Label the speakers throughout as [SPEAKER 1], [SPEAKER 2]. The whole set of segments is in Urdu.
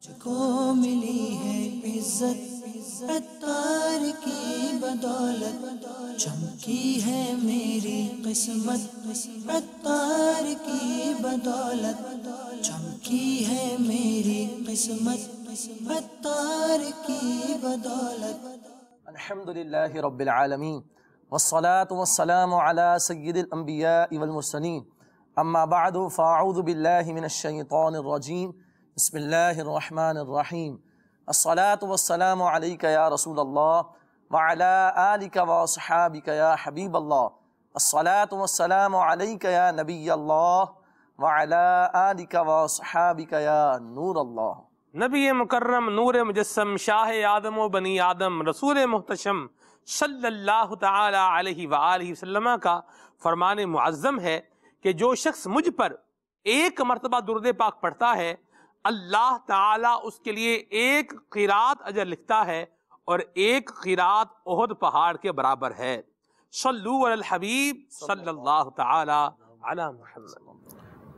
[SPEAKER 1] کو ملی ہے عزت عطار کی بدولت، چمکی ہے میری قسمت عطار کی بدولت، چمکی ہے میری قسمت عطار کی بدولت۔
[SPEAKER 2] الحمدللہ رب العالمین والصلاة والسلام على سید الانبیاء والمرسلین، اما بعد فاعوذ باللہ من الشیطان الرجیم، بسم اللہ الرحمن الرحیم۔ الصلاة والسلام علیک یا رسول اللہ وعلی آلک واصحابک یا حبیب اللہ، الصلاة والسلام علیک یا نبی اللہ وعلی آلک واصحابک یا نور اللہ۔
[SPEAKER 3] نبی مکرم نور مجسم شاہ آدم و بنی آدم رسول محتشم صلی اللہ تعالی علیہ وآلہ وسلم کا فرمان معظم ہے کہ جو شخص مجھ پر ایک مرتبہ درود پاک پڑھتا ہے، اللہ تعالیٰ اس کے لیے ایک قرات اجر لکھتا ہے اور ایک قرات احد پہاڑ کے برابر ہے۔ صلو علی الحبیب صلی اللہ تعالی علی محمد۔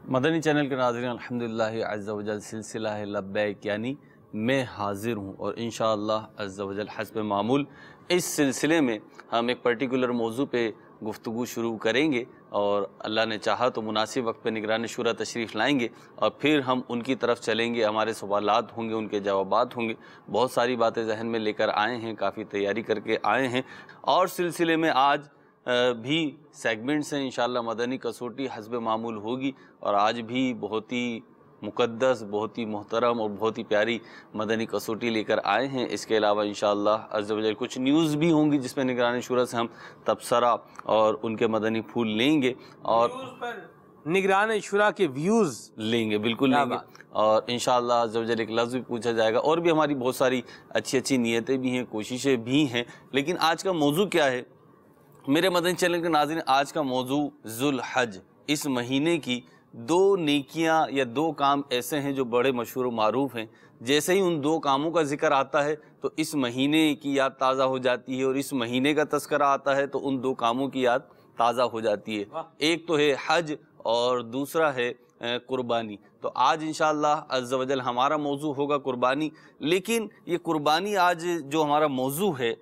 [SPEAKER 4] مدنی چینل کے ناظرین، الحمدللہ عز و جل سلسلہ ہے لبیک یعنی میں حاضر ہوں، اور انشاءاللہ عز و جل حسب معمول اس سلسلے میں ہم ایک پرٹیکولر موضوع پہ گفتگو شروع کریں گے، اور اللہ نے چاہا تو مناسب وقت پہ نگران شورا تشریف لائیں گے، اور پھر ہم ان کی طرف چلیں گے، ہمارے سوالات ہوں گے، ان کے جوابات ہوں گے۔ بہت ساری باتیں ذہن میں لے کر آئے ہیں، کافی تیاری کر کے آئے ہیں، اور سلسلے میں آج بھی سیگمنٹس ہیں، انشاءاللہ مدنی کسوٹی حسب معمول ہوگی، اور آج بھی بہت ہی مقدس، بہت ہی محترم اور بہت ہی پیاری مدنی کسوٹی لے کر آئے ہیں۔ اس کے علاوہ انشاءاللہ عز و جل کچھ نیوز بھی ہوں گی جس میں نگران شورا سے ہم تبصرہ اور ان کے مدنی پھول لیں گے، اور
[SPEAKER 3] نگران شورا کے ویوز
[SPEAKER 4] لیں گے، بالکل لیں گے، اور انشاءاللہ عز و جل ایک لفظ بھی پوچھا جائے گا، اور بھی ہماری بہت ساری اچھی اچھی نیتیں بھی ہیں، کوششیں بھی ہیں۔ لیکن آج کا موضوع کیا ہے میرے مدنی چینل کے ناظرین؟ آج کا موضوع ذوالحج، اس مہینے کی دو نیکیاں یا دو کام ایسے ہیں جو بڑے مشہور و معروف ہیں۔ جیسے ہی ان دو کاموں کا ذکر آتا ہے تو اس مہینے کی یاد تازہ ہو جاتی ہے، اور اس مہینے کا تذکرہ آتا ہے تو ان دو کاموں کی یاد تازہ ہو جاتی ہے۔ ایک تو ہے حج اور دوسرا ہے قربانی۔ تو آج انشاءاللہ عز و جل ہمارا موضوع ہوگا قربانی، لیکن یہ قربانی آج جو ہمارا موضوع ہے،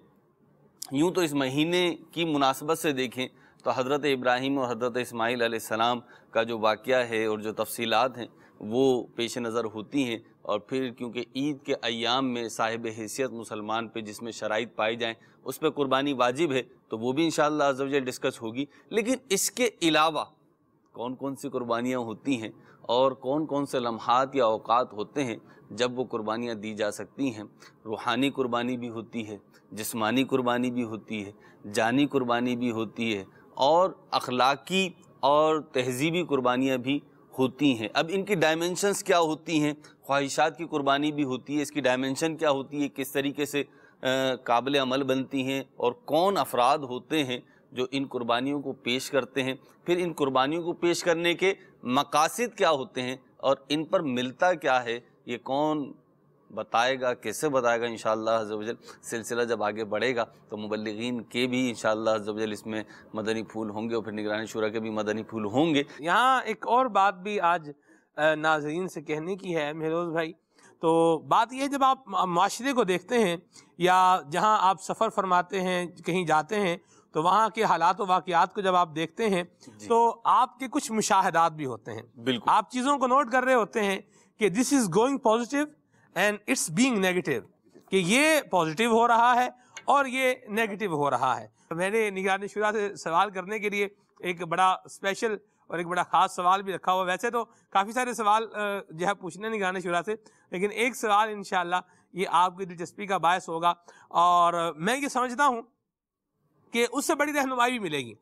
[SPEAKER 4] یوں تو اس مہینے کی مناسبت سے دیکھیں تو حضرت ابراہیم اور حضرت اسماعیل علیہ السلام کا جو واقعہ ہے اور جو تفصیلات ہیں وہ پیش نظر ہوتی ہیں، اور پھر کیونکہ عید کے ایام میں صاحب حیثیت مسلمان پہ جس میں شرائط پائی جائیں اس پہ قربانی واجب ہے، تو وہ بھی انشاءاللہ عز و جل ڈسکس ہوگی۔ لیکن اس کے علاوہ کون کون سی قربانیاں ہوتی ہیں اور کون کون سے لمحات یا اوقات ہوتے ہیں جب وہ قربانیاں دی جا سکتی ہیں؟ روحانی قربانی بھی ہوتی ہے، جسمانی قربانی بھی ہوتی ہے، جانی قربانی بھی ہوتی ہے، اور اخلاقی اور تہذیبی قربانیاں بھی ہوتی ہیں۔ اب ان کی ڈائمنشنز کیا ہوتی ہیں؟ خواہشات کی قربانی بھی ہوتی ہے، اس کی ڈائمنشن کیا ہوتی ہے، کس طریقے سے قابل عمل بنتی ہیں، اور کون افراد ہوتے ہیں جو ان قربانیوں کو پیش کرتے ہیں، پھر ان قربانیوں کو پیش کرنے کے مقاصد کیا ہوتے ہیں، اور ان پر ملتا کیا ہے، یہ کون بتائے گا، کیسے بتائے گا؟ انشاءاللہ عز و جل سلسلہ جب آگے بڑھے گا تو مبلغین کے بھی انشاءاللہ عز و جل اس میں مدنی پھول ہوں گے، اور پھر نگران شورا کے بھی مدنی پھول ہوں گے۔
[SPEAKER 3] یہاں ایک اور بات بھی آج ناظرین سے کہنے کی ہے مہروز بھائی، تو بات یہ ہے جب آپ معاشرے کو دیکھتے ہیں یا جہاں آپ سفر فرماتے ہیں، کہیں جاتے ہیں، تو وہاں کے حالات و واقعات کو جب آپ دیکھتے ہیں تو آپ کے کچھ مشاہدات بھی ہوتے ہیں،
[SPEAKER 4] بالکل
[SPEAKER 3] آپ چیزوں کو نوٹ کر رہے ہوتے ہیں کہ this is going positive and it's being negative, کہ یہ پازیٹیو ہو رہا ہے اور یہ نیگیٹیو ہو رہا ہے۔ میں نے نگران شورا سے سوال کرنے کے لیے ایک بڑا اسپیشل اور ایک بڑا خاص سوال بھی رکھا ہوا۔ ویسے تو کافی سارے سوال جو ہے پوچھنے نگران شورا سے، لیکن ایک سوال انشاءاللہ یہ آپ کی دلچسپی کا باعث ہوگا، اور میں یہ سمجھتا ہوں کہ اس سے بڑی رہنمائی بھی ملے گی،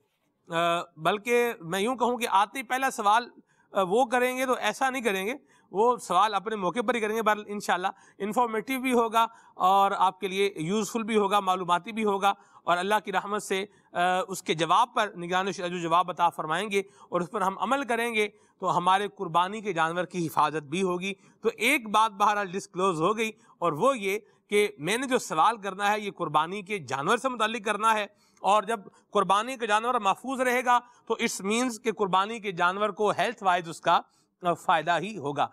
[SPEAKER 3] بلکہ میں یوں کہوں کہ آتے ہی پہلا سوال وہ کریں گے تو ایسا نہیں کریں گے، وہ سوال اپنے موقع پر ہی کریں گے، بہرحال انشاءاللہ انفارمیٹیو بھی ہوگا اور آپ کے لیے یوزفل بھی ہوگا، معلوماتی بھی ہوگا، اور اللہ کی رحمت سے اس کے جواب پر نگران جو جواب عطا فرمائیں گے اور اس پر ہم عمل کریں گے تو ہمارے قربانی کے جانور کی حفاظت بھی ہوگی۔ تو ایک بات بہرحال ڈسکلوز ہو گئی، اور وہ یہ کہ میں نے جو سوال کرنا ہے یہ قربانی کے جانور سے متعلق کرنا ہے، اور جب قربانی کا جانور محفوظ رہے گا تو اٹس مینز کہ قربانی کے جانور کو ہیلتھ وائز اس کا فائدہ ہی ہوگا.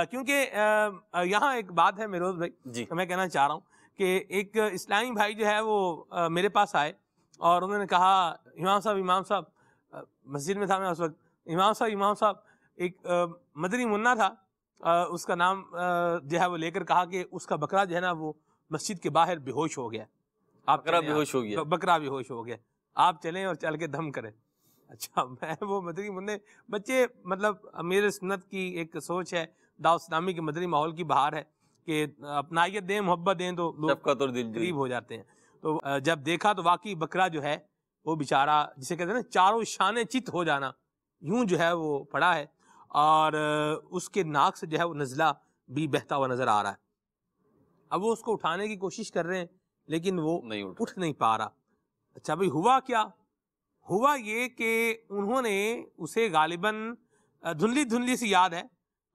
[SPEAKER 3] کیونکہ یہاں ایک بات ہے مہروز بھائی
[SPEAKER 4] جی
[SPEAKER 3] میں کہنا چاہ رہا ہوں کہ ایک اسلامی بھائی جو ہے وہ میرے پاس آئے اور انہوں نے کہا امام صاحب مسجد میں تھا میں اس وقت، امام صاحب ایک مدنی منا تھا، اس کا نام جو ہے وہ لے کر کہا کہ اس کا بکرا جو ہے نا وہ مسجد کے باہر بے ہوش ہو گیا.
[SPEAKER 4] بکرا بے ہوش ہو گیا؟
[SPEAKER 3] بکرا بے ہوش ہو گیا، آپ چلیں اور چل کے دم کریں. اچھا میں وہ مدنی منع بچے، مطلب امیر سنت کی ایک سوچ ہے، دعوت اسلامی کے مدنی ماحول کی بہار ہے کہ اپنائیت دیں، محبت دیں تو لوگ قریب ہو جاتے ہیں. تو جب دیکھا تو واقعی بکرا جو ہے وہ بیچارہ جسے کہتے ہیں نا چاروں شانے چت ہو جانا، یوں جو ہے وہ پڑا ہے اور اس کے ناک سے جو ہے وہ نزلہ بھی بہتا ہوا نظر آ رہا ہے. اب وہ اس کو اٹھانے کی کوشش کر رہے ہیں لیکن وہ اٹھ نہیں پا رہا. اچھا بھئی ہوا کیا؟ ہوا یہ کہ انہوں نے اسے غالباً دھندلی سی یاد ہے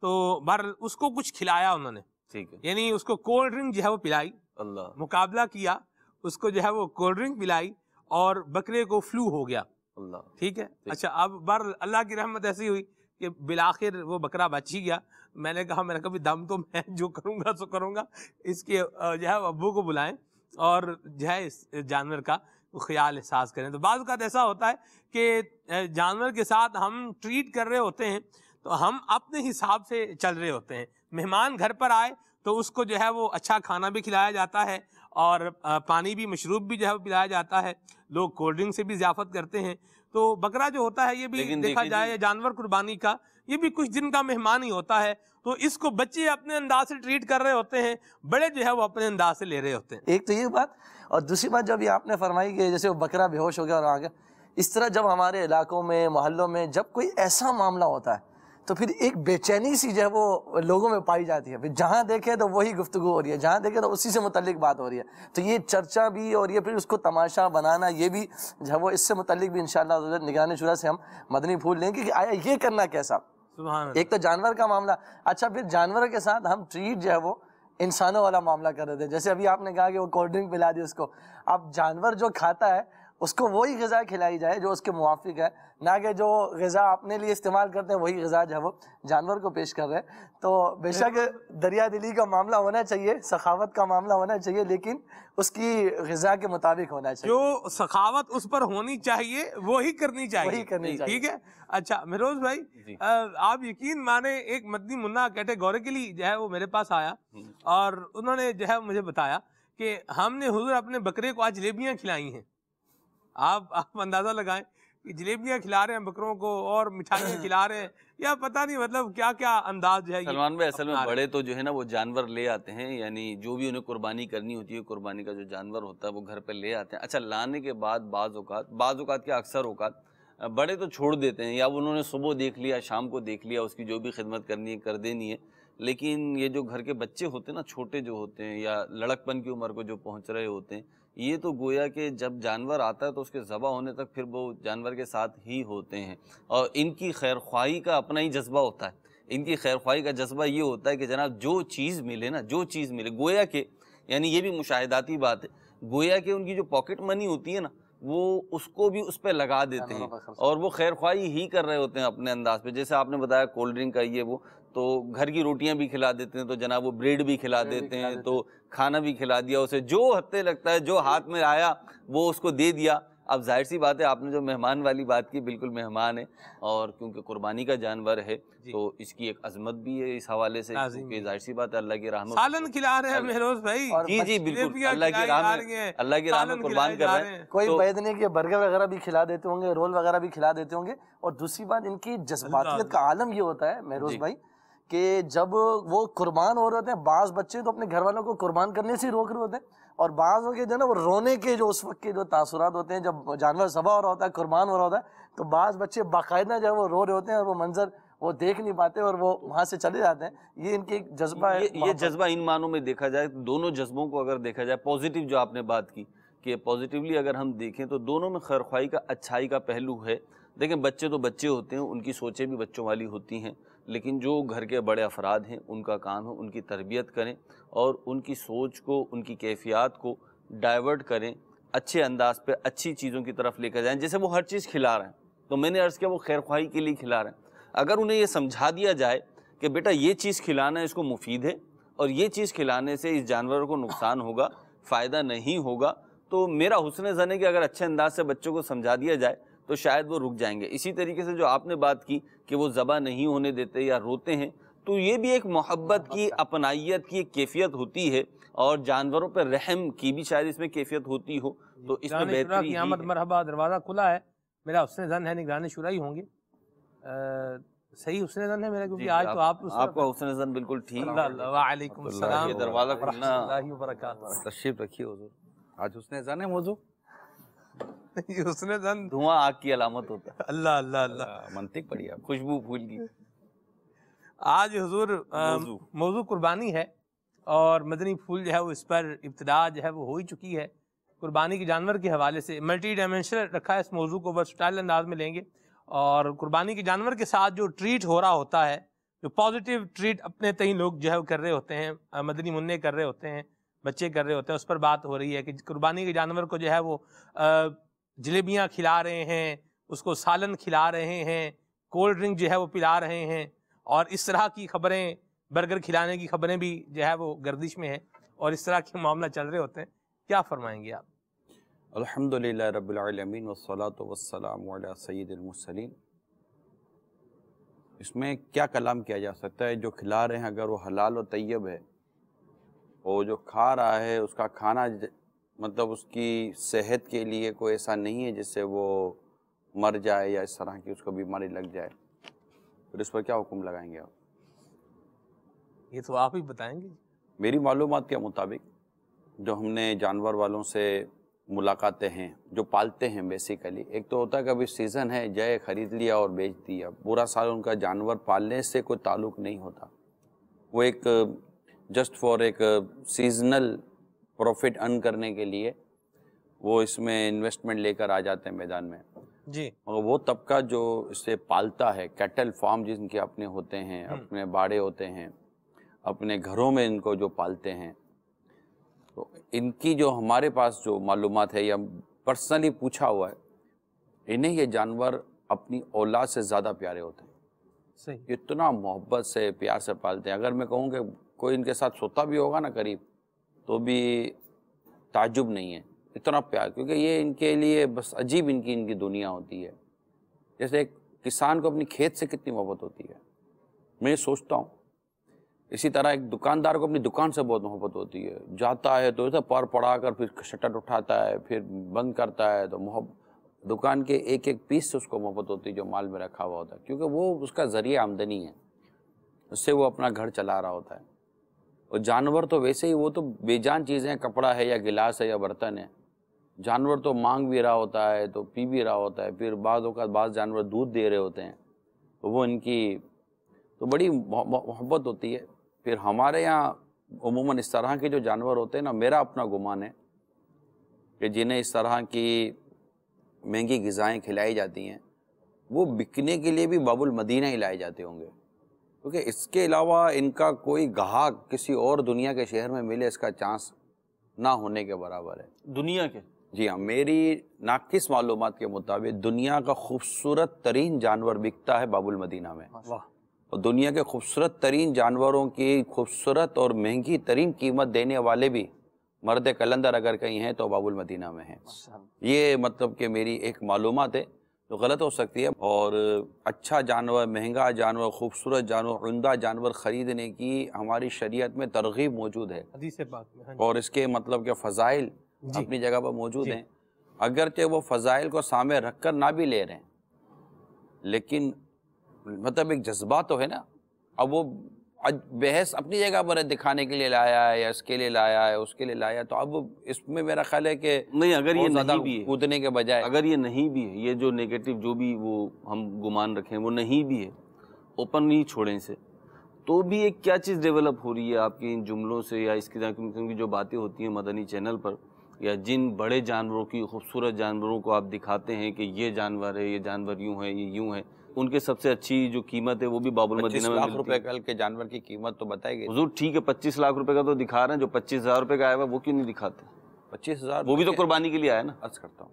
[SPEAKER 3] تو اس کو کچھ کھلایا انہوں نے،
[SPEAKER 4] ٹھیک ہے،
[SPEAKER 3] یعنی اس کو کولڈ ڈرنک جو ہے وہ پلائی،
[SPEAKER 4] اللہ
[SPEAKER 3] مقابلہ کیا، اس کو جو ہے وہ کولڈ ڈرنک پلائی اور بکرے کو فلو ہو گیا.
[SPEAKER 4] اللہ،
[SPEAKER 3] ٹھیک ہے. اچھا اب اللہ کی رحمت ایسی ہوئی کہ بالآخر وہ بکرا بچ ہی گیا. میں نے کہا بھی دم تو میں جو کروں گا سو کروں گا، اس کے جو ہے ابو کو بلائیں اور جو ہے اس جانور کا خیال احساس کریں. تو بعض اوقات ایسا ہوتا ہے کہ جانور کے ساتھ ہم ٹریٹ کر رہے ہوتے ہیں تو ہم اپنے حساب سے چل رہے ہوتے ہیں. مہمان گھر پر آئے تو اس کو جو ہے وہ اچھا کھانا بھی کھلایا جاتا ہے اور پانی بھی، مشروب بھی جو ہے وہ پلایا جاتا ہے، لوگ کولڈ ڈرنک سے بھی ضیافت کرتے ہیں. تو بکرا جو ہوتا ہے یہ بھی دیکھا جائے جانور قربانی کا یہ بھی کچھ دن کا مہمان ہی ہوتا ہے. تو اس کو بچے اپنے انداز سے ٹریٹ کر رہے ہوتے ہیں، بڑے جو ہے وہ اپنے انداز سے لے رہے ہوتے ہیں.
[SPEAKER 2] ایک تو یہ بات، اور دوسری بات جو ابھی آپ نے فرمائی کہ جیسے وہ بکرا بے ہوش ہو گیا اور آ گیا، اس طرح جب ہمارے علاقوں میں، محلوں میں جب کوئی ایسا معاملہ ہوتا ہے تو پھر ایک بے چینی سی جو ہے وہ لوگوں میں پائی جاتی ہے. پھر جہاں دیکھیں تو وہی گفتگو ہو رہی ہے، جہاں دیکھیں تو اسی سے متعلق بات ہو رہی ہے. تو یہ چرچا بھی اور یہ پھر اس کو تماشا بنانا، یہ بھی جو ہے وہ اس سے متعلق بھی انشاءاللہ نگران شورا سے ہم مدنی پھول لیں گے کہ آیا یہ کرنا کیسا.
[SPEAKER 3] سبحان اللہ.
[SPEAKER 2] ایک تو جانور کا معاملہ. اچھا پھر جانور کے ساتھ ہم ٹریٹ جو ہے وہ انسانوں والا معاملہ کر رہے تھے. جیسے ابھی آپ نے کہا کہ وہ کولڈ ڈرنک پلا دی اس کو. اب جانور جو کھاتا ہے اس کو وہی غذا کھلائی جائے جو اس کے موافق ہے، نہ کہ جو غذا اپنے لیے استعمال کرتے ہیں وہی غذا جو ہے وہ جانور کو پیش کر رہے ہیں. تو بے شک دریا دلی کا معاملہ ہونا چاہیے، سخاوت کا معاملہ ہونا چاہیے، لیکن اس کی غذا کے مطابق ہونا چاہیے.
[SPEAKER 3] جو سخاوت اس پر ہونی چاہیے وہی کرنی چاہیے. ٹھیک ہے. اچھا مہروز بھائی آپ یقین مانے ایک مدنی منا کیٹیگوریکلی جو ہے وہ میرے پاس آیا اور انہوں نے جو ہے مجھے بتایا کہ ہم نے حضور اپنے بکرے کو آج جلیبیاں کھلائی ہیں. آپ اندازہ لگائیں کہ جلیبیاں کھلا رہے ہیں بکروں کو اور مٹھائیاں کھلا رہے ہیں، یا پتہ نہیں مطلب کیا کیا انداز جو ہے.
[SPEAKER 4] سلمان بھائی اصل میں بڑے تو جو ہے نا وہ جانور لے آتے ہیں، یعنی جو بھی انہیں قربانی کرنی ہوتی ہے، قربانی کا جو جانور ہوتا ہے وہ گھر پہ لے آتے ہیں. اچھا لانے کے بعد بعض اوقات کیا اکثر اوقات بڑے تو چھوڑ دیتے ہیں، یا انہوں نے صبح دیکھ لیا، شام کو دیکھ لیا، اس کی جو بھی خدمت کرنی ہے کر دینی ہے. لیکن یہ جو گھر کے بچے ہوتے ہیں نا، چھوٹے جو ہوتے ہیں یا لڑکپن کی عمر کو جو پہنچ رہے ہوتے ہیں، یہ تو گویا کہ جب جانور آتا ہے تو اس کے ذبح ہونے تک پھر وہ جانور کے ساتھ ہی ہوتے ہیں، اور ان کی خیر خواہی کا اپنا ہی جذبہ ہوتا ہے. ان کی خیر خواہی کا جذبہ یہ ہوتا ہے کہ جناب جو چیز ملے گویا کہ، یعنی یہ بھی مشاہداتی بات ہے، گویا کہ ان کی جو پاکٹ منی ہوتی ہے نا وہ اس کو بھی اس پہ لگا دیتے ہیں اور وہ خیر خواہی ہی کر رہے ہوتے ہیں اپنے انداز پہ. جیسے آپ نے بتایا کولڈ ڈرنک کا یہ وہ، تو گھر کی روٹیاں بھی کھلا دیتے ہیں، تو جناب وہ بریڈ بھی کھلا دیتے ہیں، تو کھانا بھی کھلا دیا اسے، جو ہفتے لگتا ہے جو ہاتھ میں آیا وہ اس کو دے دیا. اب ظاہر سی بات ہے آپ نے جو مہمان والی بات کی، بالکل مہمان ہے، اور کیونکہ قربانی کا جانور ہے تو اس کی ایک عظمت بھی ہے اس حوالے سے، کیونکہ ظاہر سی بات ہے اللہ کی رحمت.
[SPEAKER 3] سالن کھلا رہے ہیں مہروز بھائی.
[SPEAKER 4] جی بالکل اللہ کی راہ میں قربان کر رہے ہیں.
[SPEAKER 2] کوئی بید نہیں کہ برگر وغیرہ بھی کھلا دیتے ہوں گے، رول وغیرہ بھی کھلا دیتے ہوں گے. اور دوسری بات ان کی جذباتیت کا عالم یہ ہوتا ہے مہروز بھائی کہ جب وہ قربان ہو رہے ہوتے ہیں، بعض بچے تو اپنے گھر والوں کو قربان کرنے سے ہی روک رہے ہوتے ہیں، اور بعض کے جو ہے نا وہ رونے کے جو اس وقت کے جو تاثرات ہوتے ہیں جب جانور ذبح ہو رہا ہوتا ہے، قربان ہو رہا ہوتا ہے، تو بعض بچے باقاعدہ جو ہے وہ رو رہے ہوتے ہیں اور وہ منظر وہ دیکھ نہیں پاتے اور وہ وہاں سے چلے جاتے ہیں. یہ ان کے ایک جذبہ ہے.
[SPEAKER 4] یہ جذبہ ان معنوں میں دیکھا جائے، دونوں جذبوں کو اگر دیکھا جائے، پازیٹیو جو آپ نے بات کی کہ پازیٹیولی اگر ہم دیکھیں تو دونوں میں خیر خواہی کا، اچھائی کا پہلو ہے. دیکھیں بچے تو بچے ہوتے ہیں، ان کی سوچیں بھی بچوں والی ہوتی ہیں، لیکن جو گھر کے بڑے افراد ہیں ان کا کام ہے ان کی تربیت کریں اور ان کی سوچ کو، ان کی کیفیات کو ڈائیورٹ کریں، اچھے انداز پہ اچھی چیزوں کی طرف لے کر جائیں. جیسے وہ ہر چیز کھلا رہے ہیں تو میں نے عرض کیا وہ خیر خواہی کے لیے کھلا رہے ہیں. اگر انہیں یہ سمجھا دیا جائے کہ بیٹا یہ چیز کھلانا اس کو مفید ہے اور یہ چیز کھلانے سے اس جانور کو نقصان ہوگا، فائدہ نہیں ہوگا، تو میرا حسن ظن ہے کہ اگر اچھے انداز سے بچوں کو سمجھا دیا جائے تو شاید وہ رک جائیں گے۔ اسی طریقے سے جو آپ نے بات کی کہ وہ ذبح نہیں ہونے دیتے یا روتے ہیں، تو یہ بھی ایک محبت کی، اپنائیت کی ایک کیفیت ہوتی ہے، اور جانوروں پر رحم کی بھی شاید اس میں کیفیت ہوتی ہو، تو اس میں بہتری
[SPEAKER 3] کی آمد مرحبا، دروازہ کھلا ہے، میرا حسن ظن ہے نگران شورا ہی ہوں گے۔ صحیح حسن ظن ہے میرا، کیونکہ آج تو آپ
[SPEAKER 4] کا حسن ظن بالکل ٹھیک ہے۔
[SPEAKER 3] وعلیکم السلام
[SPEAKER 4] یہ دروازہ
[SPEAKER 3] ورحمۃ
[SPEAKER 4] کھلنا،
[SPEAKER 3] اللہ وبرکاتہ۔
[SPEAKER 5] تشریف رکھیے حضور، آج حسن ظن ہے موضوع،
[SPEAKER 3] یہ حسن ظن
[SPEAKER 4] دھواں آگ کی علامت ہوتا ہے،
[SPEAKER 3] اللہ اللہ اللہ،
[SPEAKER 5] منطق پڑھی آپ۔
[SPEAKER 4] خوشبو پھول کی۔
[SPEAKER 3] آج حضور موضوع قربانی ہے، اور مدنی پھول جو ہے وہ اس پر ابتدا جو ہے وہ ہو ہی چکی ہے۔ قربانی کے جانور کے حوالے سے ملٹی ڈائمینشنل رکھا ہے اس موضوع کو، ورسٹائل انداز میں لیں گے، اور قربانی کے جانور کے ساتھ جو ٹریٹ ہو رہا ہوتا ہے، جو پازیٹیو ٹریٹ اپنے تئیں لوگ جو ہے وہ کر رہے ہوتے ہیں، مدنی منع کر رہے ہوتے ہیں، بچے کر رہے ہوتے ہیں، اس پر بات ہو رہی ہے کہ قربانی کے جانور کو جو ہے وہ جلیبیاں کھلا رہے ہیں، اس کو سالن کھلا رہے ہیں، کولڈ ڈرنک جو ہے وہ پلا رہے ہیں، اور اس طرح کی خبریں، برگر کھلانے کی خبریں بھی جو ہے وہ گردش میں ہیں، اور اس طرح کے معاملہ چل رہے ہوتے ہیں۔ کیا فرمائیں گے آپ؟
[SPEAKER 5] الحمدللہ رب العالمین والصلاة والسلام علی سید المرسلین۔ اس میں کیا کلام کیا جا سکتا ہے؟ جو کھلا رہے ہیں اگر وہ حلال و طیب ہے، اور جو کھا رہا ہے اس کا کھانا مطلب اس کی صحت کے لیے کوئی ایسا نہیں ہے جس سے وہ مر جائے یا اس طرح کی اس کو بیماری لگ جائے، پھر اس پر کیا حکم لگائیں گے آپ؟
[SPEAKER 3] یہ تو آپ ہی بتائیں گے۔
[SPEAKER 5] میری معلومات کے مطابق جو ہم نے جانور والوں سے ملاقاتیں ہیں، جو پالتے ہیں بیسیکلی، ایک تو ہوتا ہے کہ ابھی سیزن ہے، جائے خرید لیا اور بیچ دیا، پورا سال ان کا جانور پالنے سے کوئی تعلق نہیں ہوتا، وہ ایک جسٹ فار ایک سیزنل پروفٹ ارن کرنے کے لیے وہ اس میں انویسٹمنٹ لے کر آ جاتے ہیں میدان میں۔
[SPEAKER 3] جی،
[SPEAKER 5] مگر وہ طبقہ جو اسے پالتا ہے، کیٹل فارم جن کے اپنے ہوتے ہیں، اپنے باڑے ہوتے ہیں، اپنے گھروں میں ان کو جو پالتے ہیں، تو ان کی جو ہمارے پاس جو معلومات ہے یا پرسنلی پوچھا ہوا ہے، انہیں یہ جانور اپنی اولاد سے زیادہ پیارے ہوتے ہیں،
[SPEAKER 3] صحیح،
[SPEAKER 5] اتنا محبت سے پیار سے پالتے ہیں۔ اگر میں کہوں کہ کوئی ان کے ساتھ سوتا بھی ہوگا نا قریب، تو بھی تعجب نہیں ہے، اتنا پیار، کیونکہ یہ ان کے لیے بس عجیب ان کی دنیا ہوتی ہے۔ جیسے ایک کسان کو اپنی کھیت سے کتنی محبت ہوتی ہے، میں یہ سوچتا ہوں، اسی طرح ایک دکاندار کو اپنی دکان سے بہت محبت ہوتی ہے، جاتا ہے تو اسے پر پڑا کر پھر شٹر اٹھاتا ہے، پھر بند کرتا ہے، تو دکان کے ایک ایک پیس سے اس کو محبت ہوتی ہے جو مال میں رکھا ہوا ہوتا ہے، کیونکہ وہ اس کا ذریعہ آمدنی ہے، اس سے وہ اپنا گھر چلا رہا ہوتا ہے۔ اور جانور تو ویسے ہی، وہ تو بے جان چیزیں، کپڑا ہے یا گلاس ہے یا برتن ہے، جانور تو مانگ بھی رہا ہوتا ہے تو پی بھی رہا ہوتا ہے، پھر بعض اوقات بعض جانور دودھ دے رہے ہوتے ہیں، تو وہ ان کی تو بڑی محبت ہوتی ہے۔ پھر ہمارے یہاں عموماً اس طرح کے جو جانور ہوتے ہیں نا، میرا اپنا گمان ہے کہ جنہیں اس طرح کی مہنگی غذائیں کھلائی جاتی ہیں، وہ بکنے کے لیے بھی باب المدینہ ہی لائے جاتے ہوں گے، کیونکہ اس کے علاوہ ان کا کوئی گاہک کسی اور دنیا کے شہر میں ملے اس کا چانس نہ ہونے کے برابر ہے۔
[SPEAKER 4] دنیا کے؟
[SPEAKER 5] جی ہاں، میری ناقص معلومات کے مطابق دنیا کا خوبصورت ترین جانور بکتا ہے باب المدینہ میں، اور دنیا کے خوبصورت ترین جانوروں کی خوبصورت اور مہنگی ترین قیمت دینے والے بھی مرد کلندر اگر کہیں ہیں تو باب المدینہ میں ہیں۔ یہ مطلب کہ میری ایک معلومات ہے جو غلط ہو سکتی ہے، اور اچھا جانور، مہنگا جانور، خوبصورت جانور، عمدہ جانور خریدنے کی ہماری شریعت میں ترغیب موجود ہے،
[SPEAKER 3] حدیث پاک میں،
[SPEAKER 5] اور اس کے مطلب کہ فضائل اپنی جگہ پر موجود ہیں، اگرچہ وہ فضائل کو سامنے رکھ کر نہ بھی لے رہے ہیں، لیکن مطلب ایک جذبہ تو ہے نا۔ اب وہ بحث اپنی جگہ پر دکھانے کے لیے لایا ہے، یا اس کے لیے لایا ہے، اس کے لیے لایا، تو اب اس میں میرا خیال ہے کہ
[SPEAKER 4] نہیں، اگر یہ نہیں بھی ہے،
[SPEAKER 5] کودنے کے بجائے
[SPEAKER 4] اگر یہ نہیں بھی ہے، یہ جو نیگیٹو جو بھی وہ ہم گمان رکھیں وہ نہیں بھی ہے، اوپن نہیں چھوڑیں اسے، تو بھی ایک کیا چیز ڈیولپ ہو رہی ہے آپ کے ان جملوں سے، یا اس کی جو باتیں ہوتی ہیں مدنی چینل پر، یا جن بڑے جانوروں کی، خوبصورت جانوروں کو آپ دکھاتے ہیں کہ یہ جانور ہے، یہ جانور یوں ہے، یہ یوں ہے، ان کے سب سے اچھی جو قیمت ہے وہ بھی باب المدینہ میں
[SPEAKER 5] 25 لاکھ روپے کل کے جانور کی قیمت تو بتائی گئی۔
[SPEAKER 4] حضور ٹھیک ہے 25 لاکھ روپے کا تو دکھا رہے ہیں، جو 25,000 روپے کا آیا ہوا وہ کیوں نہیں دکھاتے؟
[SPEAKER 5] 25,000
[SPEAKER 4] وہ بھی تو قربانی کے لیے آیا نا۔
[SPEAKER 5] عرض کرتا ہوں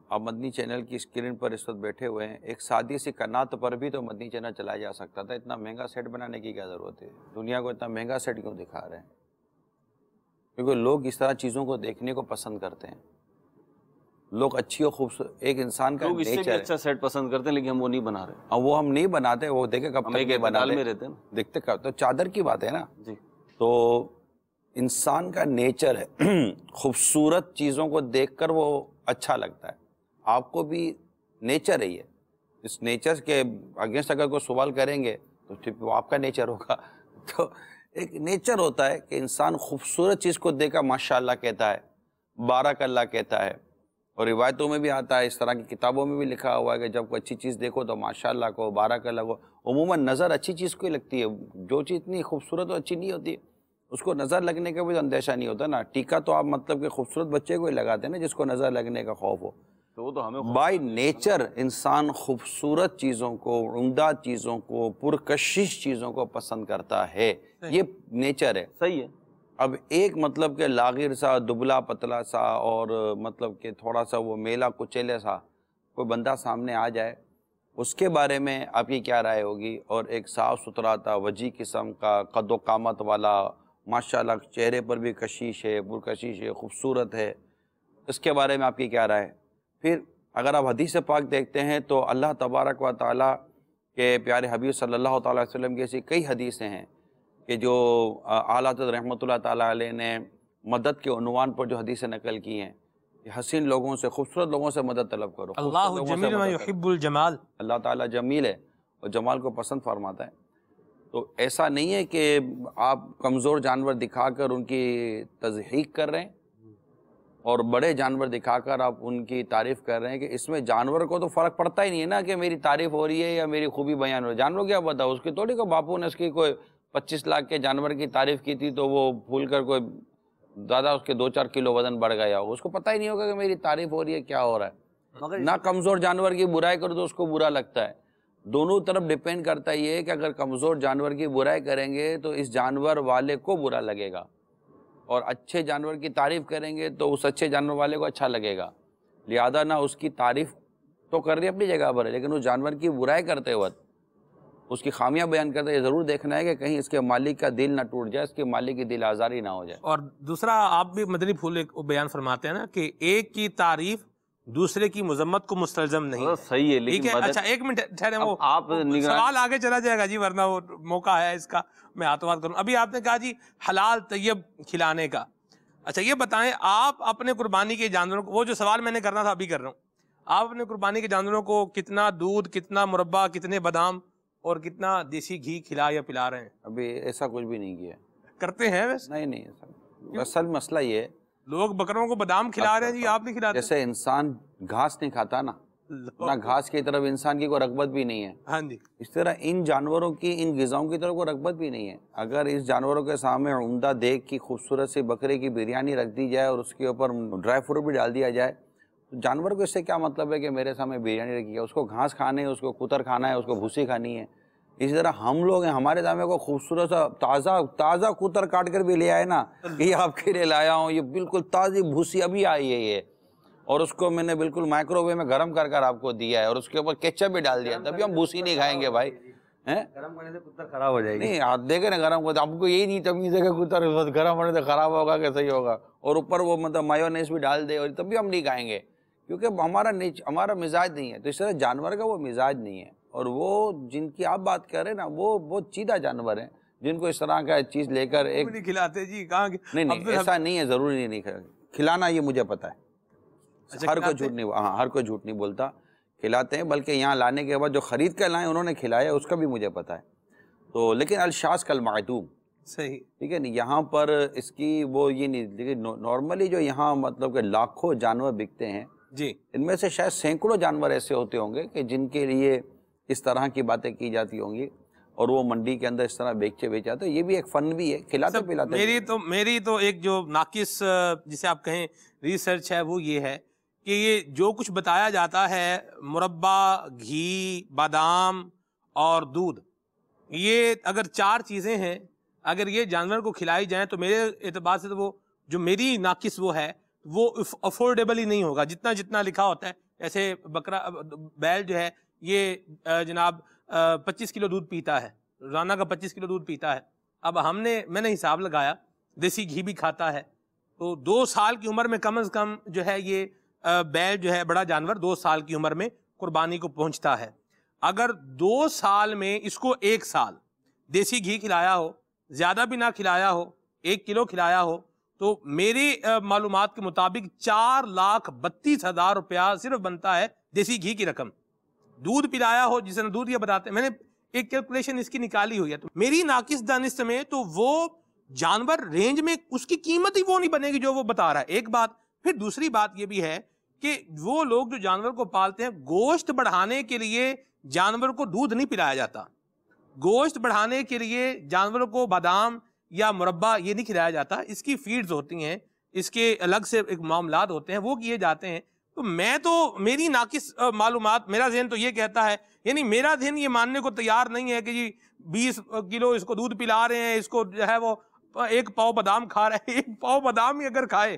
[SPEAKER 5] آپ مدنی چینل کی اسکرین پر اس وقت بیٹھے ہوئے ہیں، ایک سادی سی کنات پر بھی تو مدنی چینل چلایا جا سکتا تھا، اتنا مہنگا سیٹ بنانے کی کیا ضرورت ہے؟ دنیا کو اتنا مہنگا سیٹ کیوں دکھا رہے ہیں؟ کیونکہ لوگ اس طرح چیزوں کو دیکھنے کو پسند کرتے ہیں، لوگ اچھی اور خوبصورت ایک انسان کا
[SPEAKER 4] لوگ اس سے بھی
[SPEAKER 5] نیچر ہے،
[SPEAKER 4] اچھا سیٹ پسند کرتے ہیں، لیکن ہم وہ نہیں بنا رہے،
[SPEAKER 5] اور وہ ہم نہیں بناتے، وہ دیکھیں کب
[SPEAKER 4] ہم
[SPEAKER 5] تک
[SPEAKER 4] ایک
[SPEAKER 5] نہیں
[SPEAKER 4] اعتدال میں
[SPEAKER 5] بناتے،
[SPEAKER 4] رہتے ہیں نا۔
[SPEAKER 5] دیکھتے کب تو چادر کی بات ہے نا۔
[SPEAKER 4] جی
[SPEAKER 5] تو انسان کا نیچر ہے خوبصورت چیزوں کو دیکھ کر وہ اچھا لگتا ہے، آپ کو بھی نیچر ہے یہ، اس نیچر کے اگینسٹ اگر کوئی سوال کریں گے تو ٹھیک وہ آپ کا نیچر ہوگا۔ تو ایک نیچر ہوتا ہے کہ انسان خوبصورت چیز کو دیکھ کر ماشاء اللہ کہتا ہے، بارک اللہ کہتا ہے، اور روایتوں میں بھی آتا ہے، اس طرح کی کتابوں میں بھی لکھا ہوا ہے کہ جب کوئی اچھی چیز دیکھو تو ماشاء اللہ کو، بارک اللہ کو۔ عموماً نظر اچھی چیز کو ہی لگتی ہے، جو چیز اتنی خوبصورت اور اچھی نہیں ہوتی اس کو نظر لگنے کا بھی تو اندیشہ نہیں ہوتا نا۔ ٹیکا تو آپ مطلب کہ خوبصورت بچے کو ہی لگاتے ہیں نا جس کو نظر لگنے کا خوف ہو۔
[SPEAKER 4] تو وہ تو ہمیں
[SPEAKER 5] بائی نیچر انسان خوبصورت چیزوں کو، عمدہ چیزوں کو، پرکشش چیزوں کو پسند کرتا ہے، یہ نیچر ہے۔
[SPEAKER 4] صحیح ہے۔
[SPEAKER 5] اب ایک مطلب کہ لاغر سا، دبلا پتلا سا، اور مطلب کہ تھوڑا سا وہ میلا کچیلے سا کوئی بندہ سامنے آ جائے، اس کے بارے میں آپ کی کیا رائے ہوگی؟ اور ایک صاف ستھرا تھا، وجیح قسم کا، قد و قامت والا، ماشاءاللہ چہرے پر بھی کشش ہے، پرکشش ہے، خوبصورت ہے، اس کے بارے میں آپ کی کیا رائے ہے؟ پھر اگر آپ حدیث پاک دیکھتے ہیں تو اللہ تبارک و تعالیٰ کے پیارے حبیب صلی اللہ تعالیٰ علیہ وسلم کی ایسی کئی حدیثیں ہیں کہ جو اعلیٰ حضرت رحمۃ اللہ تعالیٰ علیہ نے مدد کے عنوان پر جو حدیثیں نقل کی ہیں کہ حسین لوگوں سے، خوبصورت لوگوں سے مدد طلب کرو،
[SPEAKER 3] اللہ جمیل و یحب الجمال،
[SPEAKER 5] اللہ تعالیٰ جمیل ہے اور جمال کو پسند فرماتا ہے۔ تو ایسا نہیں ہے کہ آپ کمزور جانور دکھا کر ان کی تضحیق کر رہے ہیں اور بڑے جانور دکھا کر آپ ان کی تعریف کر رہے ہیں، کہ اس میں جانور کو تو فرق پڑتا ہی نہیں ہے نا کہ میری تعریف ہو رہی ہے یا میری خوبی بیان ہو رہی ہے۔ جانور کیا پتا، اس کی تھوڑی کو باپو نے اس کی کوئی 25 لاکھ کے جانور کی تعریف کی تھی تو وہ پھول کر کوئی دادا اس کے 2-4 کلو وزن بڑھ گیا ہوگا، اس کو پتہ ہی نہیں ہوگا کہ میری تعریف ہو رہی ہے، کیا ہو رہا ہے۔ نہ کمزور جانور کی برائی کرو تو اس کو برا لگتا ہے، دونوں طرف ڈیپینڈ کرتا ہے یہ کہ اگر کمزور جانور کی برائی کریں گے تو اس جانور والے کو برا لگے گا، اور اچھے جانور کی تعریف کریں گے تو اس اچھے جانور والے کو اچھا لگے گا۔ لہذا نہ اس کی تعریف تو کر رہی اپنی جگہ پر ہے، لیکن اس جانور کی برائی کرتے وقت اس کی خامیاں بیان کرتے یہ ضرور دیکھنا ہے کہ کہیں اس کے مالک کا دل نہ ٹوٹ جائے، اس کے مالک کی دل آزاری نہ ہو جائے۔
[SPEAKER 3] اور دوسرا آپ بھی مدنی پھول ایک بیان فرماتے ہیں نا کہ ایک کی تعریف دوسرے کی مذمت کو مستلزم نہیں ہے۔
[SPEAKER 4] صحیح ہے،
[SPEAKER 3] ٹھیک
[SPEAKER 4] لیکن
[SPEAKER 3] ہے، اچھا ایک منٹ ٹھہریں، وہ
[SPEAKER 4] آپ
[SPEAKER 3] سوال آگے چلا جائے گا جی، ورنہ وہ موقع ہے اس کا میں ہاتھوں ہاتھ کروں۔ ابھی آپ نے کہا جی حلال طیب کھلانے کا، اچھا یہ بتائیں آپ اپنے قربانی کے جانوروں کو، وہ جو سوال میں نے کرنا تھا ابھی کر رہا ہوں، آپ اپنے قربانی کے جانوروں کو کتنا دودھ، کتنا مربع، کتنے بادام اور کتنا دیسی گھی کھلا یا پلا رہے ہیں؟
[SPEAKER 5] ابھی ایسا کچھ بھی نہیں کیا،
[SPEAKER 3] کرتے ہیں ویسے؟
[SPEAKER 5] نہیں ایسا، اصل مسئلہ یہ ہے
[SPEAKER 3] لوگ بکروں کو بادام کھلا رہے ہیں جی، آپ نہیں کھلاتے؟
[SPEAKER 5] جیسے انسان گھاس نہیں کھاتا نا، نہ گھاس کی طرف انسان کی کوئی رغبت بھی نہیں ہے،
[SPEAKER 3] ہاں جی،
[SPEAKER 5] اس طرح ان جانوروں کی، ان غذاؤں کی طرف کوئی رغبت بھی نہیں ہے۔ اگر اس جانوروں کے سامنے عمدہ دیکھ کی خوبصورت سی بکرے کی بریانی رکھ دی جائے اور اس کے اوپر ڈرائی فروٹ بھی ڈال دیا جائے تو جانور کو اس سے کیا مطلب ہے کہ میرے سامنے بریانی رکھی ہے؟ اس کو گھاس کھانے ہے، اس کو کتر کھانا ہے، اس کو بھوسی کھانی ہے۔ اسی طرح ہم لوگ ہیں، ہمارے سامنے کو خوبصورت سا تازہ کتر کاٹ کر بھی لے آئے نا، یہ آپ کے لیے لایا ہوں، یہ بالکل تازی بھوسی ابھی آئی ہے یہ، اور اس کو میں نے بالکل مائکرو ویو میں گرم کر کر آپ کو دیا ہے اور اس کے اوپر کیچپ بھی ڈال دیا، تبھی ہم بھوسی نہیں کھائیں گے بھائی۔
[SPEAKER 2] گرم کرنے سے کتر خراب ہو جائے گی۔
[SPEAKER 5] نہیں آپ دیکھیں نا گرم کو، آپ کو یہی نہیں تمیز ہے کہ کتر گرم ہونے سے خراب ہوگا کہ صحیح ہوگا، اور اوپر وہ مطلب میونیز بھی ڈال دے اور تب بھی ہم نہیں کھائیں گے، کیونکہ ہمارا مزاج نہیں ہے۔ تو اس طرح جانور کا وہ مزاج نہیں ہے، اور وہ جن کی آپ بات کر رہے ہیں نا وہ بہت چیدہ جانور ہیں جن کو اس طرح کا چیز لے کر ایک
[SPEAKER 3] نہیں کھلاتے جی، کہاں
[SPEAKER 5] نہیں ایسا نہیں ہے، ضروری نہیں کھلانا، یہ مجھے پتا ہے، ہر کوئی جھوٹ نہیں، ہاں ہر کوئی جھوٹ نہیں بولتا، کھلاتے ہیں، بلکہ یہاں لانے کے بعد جو خرید کر لائیں انہوں نے کھلایا اس کا بھی مجھے پتا ہے۔ تو لیکن الشاذ کالمعدوم،
[SPEAKER 3] صحیح،
[SPEAKER 5] ٹھیک ہے نا، یہاں پر اس کی وہ یہ نہیں، لیکن نارملی جو یہاں مطلب کہ لاکھوں جانور بکتے ہیں
[SPEAKER 3] جی،
[SPEAKER 5] ان میں سے شاید سینکڑوں جانور ایسے ہوتے ہوں گے کہ جن کے لیے اس طرح کی باتیں کی جاتی ہوں گی اور وہ منڈی کے اندر اس طرح بیچے جاتے ہیں۔ یہ بھی ایک فن بھی ہے، کھلاتے پلاتے۔
[SPEAKER 3] میری تو ایک جو ناقص جسے آپ کہیں ریسرچ ہے وہ یہ ہے کہ یہ جو کچھ بتایا جاتا ہے مربع، گھی، بادام اور دودھ، یہ اگر 4 چیزیں ہیں، اگر یہ جانور کو کھلائی جائیں تو میرے اعتبار سے تو وہ جو میری ناقص وہ ہے وہ افورڈیبل ہی نہیں ہوگا، جتنا لکھا ہوتا ہے ایسے بکرا بیل جو ہے یہ جناب 25 کلو دودھ پیتا ہے روزانہ کا 25 کلو دودھ پیتا ہے. اب میں نے حساب لگایا دیسی گھی بھی کھاتا ہے تو 2 سال کی عمر میں کم از کم جو ہے یہ بیل جو ہے بڑا جانور 2 سال کی عمر میں قربانی کو پہنچتا ہے. اگر 2 سال میں اس کو 1 سال دیسی گھی کھلایا ہو, زیادہ بھی نہ کھلایا ہو, 1 کلو کھلایا ہو, تو میری معلومات کے مطابق 4,32,000 روپیہ صرف بنتا ہے دیسی گھی کی رقم. دودھ پلایا ہو, جسے دودھ یہ بتاتے ہیں, میں نے ایک کیلکولیشن اس کی نکالی ہوئی ہے, تو میری ناقص دانش میں تو وہ جانور رینج میں اس کی قیمت ہی وہ نہیں بنے گی جو وہ بتا رہا ہے. ایک بات. پھر دوسری بات یہ بھی ہے کہ وہ لوگ جو جانور کو پالتے ہیں, گوشت بڑھانے کے لیے جانور کو دودھ نہیں پلایا جاتا, گوشت بڑھانے کے لیے جانور کو بادام یا مربع یہ نہیں کھلایا جاتا, اس کی فیڈز ہوتی ہیں, اس کے الگ سے ایک معاملات ہوتے ہیں وہ کیے جاتے ہیں. تو میری ناقص معلومات, میرا ذہن تو یہ کہتا ہے, یعنی میرا ذہن یہ ماننے کو تیار نہیں ہے کہ جی 20 کلو اس کو دودھ پلا رہے ہیں, اس کو جو ہے وہ 1 پاؤ بادام کھا رہا ہے. 1 پاؤ بادام ہی اگر کھائے,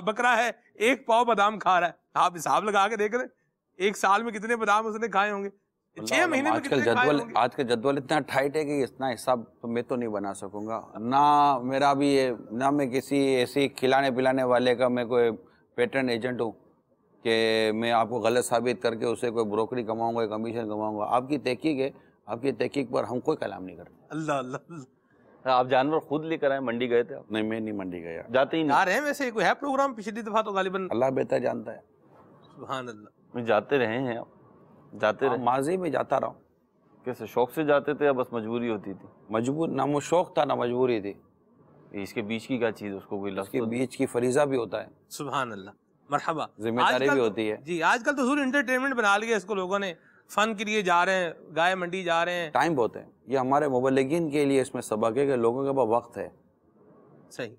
[SPEAKER 3] بکرا ہے 1 پاؤ بادام کھا رہا ہے, آپ حساب لگا کے دیکھ رہے 1 سال میں کتنے بادام اس نے کھائے ہوں گے, 6 مہینے میں کتنے کھائے ہوں گے.
[SPEAKER 5] آج کا جدول اتنا ٹائٹ ہے کہ اتنا حساب تو میں تو نہیں بنا سکوں گا, نہ میرا بھی نہ میں کسی ایسی کھلانے پلانے والے کا میں کوئی پیٹرن ایجنٹ ہوں کہ میں آپ کو غلط ثابت کر کے اسے کوئی بروکری کماؤں گا, کمیشن کماؤں گا. آپ کی تحقیق ہے, آپ کی تحقیق پر ہم کوئی کلام نہیں کرتے.
[SPEAKER 3] اللہ اللہ.
[SPEAKER 4] آپ جانور خود لے کر آئے, منڈی گئے تھے آپ؟
[SPEAKER 5] نہیں, میں نہیں منڈی گیا.
[SPEAKER 4] جاتے ہی نہیں؟
[SPEAKER 3] جا رہے ہیں ویسے, کوئی ہے پروگرام پچھلی دفعہ تو غالباً
[SPEAKER 5] اللہ بہتر جانتا ہے.
[SPEAKER 3] سبحان اللہ.
[SPEAKER 4] جاتے رہے ہیں آپ؟ جاتے رہے
[SPEAKER 5] ماضی میں جاتا رہا ہوں.
[SPEAKER 4] کیسے شوق سے جاتے تھے یا بس مجبوری ہوتی تھی؟
[SPEAKER 5] مجبور, نہ وہ شوق تھا نہ مجبوری تھی.
[SPEAKER 4] اس کے بیچ کی کیا چیز, اس کو کوئی
[SPEAKER 5] اس کے بیچ کی فریضہ بھی ہوتا ہے,
[SPEAKER 3] سبحان اللہ, مرحبا,
[SPEAKER 5] ذمہ داری بھی ہوتی ہے.
[SPEAKER 3] جی آج کل تو ضرور انٹرٹینمنٹ بنا لیا اس کو لوگوں نے, فن کے لیے جا رہے ہیں, گائے منڈی جا رہے ہیں.
[SPEAKER 5] ٹائم بہت ہے, یہ ہمارے مبلغین کے لیے اس میں سبق ہے کہ لوگوں کے پاس وقت ہے.
[SPEAKER 3] صحیح.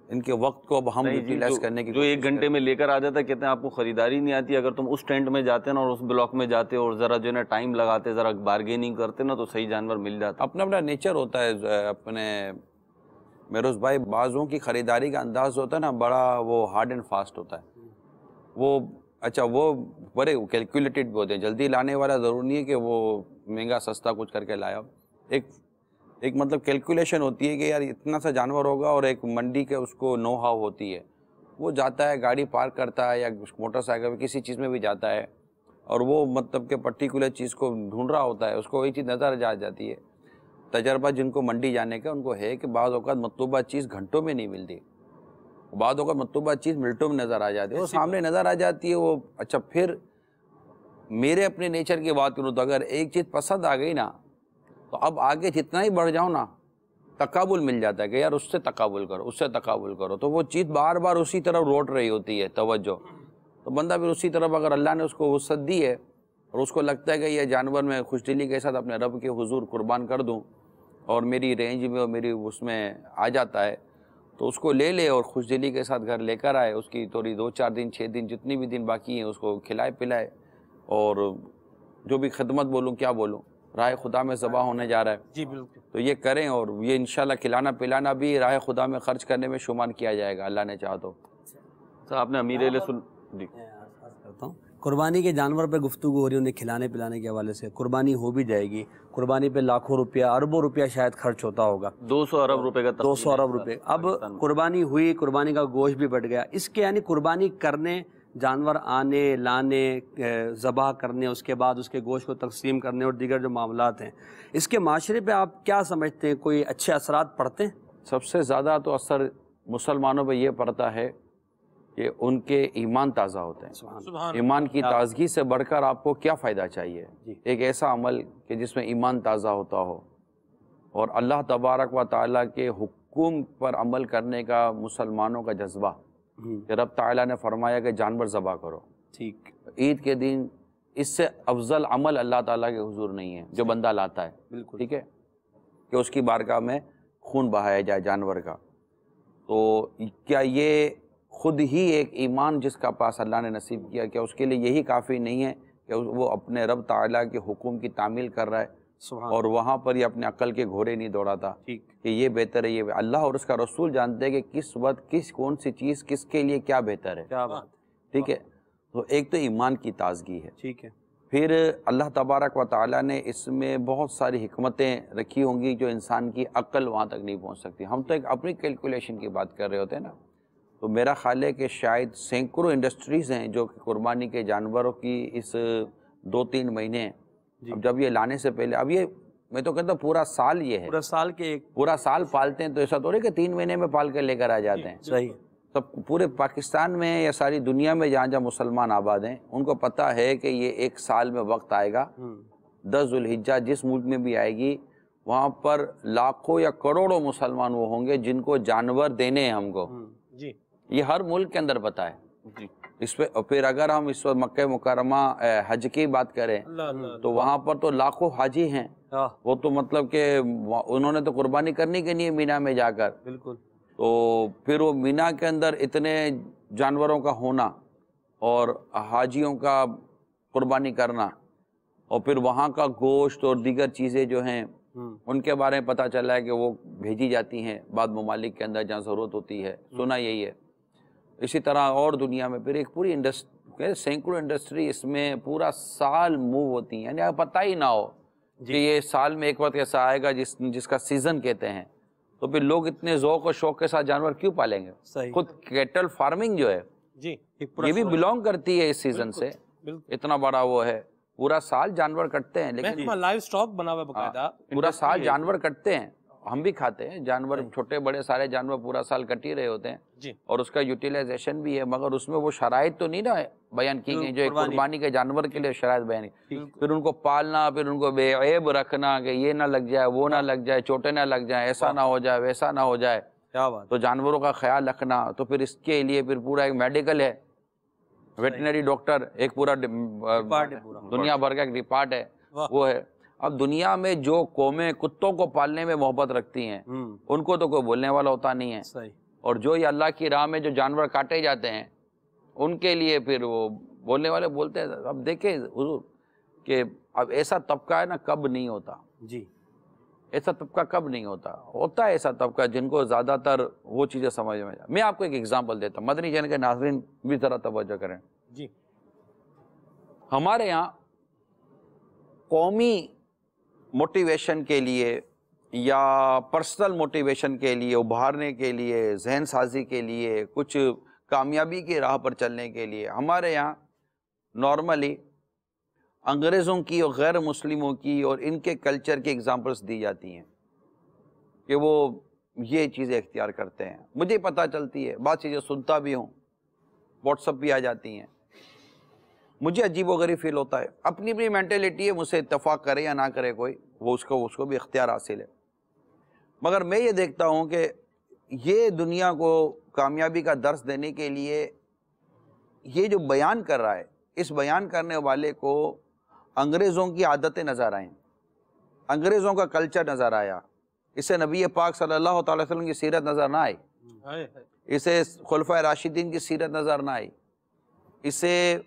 [SPEAKER 5] ان کے وقت کو اب ہم یوٹیلائز کرنے کی
[SPEAKER 4] جو 1 گھنٹے میں لے کر آ جاتا ہے, کہتے ہیں آپ کو خریداری نہیں آتی. اگر تم اس ٹینٹ میں جاتے نا اور اس بلاک میں جاتے اور ذرا جو ہے نا ٹائم لگاتے, ذرا بارگیننگ کرتے نا, تو صحیح جانور مل جاتا.
[SPEAKER 5] اپنا اپنا نیچر ہوتا ہے. اپنے میروز بھائی, بعضوں کی خریداری کا انداز ہوتا ہے نا بڑا وہ ہارڈ اینڈ فاسٹ ہوتا ہے. وہ اچھا وہ بڑے کیلکولیٹڈ بھی ہوتے ہیں. جلدی لانے والا ضروری نہیں ہے کہ وہ مہنگا سستا کچھ کر کے لایا. ایک مطلب کیلکولیشن ہوتی ہے کہ یار اتنا سا جانور ہوگا, اور ایک منڈی کے اس کو نو ہاؤ ہوتی ہے. وہ جاتا ہے, گاڑی پارک کرتا ہے یا موٹر سائیکل میں کسی چیز میں بھی جاتا ہے, اور وہ مطلب کہ پرٹیکولر چیز کو ڈھونڈ رہا ہوتا ہے, اس کو وہی چیز نظر آ جاتی ہے. تجربہ جن کو منڈی جانے کا ان کو ہے کہ بعض اوقات مطلوبہ چیز گھنٹوں میں نہیں ملتی, بعض اوقات مطلوبہ چیز منٹوں میں نظر آ جاتی ہے, وہ سامنے نظر آ جاتی ہے. وہ اچھا, پھر میرے اپنے نیچر کی بات کروں تو اگر ایک چیز پسند آ گئی نا, تو اب آگے جتنا ہی بڑھ جاؤں نا, تقابل مل جاتا ہے کہ یار اس سے تقابل کرو, اس سے تقابل کرو. تو وہ چیز بار بار اسی طرف روٹ رہی ہوتی ہے توجہ, تو بندہ پھر اسی طرف, اگر اللہ نے اس کو وسعت دی ہے اور اس کو لگتا ہے کہ یہ جانور میں خوش دلی کے ساتھ اپنے رب کے حضور قربان کر دوں اور میری رینج میں اور میری اس میں آ جاتا ہے, تو اس کو لے لے اور خوش دلی کے ساتھ گھر لے کر آئے. اس کی تھوڑی 2-4 دن 6 دن جتنی بھی دن باقی ہیں اس کو کھلائے پلائے, اور جو بھی خدمت بولوں کیا بولوں, راہ خدا میں ذبح ہونے جا رہا ہے.
[SPEAKER 3] جی بالکل.
[SPEAKER 5] تو یہ کریں, اور یہ انشاءاللہ کھلانا پلانا بھی راہ خدا میں خرچ کرنے میں شمار کیا جائے گا اللہ نے چاہا تو.
[SPEAKER 4] آپ نے امیر علیہ
[SPEAKER 6] کرتا ہوں, قربانی کے جانور پہ گفتگو ہو رہی ہے, انہیں کھلانے پلانے کے حوالے سے. قربانی ہو بھی جائے گی, قربانی پہ لاکھوں روپیہ, اربوں روپیہ شاید خرچ ہوتا ہوگا,
[SPEAKER 4] 200 ارب روپے کا,
[SPEAKER 6] 200 ارب روپے. اب قربانی ہوئی, قربانی کا گوشت بھی بڑھ گیا. اس کے یعنی قربانی کرنے, جانور آنے لانے, ذبح کرنے, اس کے بعد اس کے گوشت کو تقسیم کرنے اور دیگر جو معاملات ہیں, اس کے معاشرے پہ آپ کیا سمجھتے ہیں, کوئی اچھے اثرات پڑتے ہیں؟
[SPEAKER 5] سب سے زیادہ تو اثر مسلمانوں پہ یہ پڑتا ہے کہ ان کے ایمان تازہ ہوتے ہیں. ایمان کی تازگی سے بڑھ کر آپ کو کیا فائدہ چاہیے؟ ایک ایسا عمل کہ جس میں ایمان تازہ ہوتا ہو اور اللہ تبارک و تعالیٰ کے حکم پر عمل کرنے کا مسلمانوں کا جذبہ, کہ رب تعالیٰ نے فرمایا کہ جانور ذبح کرو.
[SPEAKER 6] ٹھیک.
[SPEAKER 5] عید کے دن اس سے افضل عمل اللہ تعالیٰ کے حضور نہیں ہے جو بندہ لاتا ہے.
[SPEAKER 6] بالکل.
[SPEAKER 5] ٹھیک ہے, کہ اس کی بارگاہ میں خون بہایا جائے جانور کا. تو کیا یہ خود ہی ایک ایمان جس کا پاس اللہ نے نصیب کیا, کیا اس کے لیے یہی کافی نہیں ہے کہ وہ اپنے رب تعالیٰ کے حکم کی تعمیل کر رہا ہے اور وہاں پر یہ اپنے عقل کے گھوڑے نہیں دوڑاتا کہ یہ بہتر ہے, یہ اللہ اور اس کا رسول جانتے ہیں کہ کس وقت کس کون سی چیز کس کے لیے کیا بہتر ہے. ٹھیک ہے, تو ایک تو ایمان کی تازگی ہے،
[SPEAKER 6] ٹھیک ہے،
[SPEAKER 5] پھر اللہ تبارک و تعالیٰ نے اس میں بہت ساری حکمتیں رکھی ہوں گی جو انسان کی عقل وہاں تک نہیں پہنچ سکتی. ہم تو ایک اپنی کیلکولیشن کی بات کر رہے ہوتے ہیں نا. تو میرا خیال ہے کہ شاید سینکڑوں انڈسٹریز ہیں جو کہ قربانی کے جانوروں کی اس 2-3 مہینے ہیں. اب جب یہ لانے سے پہلے، اب یہ میں تو کہتا ہوں پورا سال یہ ہے،
[SPEAKER 6] پورا سال کے ایک
[SPEAKER 5] پورا سال پالتے ہیں. تو ایسا تو نہیں کہ 3 مہینے میں پال کے لے کر آ جاتے ہیں.
[SPEAKER 6] صحیح.
[SPEAKER 5] سب پورے پاکستان میں یا ساری دنیا میں جہاں جہاں مسلمان آباد ہیں ان کو پتہ ہے کہ یہ ایک سال میں وقت آئے گا، 10 ذوالحجہ جس ملک میں بھی آئے گی وہاں پر لاکھوں یا کروڑوں مسلمان وہ ہوں گے جن کو جانور دینے ہیں ہم کو.
[SPEAKER 3] جی
[SPEAKER 5] یہ ہر ملک کے اندر پتہ ہے.
[SPEAKER 4] جی
[SPEAKER 5] اس پہ پھر اگر ہم اس وقت مکہ مکرمہ حج کی بات کریں تو وہاں پر تو لاکھوں حاجی ہیں. وہ تو مطلب کہ انہوں نے تو قربانی کرنی کے لیے مینا میں جا کر.
[SPEAKER 6] بالکل.
[SPEAKER 5] تو پھر وہ مینا کے اندر اتنے جانوروں کا ہونا اور حاجیوں کا قربانی کرنا اور پھر وہاں کا گوشت اور دیگر چیزیں جو ہیں ان کے بارے میں پتہ چلا ہے کہ وہ بھیجی جاتی ہیں بعض ممالک کے اندر جہاں ضرورت ہوتی ہے. سنا یہی ہے. اسی طرح اور دنیا میں پھر ایک پوری انڈسٹری، سینکڑوں انڈسٹری اس میں پورا سال موو ہوتی ہیں. یعنی پتہ ہی نہ ہو کہ یہ سال میں ایک وقت ایسا آئے گا جس کا سیزن کہتے ہیں. تو پھر لوگ اتنے ذوق و شوق کے ساتھ جانور کیوں پالیں گے؟
[SPEAKER 6] صحیح.
[SPEAKER 5] خود کیٹل فارمنگ جو ہے
[SPEAKER 3] جی
[SPEAKER 5] یہ بھی بلونگ کرتی ہے اس سیزن سے. اتنا بڑا وہ ہے، پورا سال جانور کٹتے ہیں. لیکن
[SPEAKER 3] محکمہ لائیو سٹاک بنا ہوا ہے باقاعدہ.
[SPEAKER 5] پورا سال جانور کٹتے ہیں. ہم بھی کھاتے ہیں جانور، چھوٹے بڑے سارے جانور پورا سال کٹ ہی رہے ہوتے ہیں.
[SPEAKER 3] جی.
[SPEAKER 5] اور اس کا یوٹیلائزیشن بھی ہے، مگر اس میں وہ شرائط تو نہیں نا بیان کی گئی جو ایک قربانی کے جانور کے لیے شرائط بیان کی. پھر ان کو پالنا، پھر ان کو بے عیب رکھنا کہ یہ نہ لگ جائے، وہ نہ لگ جائے، چوٹے نہ لگ جائیں، ایسا نہ ہو جائے، ویسا نہ ہو جائے.
[SPEAKER 6] کیا بات.
[SPEAKER 5] تو جانوروں کا خیال رکھنا. تو پھر اس کے لیے پھر پورا ایک میڈیکل ہے، ویٹنری ڈاکٹر، ایک پورا دنیا بھر کا ایک ڈپارٹ ہے وہ ہے. اب دنیا میں جو قومیں کتوں کو پالنے میں محبت رکھتی ہیں ان کو تو کوئی بولنے والا ہوتا نہیں ہے.
[SPEAKER 6] صحیح.
[SPEAKER 5] اور جو یہ اللہ کی راہ میں جو جانور کاٹے جاتے ہیں ان کے لیے پھر وہ بولنے والے بولتے ہیں. اب دیکھیں حضور کہ اب ایسا طبقہ ہے نا کب نہیں ہوتا.
[SPEAKER 6] جی.
[SPEAKER 5] ایسا طبقہ کب نہیں ہوتا ہے ایسا طبقہ جن کو زیادہ تر وہ چیزیں سمجھ میں جائے. میں آپ کو ایک ایگزامپل دیتا ہوں، مدنی چینل کے ناظرین بھی ذرا توجہ کریں.
[SPEAKER 3] جی.
[SPEAKER 5] ہمارے یہاں قومی موٹیویشن کے لیے یا پرسنل موٹیویشن کے لیے، ابھارنے کے لیے، ذہن سازی کے لیے، کچھ کامیابی کی راہ پر چلنے کے لیے ہمارے یہاں نارملی انگریزوں کی اور غیر مسلموں کی اور ان کے کلچر کی ایگزامپلس دی جاتی ہیں کہ وہ یہ چیزیں اختیار کرتے ہیں. مجھے پتہ چلتی ہے، بعض چیزیں سنتا بھی ہوں، واٹس ایپ بھی آ جاتی ہیں. مجھے عجیب و غریب فیل ہوتا ہے. اپنی اپنی مینٹلٹی ہے، مجھ سے اتفاق کرے یا نہ کرے کوئی، وہ اس کو بھی اختیار حاصل ہے. مگر میں یہ دیکھتا ہوں کہ یہ دنیا کو کامیابی کا درس دینے کے لیے یہ جو بیان کر رہا ہے، اس بیان کرنے والے کو انگریزوں کی عادتیں نظر آئیں، انگریزوں کا کلچر نظر آیا. اسے نبی پاک صلی اللہ تعالی وسلم کی سیرت نظر نہ آئی، اسے خلفائے راشدین کی سیرت نظر نہ آئی، اسے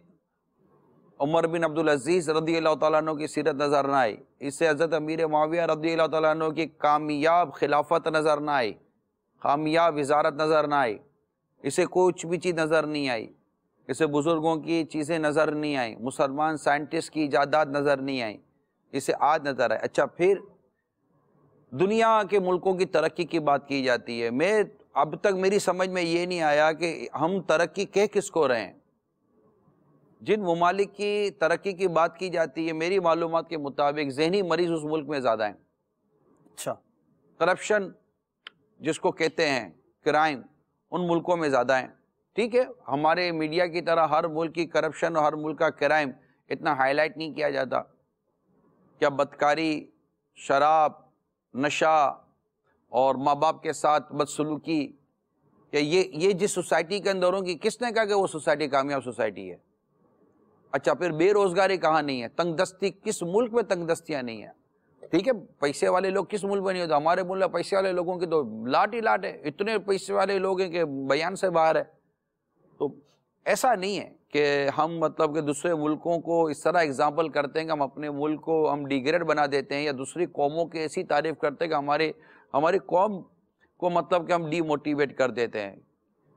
[SPEAKER 5] عمر بن عبدالعزیز رضی اللہ تعالیٰ عنہ کی سیرت نظر نہ آئی، اسے حضرت امیر معاویہ رضی اللہ تعالیٰ عنہ کی کامیاب خلافت نظر نہ آئی، کامیاب وزارت نظر نہ آئی، اسے کچھ بھی چیز نظر نہیں آئی، اسے بزرگوں کی چیزیں نظر نہیں آئیں، مسلمان سائنٹسٹ کی ایجادات نظر نہیں آئیں، اسے آج نظر آئے. اچھا پھر دنیا کے ملکوں کی ترقی کی بات کی جاتی ہے. میں اب تک میری سمجھ میں یہ نہیں آیا کہ ہم ترقی کہہ کس کو رہے ہیں. جن ممالک کی ترقی کی بات کی جاتی ہے میری معلومات کے مطابق ذہنی مریض اس ملک میں زیادہ ہیں.
[SPEAKER 6] اچھا.
[SPEAKER 5] کرپشن جس کو کہتے ہیں، کرائم، ان ملکوں میں زیادہ ہیں. ٹھیک ہے، ہمارے میڈیا کی طرح ہر ملک کی کرپشن اور ہر ملک کا کرائم اتنا ہائی لائٹ نہیں کیا جاتا. کیا بدکاری، شراب، نشہ اور ماں باپ کے ساتھ بدسلوکی، کہ یہ جس سوسائٹی کے اندر ہوگی، کس نے کہا کہ وہ سوسائٹی کامیاب سوسائٹی ہے؟ اچھا پھر بے روزگاری کہاں نہیں ہے؟ تنگ دستی کس ملک میں تنگ دستیاں نہیں ہیں؟ ٹھیک ہے، پیسے والے لوگ کس ملک میں نہیں ہوتے؟ ہمارے ملک میں پیسے والے لوگوں کی تو لاٹ ہی لاٹ ہے، اتنے پیسے والے لوگ ہیں کہ بیان سے باہر ہے. تو ایسا نہیں ہے کہ ہم مطلب کہ دوسرے ملکوں کو اس طرح اگزامپل کرتے ہیں کہ ہم اپنے ملک کو ہم ڈیگریڈ بنا دیتے ہیں، یا دوسری قوموں کی ایسی تعریف کرتے ہیں کہ ہماری قوم کو مطلب کہ ہم ڈی موٹیویٹ کر دیتے ہیں.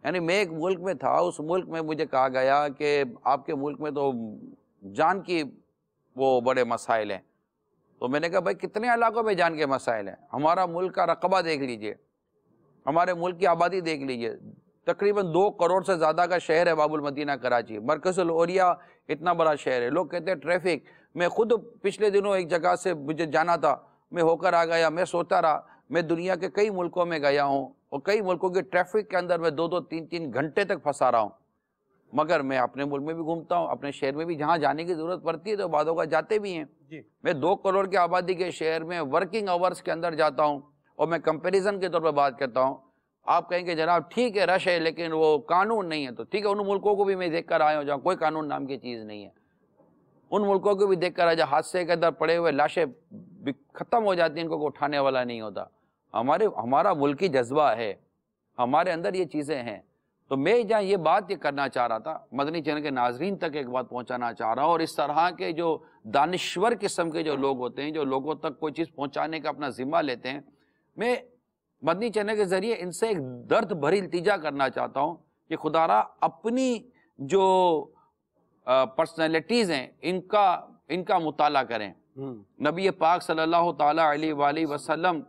[SPEAKER 5] یعنی میں ایک ملک میں تھا، اس ملک میں مجھے کہا گیا کہ آپ کے ملک میں تو جان کی وہ بڑے مسائل ہیں. تو میں نے کہا بھائی کتنے علاقوں میں جان کے مسائل ہیں؟ ہمارا ملک کا رقبہ دیکھ لیجئے، ہمارے ملک کی آبادی دیکھ لیجئے، تقریباً 2 کروڑ سے زیادہ کا شہر ہے باب المدینہ کراچی، مرکز الاوریا اتنا بڑا شہر ہے. لوگ کہتے ہیں ٹریفک، میں خود پچھلے دنوں ایک جگہ سے مجھے جانا تھا، میں ہو کر آ گیا، میں سوچتا رہا، میں دنیا کے کئی ملکوں میں گیا ہوں اور کئی ملکوں کے ٹریفک کے اندر میں 2-2 3-3 گھنٹے تک پھنسا رہا ہوں، مگر میں اپنے ملک میں بھی گھومتا ہوں، اپنے شہر میں بھی جہاں جانے کی ضرورت پڑتی ہے تو بعضوں کا جاتے بھی ہیں. میں 2 کروڑ کی آبادی کے شہر میں ورکنگ آورز کے اندر جاتا ہوں اور میں کمپیریزن کے طور پہ بات کرتا ہوں. آپ کہیں کہ جناب ٹھیک ہے رش ہے لیکن وہ قانون نہیں ہے، تو ٹھیک ہے ان ملکوں کو بھی میں دیکھ کر آیا ہوں جہاں کوئی قانون نام کی چیز نہیں ہے. ان ملکوں کو بھی دیکھ کر آیا جہاں حادثے کے اندر پڑے ہوئے لاشیں ختم ہو جاتی ہیں، ان کو اٹھانے والا نہیں ہوتا. ہمارا ملکی جذبہ ہے، ہمارے اندر یہ چیزیں ہیں. تو میں جہاں یہ بات یہ کرنا چاہ رہا تھا، مدنی چینل کے ناظرین تک ایک بات پہنچانا چاہ رہا ہوں، اور اس طرح کے جو دانشور قسم کے جو لوگ ہوتے ہیں جو لوگوں تک کوئی چیز پہنچانے کا اپنا ذمہ لیتے ہیں، میں مدنی چینل کے ذریعے ان سے ایک درد بھری التجا کرنا چاہتا ہوں کہ خدا را اپنی جو پرسنالٹیز ہیں ان کا مطالعہ کریں. نبی پاک صلی اللہ تعالیٰ علیہ وآلہ وسلم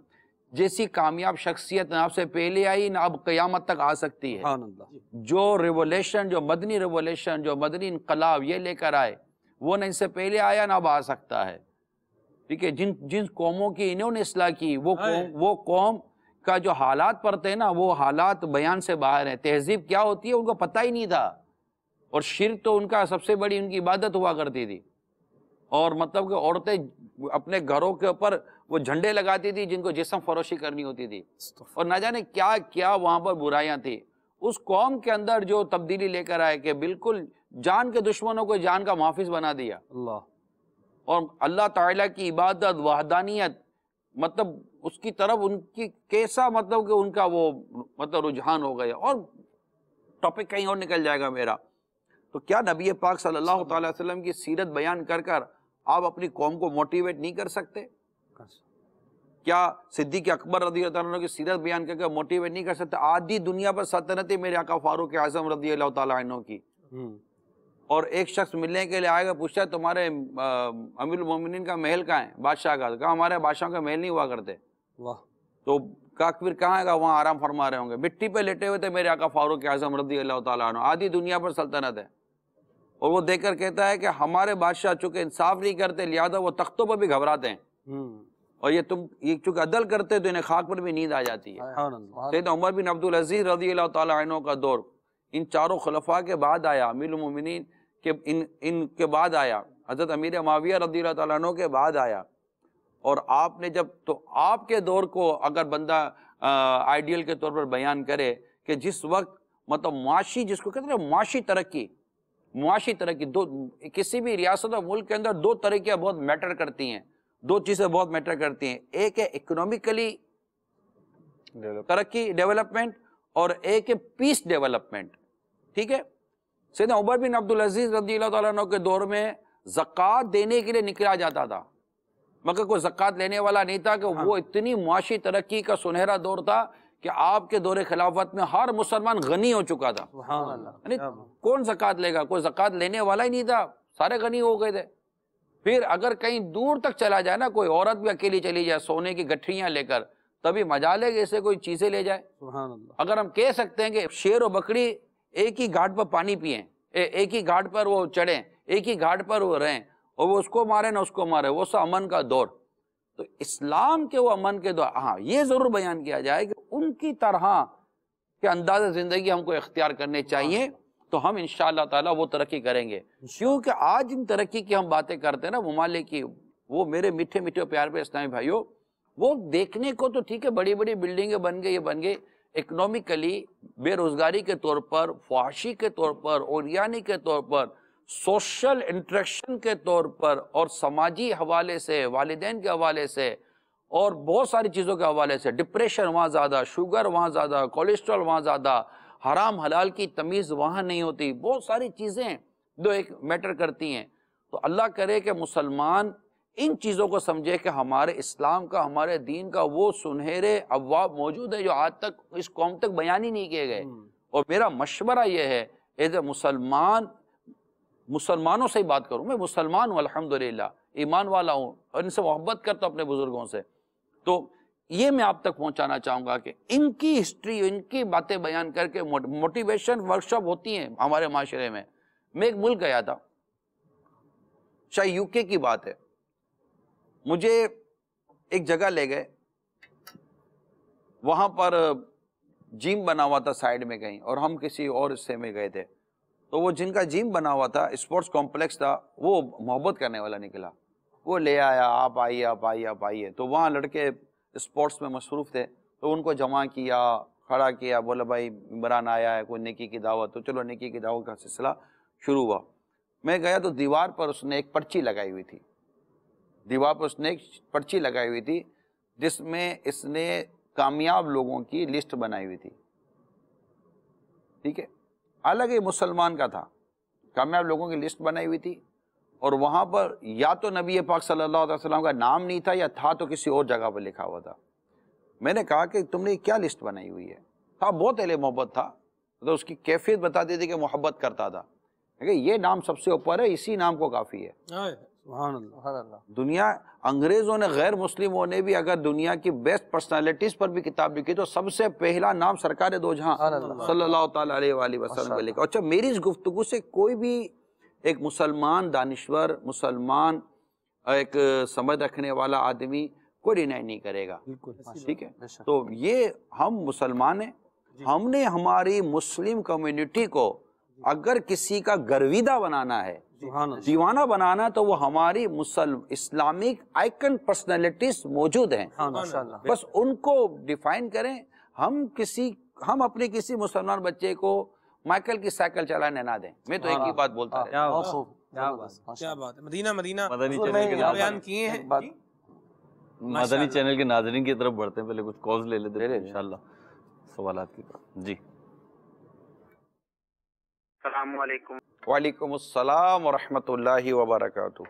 [SPEAKER 5] جیسی کامیاب شخصیت نہ آپ سے پہلے آئی نہ اب قیامت تک آ سکتی ہے. جو ریولیشن، جو مدنی ریولیشن، جو مدنی انقلاب یہ لے کر آئے وہ نہ ان سے پہلے آیا نہ اب آ سکتا ہے. ٹھیک ہے، جن قوموں کی انہوں نے اصلاح کی وہ قوم کا جو حالات پڑھتے ہیں نا وہ حالات بیان سے باہر ہیں. تہذیب کیا ہوتی ہے ان کو پتہ ہی نہیں تھا، اور شرک تو ان کا سب سے بڑی ان کی عبادت ہوا کرتی تھی. اور مطلب کہ عورتیں اپنے گھروں کے اوپر وہ جھنڈے لگاتی تھی جن کو جسم فروشی کرنی ہوتی تھی، اور نہ جانے کیا کیا وہاں پر برائیاں تھیں. اس قوم کے اندر جو تبدیلی لے کر آئے کہ بالکل جان کے دشمنوں کو جان کا محافظ بنا دیا، اور اللہ تعالیٰ کی عبادت، وحدانیت، مطلب اس کی طرف ان کی کیسا مطلب کہ ان کا وہ مطلب رجحان ہو گیا. اور ٹاپک کہیں اور نکل جائے گا میرا. تو کیا نبی پاک صلی اللہ تعالی وسلم کی سیرت بیان کر کر آپ اپنی قوم کو موٹیویٹ نہیں کر سکتے؟ کیا صدیق اکبر رضی اللہ عنہ کی سیرت بیان کر کے موٹیویٹ نہیں کر سکتے؟ آدھی دنیا پر سلطنت میرے آقا فاروق اعظم رضی اللہ تعالیٰ عنہ کی، اور ایک شخص ملنے کے لیے آئے گا، پوچھتا ہے تمہارے امیر المومنین کا محل کہاں ہے؟ بادشاہ کا. کہا ہمارے بادشاہوں کا محل نہیں ہوا کرتے. تو کہا پھر کہاں ہے؟ وہاں آرام فرما رہے ہوں گے. مٹی پہ لیٹے ہوئے تھے میرے آقا فاروق اعظم رضی اللہ تعالیٰ عنہ. آدھی دنیا پر سلطنت ہے، اور وہ دیکھ کر کہتا ہے کہ ہمارے بادشاہ چونکہ انصاف نہیں کرتے لہذا وہ تختوں پر بھی گھبراتے ہیں، اور یہ چونکہ عدل کرتے تو انہیں خاک پر بھی نیند آ جاتی ہے. سیدنا عمر بن عبدالعزیز رضی اللہ تعالیٰ عنہ کا دور ان چاروں خلفاء کے بعد آیا، امیر المومنین کہ ان کے بعد آیا، حضرت امیر معاویہ رضی اللہ تعالیٰ عنہ کے بعد آیا. اور آپ نے جب تو آپ کے دور کو اگر بندہ آئیڈیل کے طور پر بیان کرے کہ جس وقت مطلب معاشی، جس کو کہتے ہیں معاشی ترقی، دو کسی بھی ریاست اور ملک کے اندر 2 ترقیاں بہت میٹر کرتی ہیں، 2 چیزیں بہت میٹر کرتی ہیں. ایک ہے اکنومیکلی ترقی ڈیولپمنٹ، اور ایک ہے پیس ڈیولپمنٹ. ٹھیک ہے، سیدنا عمر بن عبدالعزیز رضی اللہ تعالیٰ عنہ کے دور میں زکوٰۃ دینے کے لیے نکلا جاتا تھا، مگر کوئی زکوٰۃ لینے والا نہیں تھا. کہ وہ اتنی معاشی ترقی کا سنہرا دور تھا کہ آپ کے دور خلافت میں ہر مسلمان غنی ہو چکا تھا. یعنی کون زکوٰۃ لے گا؟ کوئی زکوٰۃ لینے والا ہی نہیں تھا، سارے غنی ہو گئے تھے. پھر اگر کہیں دور تک چلا جائے نا، کوئی عورت بھی اکیلی چلی جائے سونے کی گٹھیاں لے کر، تبھی مجالے کہ اسے کوئی چیزیں لے جائے. اگر ہم کہہ سکتے ہیں کہ شیر و بکری ایک ہی گھاٹ پر پانی پئیں، ایک ہی گھاٹ پر وہ چڑھیں، ایک ہی گھاٹ پر وہ رہیں، اور وہ اس کو مارے نہ اس کو مارے، وہ سا امن کا دور. تو اسلام کے وہ امن کے دور، ہاں یہ ضرور بیان کیا جائے کہ ان کی طرح کے انداز زندگی ہم کو اختیار کرنے چاہیے، تو ہم انشاءاللہ تعالیٰ وہ ترقی کریں گے. کیونکہ آج ان ترقی کی ہم باتیں کرتے ہیں نا ممالک کی، وہ میرے میٹھے میٹھے پیار پہ اسلامی بھائیوں، وہ دیکھنے کو تو ٹھیک ہے بڑی بڑی بلڈنگیں بن گئی، یہ بن گئی، اکنومیکلی بے روزگاری کے طور پر، فحاشی کے طور پر، اوریانی کے طور پر، سوشل انٹریکشن کے طور پر، اور سماجی حوالے سے، والدین کے حوالے سے، اور بہت ساری چیزوں کے حوالے سے، ڈپریشن وہاں زیادہ، شوگر وہاں زیادہ، کولیسٹرول وہاں زیادہ، حرام حلال کی تمیز وہاں نہیں ہوتی، بہت ساری چیزیں جو ایک میٹر کرتی ہیں. تو اللہ کرے کہ مسلمان ان چیزوں کو سمجھے کہ ہمارے اسلام کا، ہمارے دین کا وہ سنہرے ابواب موجود ہے جو آج تک اس قوم تک بیان ہی نہیں کیے گئے، اور میرا مشورہ یہ ہے ایز اے مسلمان، مسلمانوں سے ہی بات کروں، میں مسلمان ہوں الحمدللہ، ایمان والا ہوں اور ان سے محبت کرتا ہوں اپنے بزرگوں سے، تو یہ میں آپ تک پہنچانا چاہوں گا کہ ان کی ہسٹری، ان کی باتیں بیان کر کے موٹیویشن ورکشاپ ہوتی ہیں ہمارے معاشرے میں۔ میں ایک ملک گیا تھا، شاید یو کے کی بات ہے، مجھے ایک جگہ لے گئے، وہاں پر جیم بنا ہوا تھا سائیڈ میں کہیں، اور ہم کسی اور حصے میں گئے تھے، تو وہ جن کا جیم بنا ہوا تھا، اسپورٹس کمپلیکس تھا، وہ محبت کرنے والا نکلا، وہ لے آیا آپ آئیے آپ آئیے آپ آئیے، تو وہاں لڑکے اسپورٹس میں مصروف تھے، تو ان کو جمع کیا، کھڑا کیا، بولا بھائی عمران آیا ہے، کوئی نیکی کی دعوت، تو چلو نیکی کی دعوت کا سلسلہ شروع ہوا۔ میں گیا تو دیوار پر اس نے ایک پرچی لگائی ہوئی تھی، دیوار پر اس نے ایک پرچی لگائی ہوئی تھی جس میں اس نے کامیاب لوگوں کی لسٹ بنائی ہوئی تھی، ٹھیک ہے، حالانکہ مسلمان کا تھا، کامیاب لوگوں کی لسٹ بنائی ہوئی تھی، اور وہاں پر یا تو نبی پاک صلی اللہ علیہ وسلم کا نام نہیں تھا، یا تھا تو کسی اور جگہ پر لکھا ہوا تھا۔ میں نے کہا کہ تم نے کیا لسٹ بنائی ہوئی ہے؟ تھا بہت اہل محبت تھا، تو اس کی کیفیت بتاتی تھی کہ محبت کرتا تھا، کہ یہ نام سب سے اوپر ہے، اسی نام کو کافی ہے۔
[SPEAKER 6] سبحان اللہ۔
[SPEAKER 5] دنیا، انگریزوں نے، غیر مسلموں نے بھی اگر دنیا کی بیسٹ پرسنالٹیز پر بھی کتاب لکھی تو سب سے پہلا نام سرکار دو جہاں صلی اللہ تعالیٰ علیہ وآلہ وسلم کا لکھا۔ اچھا، میری اس گفتگو سے کوئی بھی ایک مسلمان دانشور، مسلمان ایک سمجھ رکھنے والا آدمی کوئی ڈینائی نہیں کرے گا، ٹھیک ہے؟ تو یہ ہم مسلمان ہیں، ہم نے ہماری مسلم کمیونٹی کو اگر کسی کا گرویدہ بنانا ہے، دیوانہ بنانا، تو وہ ہماری اسلامک آئیکن پرسنالٹیز موجود ہیں، بس ان کو ڈیفائن کریں۔ ہم اپنے کسی مسلمان بچے کو مائیکل کی سائیکل چلانے نہ دیں۔ میں تو ایک ہی بات بولتا ہے،
[SPEAKER 3] کیا بات ہے، مدینہ
[SPEAKER 4] مدنی چینل کے
[SPEAKER 3] بیان کیے ہیں۔
[SPEAKER 4] مدنی چینل کے ناظرین کی طرف بڑھتے ہیں، پہلے کچھ کالز لے لیتے ہیں انشاءاللہ سوالات کی طرف۔ جی
[SPEAKER 7] السلام علیکم۔
[SPEAKER 5] وعلیکم السلام ورحمۃ اللہ وبرکاتہ۔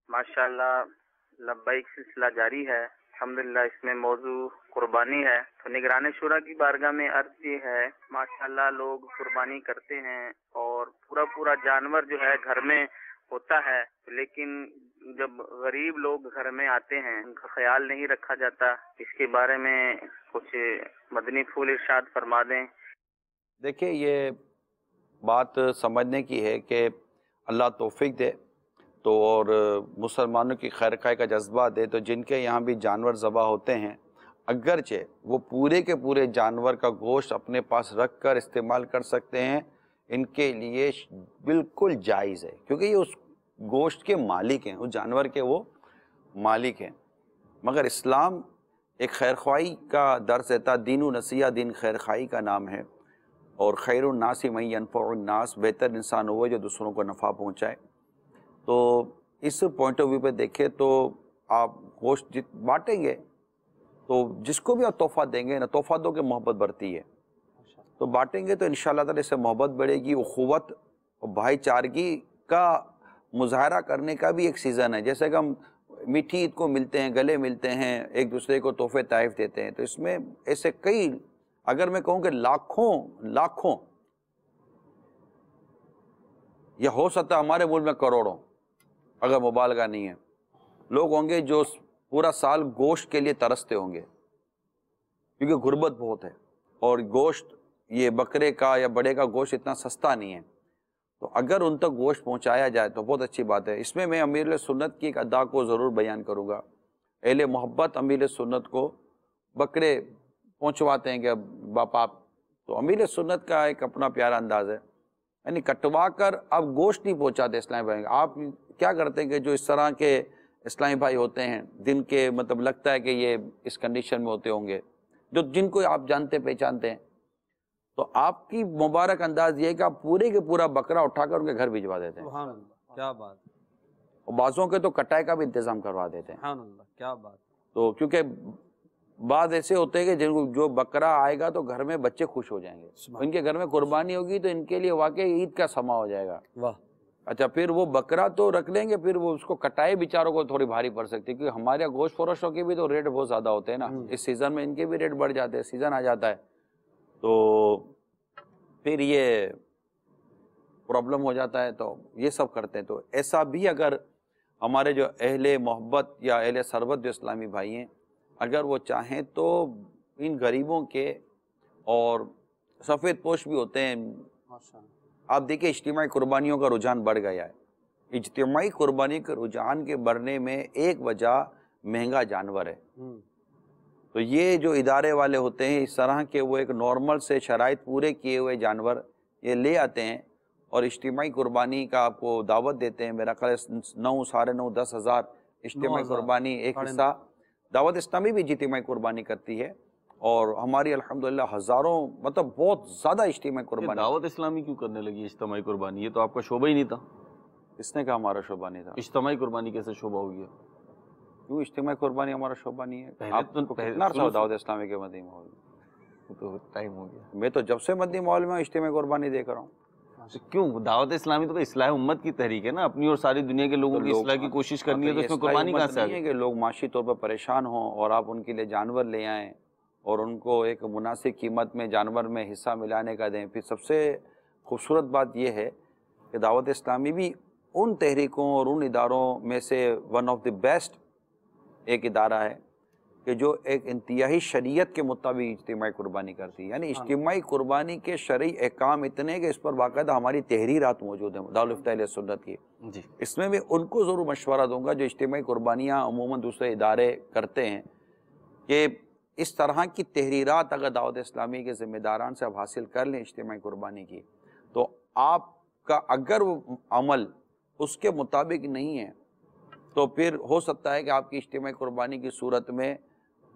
[SPEAKER 7] ماشاءاللہ، لبیک سلسلہ جاری ہے الحمدللہ۔ اس میں موضوع قربانی ہے، تو نگران شورا کی بارگاہ میں عرض یہ ہے، ماشاءاللہ لوگ قربانی کرتے ہیں اور پورا جانور جو ہے گھر میں ہوتا ہے، لیکن جب غریب لوگ گھر میں آتے ہیں ان کا خیال نہیں رکھا جاتا۔ اس کے بارے میں کچھ مدنی پھول ارشاد فرما دیں۔
[SPEAKER 5] دیکھیں، یہ بات سمجھنے کی ہے کہ اللہ توفیق دے تو، اور مسلمانوں کی خیر خواہی کا جذبہ دے تو جن کے یہاں بھی جانور ذبح ہوتے ہیں، اگرچہ وہ پورے کے پورے جانور کا گوشت اپنے پاس رکھ کر استعمال کر سکتے ہیں، ان کے لیے بالکل جائز ہے، کیونکہ یہ اس گوشت کے مالک ہیں، اس جانور کے وہ مالک ہیں۔ مگر اسلام ایک خیر خواہی کا درس دیتا، دین و نصیحہ، دین خیر خواہی کا نام ہے، اور خیر الناس من ینفع الناس، بہتر انسان وہ جو دوسروں کو نفع پہنچائے۔ تو اس پوائنٹ آف ویو پہ دیکھیں تو آپ گوشت بانٹیں گے تو جس کو بھی آپ تحفہ دیں گے نا، تحفہ دو کہ محبت بڑھتی ہے، تو بانٹیں گے تو انشاءاللہ تعالی اس سے محبت بڑھے گی، اخوت اور بھائی چارگی کا مظاہرہ کرنے کا بھی ایک سیزن ہے۔ جیسے کہ ہم میٹھی عید کو ملتے ہیں، گلے ملتے ہیں، ایک دوسرے کو تحفے تحائف دیتے ہیں، تو اس میں ایسے کئی، اگر میں کہوں کہ لاکھوں یا ہو سکتا ہے ہمارے ملک میں کروڑوں، اگر مبالغہ نہیں ہے، لوگ ہوں گے جو پورا سال گوشت کے لیے ترستے ہوں گے، کیونکہ غربت بہت ہے، اور گوشت یہ بکرے کا یا بڑے کا گوشت اتنا سستا نہیں ہے، تو اگر ان تک گوشت پہنچایا جائے تو بہت اچھی بات ہے۔ اس میں امیر سنت کی ایک ادا کو ضرور بیان کروں گا۔ اہل محبت امیر سنت کو بکرے پہنچواتے ہیں کہ باپا، تو امیر سنت کا ایک اپنا پیارا انداز ہے، یعنی کٹوا کر اب گوشت نہیں پہنچاتے اسلامی بھائی۔ آپ کیا کرتے ہیں کہ جو اس طرح کے اسلامی بھائی ہوتے ہیں، جن کے مطلب لگتا ہے کہ یہ اس کنڈیشن میں ہوتے ہوں گے، جن کو آپ جانتے پہچانتے ہیں، تو آپ کی مبارک انداز یہ ہے کہ آپ پورے کے پورا بکرا اٹھا کر ان کے گھر بھجوا دیتے ہیں،
[SPEAKER 6] سبحان اللہ، کیا بات،
[SPEAKER 5] اور بعضوں کے تو کٹائی کا بھی انتظام کروا دیتے ہیں۔
[SPEAKER 6] سبحان اللہ، کیا بات۔
[SPEAKER 5] تو کیونکہ بعض ایسے ہوتے ہیں کہ جن کو جو بکرا آئے گا تو گھر میں بچے خوش ہو جائیں گے، ان کے گھر میں قربانی ہوگی تو ان کے لیے واقعی عید کا سما ہو جائے گا۔
[SPEAKER 6] واہ،
[SPEAKER 5] اچھا، پھر وہ بکرا تو رکھ لیں گے، پھر وہ اس کو کٹائی بیچاروں کو تھوڑی بھاری پڑ سکتی ہے، کیونکہ ہمارے گوشت فروشوں کے بھی تو ریٹ بہت زیادہ ہوتے ہیں نا، اس سیزن میں ان کے بھی ریٹ بڑھ جاتے ہیں، سیزن آ جاتا ہے تو پھر یہ پرابلم ہو جاتا ہے، تو یہ سب کرتے ہیں۔ تو ایسا بھی اگر ہمارے جو اہل محبت یا اہل ثروت جو اسلامی بھائی ہیں، اگر وہ چاہیں تو ان غریبوں کے، اور سفید پوش بھی ہوتے ہیں، آپ دیکھیں اجتماعی قربانیوں کا رجحان بڑھ گیا ہے۔ اجتماعی قربانی کے رجحان کے بڑھنے میں ایک وجہ مہنگا جانور ہے۔ تو یہ جو ادارے والے ہوتے ہیں اس طرح کے، وہ ایک نارمل سے شرائط پورے کیے ہوئے جانور یہ لے آتے ہیں اور اجتماعی قربانی کا آپ کو دعوت دیتے ہیں۔ میرا خیال ہے 9، 9.5، 10,000 اجتماعی قربانی ایک حصہ دعوت اسلامی بھی اجتماعی قربانی کرتی ہے، اور ہماری الحمدللہ ہزاروں، مطلب بہت زیادہ اجتماعی قربانی۔
[SPEAKER 4] دعوت اسلامی کیوں کرنے لگی اجتماعی قربانی؟ یہ تو آپ کا شعبہ ہی نہیں تھا۔
[SPEAKER 5] اس نے کہا ہمارا شعبہ نہیں تھا؟
[SPEAKER 4] اجتماعی قربانی کیسے شعبہ ہو گیا؟
[SPEAKER 5] کیوں اجتماعی قربانی ہمارا شعبہ نہیں ہے؟ آپ
[SPEAKER 4] تو
[SPEAKER 5] کتنا عرصہ دعوت اسلامی کے مدنی ماحول میں؟
[SPEAKER 4] تو ٹائم ہو گیا۔
[SPEAKER 5] میں تو جب سے مدنی ماحول میں اجتماعی قربانی دیکھ رہا ہوں۔
[SPEAKER 4] کیوں؟ دعوت اسلامی تو اصلاح امت کی تحریک ہے نا، اپنی اور ساری دنیا کے لوگوں کی اصلاح کی کوشش کرنی ہے، تو اس میں قربانی کہاں سے آ
[SPEAKER 5] نہیں ہے
[SPEAKER 4] گئی؟
[SPEAKER 5] کہ لوگ معاشی طور پر پریشان ہوں اور آپ ان کے لیے جانور لے آئیں اور ان کو ایک مناسب قیمت میں جانور میں حصہ ملانے کا دیں۔ پھر سب سے خوبصورت بات یہ ہے کہ دعوت اسلامی بھی ان تحریکوں اور ان اداروں میں سے ون آف دی بیسٹ ایک ادارہ ہے کہ جو ایک انتہائی شریعت کے مطابق اجتماعی قربانی کرتی ہے۔ یعنی اجتماعی قربانی کے شرعی احکام اتنے کہ اس پر باقاعدہ ہماری تحریرات موجود ہیں دارالفتہ اہل سنت کی۔
[SPEAKER 4] جی،
[SPEAKER 5] اس میں بھی ان کو ضرور مشورہ دوں گا جو اجتماعی قربانیاں عموماً دوسرے ادارے کرتے ہیں، کہ اس طرح کی تحریرات اگر دعوت اسلامی کے ذمہ داران سے آپ حاصل کر لیں اجتماعی قربانی کی، تو آپ کا اگر وہ عمل اس کے مطابق نہیں ہے تو پھر ہو سکتا ہے کہ آپ کی اجتماعی قربانی کی صورت میں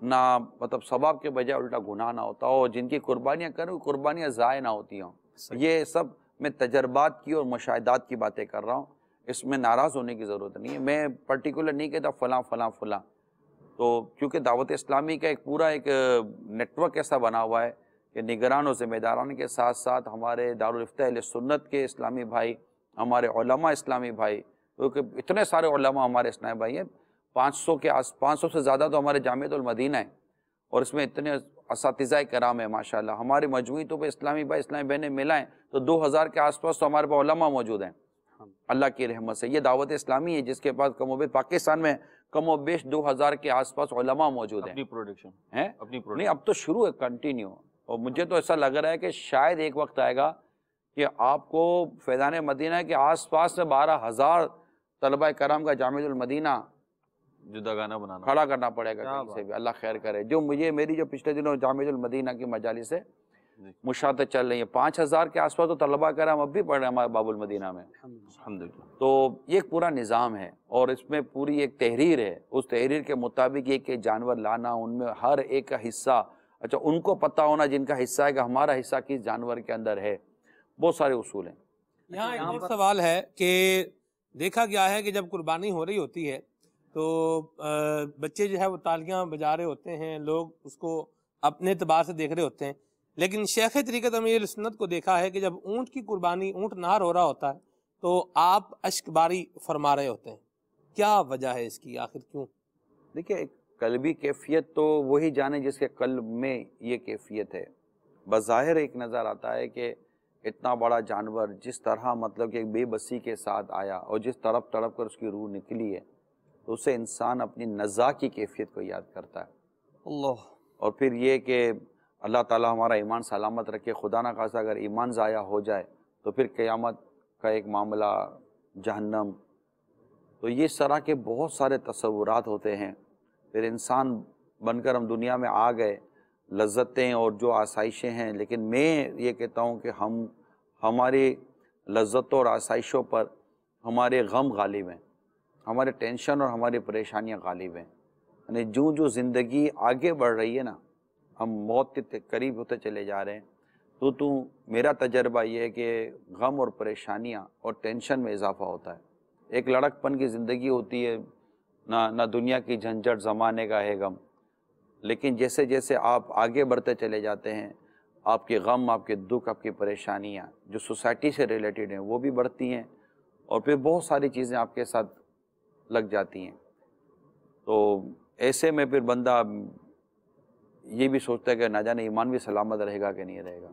[SPEAKER 5] نہ مطلب ثواب کے بجائے الٹا گناہ نہ ہوتا ہو، جن کی قربانیاں کریں وہ قربانیاں ضائع نہ ہوتی ہوں۔ یہ سب میں تجربات کی اور مشاہدات کی باتیں کر رہا ہوں، اس میں ناراض ہونے کی ضرورت نہیں ہے۔ میں پرٹیکولر نہیں کہتا فلاں فلاں فلاں، تو کیونکہ دعوت اسلامی کا ایک پورا ایک نیٹ ورک ایسا بنا ہوا ہے کہ نگران و ذمہ داران کے ساتھ ساتھ ہمارے دارالفتہ اہل سنت کے اسلامی بھائی، ہمارے علماء اسلامی بھائی، کیونکہ اتنے سارے علماء ہمارے اسلامی بھائی ہیں، 500 سے زیادہ تو ہمارے جامعۃ المدینہ ہیں، اور اس میں اتنے اساتذہ کرام ہیں ماشاءاللہ۔ ہمارے مجموعی تو اسلامی بھائی اسلامی بہنیں ملائیں تو 2000 کے آس پاس تو ہمارے پاس علماء موجود ہیں اللہ کی رحمت سے۔ یہ دعوت اسلامی ہے جس کے پاس کم و بیش پاکستان میں کم و بیش 2000 کے آس پاس علماء موجود ہیں۔
[SPEAKER 4] اپنی پروڈکشن
[SPEAKER 5] ہیں
[SPEAKER 4] اپنی
[SPEAKER 5] نہیں، اب تو شروع ہے کنٹینیو، اور مجھے تو ایسا لگ رہا ہے کہ شاید ایک وقت آئے گا کہ آپ کو فیضان مدینہ کے آس پاس میں 12000 طلبہ کرام کا جامعۃ المدینہ
[SPEAKER 4] جدا گانا بنانا
[SPEAKER 5] کھڑا کرنا پڑے گا کہیں سے بھی، اللہ خیر کرے۔ جو میری جو پچھلے دنوں جامعۃ المدینہ کی مجالس سے مشاہدہ چل رہی ہیں، 5000 کے آس پاس تو طلبہ کرام اب بھی پڑھ رہے ہیں ہمارے باب المدینہ میں
[SPEAKER 4] الحمدللہ۔
[SPEAKER 5] تو یہ ایک پورا نظام ہے، اور اس میں پوری ایک تحریر ہے، اس تحریر کے مطابق ایک جانور لانا، ان میں ہر ایک کا حصہ، اچھا ان کو پتہ ہونا جن کا حصہ ہے کہ ہمارا حصہ کس جانور کے اندر ہے، بہت سارے اصول ہیں۔
[SPEAKER 3] یہاں ایک اور سوال ہے کہ دیکھا گیا ہے کہ جب قربانی ہو رہی ہوتی ہے تو بچے جو ہے وہ تالیاں بجا رہے ہوتے ہیں، لوگ اس کو اپنے اعتبار سے دیکھ رہے ہوتے ہیں، لیکن شیخ طریقت امیر سنت کو دیکھا ہے کہ جب اونٹ کی قربانی، اونٹ نہر ہو رہا ہوتا ہے تو آپ اشک باری فرما رہے ہوتے ہیں، کیا وجہ ہے اس کی؟ آخر کیوں؟
[SPEAKER 5] دیکھیے، قلبی کیفیت تو وہی جانے جس کے قلب میں یہ کیفیت ہے۔ بظاہر ایک نظر آتا ہے کہ اتنا بڑا جانور جس طرح مطلب کہ ایک بے بسی کے ساتھ آیا اور جس تڑپ تڑپ کر اس کی روح نکلی ہے، تو اسے انسان اپنی نزا کی کیفیت کو یاد کرتا ہے۔
[SPEAKER 3] اللہ،
[SPEAKER 5] اور پھر یہ کہ اللہ تعالیٰ ہمارا ایمان سلامت رکھے، خدا نہ خواستہ اگر ایمان ضائع ہو جائے تو پھر قیامت کا ایک معاملہ، جہنم، تو یہ اس طرح کے بہت سارے تصورات ہوتے ہیں۔ پھر انسان بن کر ہم دنیا میں آ گئے، لذتیں اور جو آسائشیں ہیں، لیکن میں یہ کہتا ہوں کہ ہماری لذتوں اور آسائشوں پر ہمارے غم غالب ہیں، ہمارے ٹینشن اور ہماری پریشانیاں غالب ہیں۔ یعنی جو زندگی آگے بڑھ رہی ہے نا، ہم موت کے قریب ہوتے چلے جا رہے ہیں، تو میرا تجربہ یہ ہے کہ غم اور پریشانیاں اور ٹینشن میں اضافہ ہوتا ہے۔ ایک لڑک پن کی زندگی ہوتی ہے، نہ دنیا کی جھنجھٹ، زمانے کا ہے غم، لیکن جیسے جیسے آپ آگے بڑھتے چلے جاتے ہیں، آپ کے غم، آپ کے دکھ، آپ کی پریشانیاں جو سوسائٹی سے ریلیٹڈ ہیں وہ بھی بڑھتی ہیں، اور پھر بہت ساری چیزیں آپ کے ساتھ لگ جاتی ہیں۔ تو ایسے میں پھر بندہ یہ بھی سوچتا ہے کہ نہ جانے ایمان بھی سلامت رہے گا کہ نہیں رہے گا.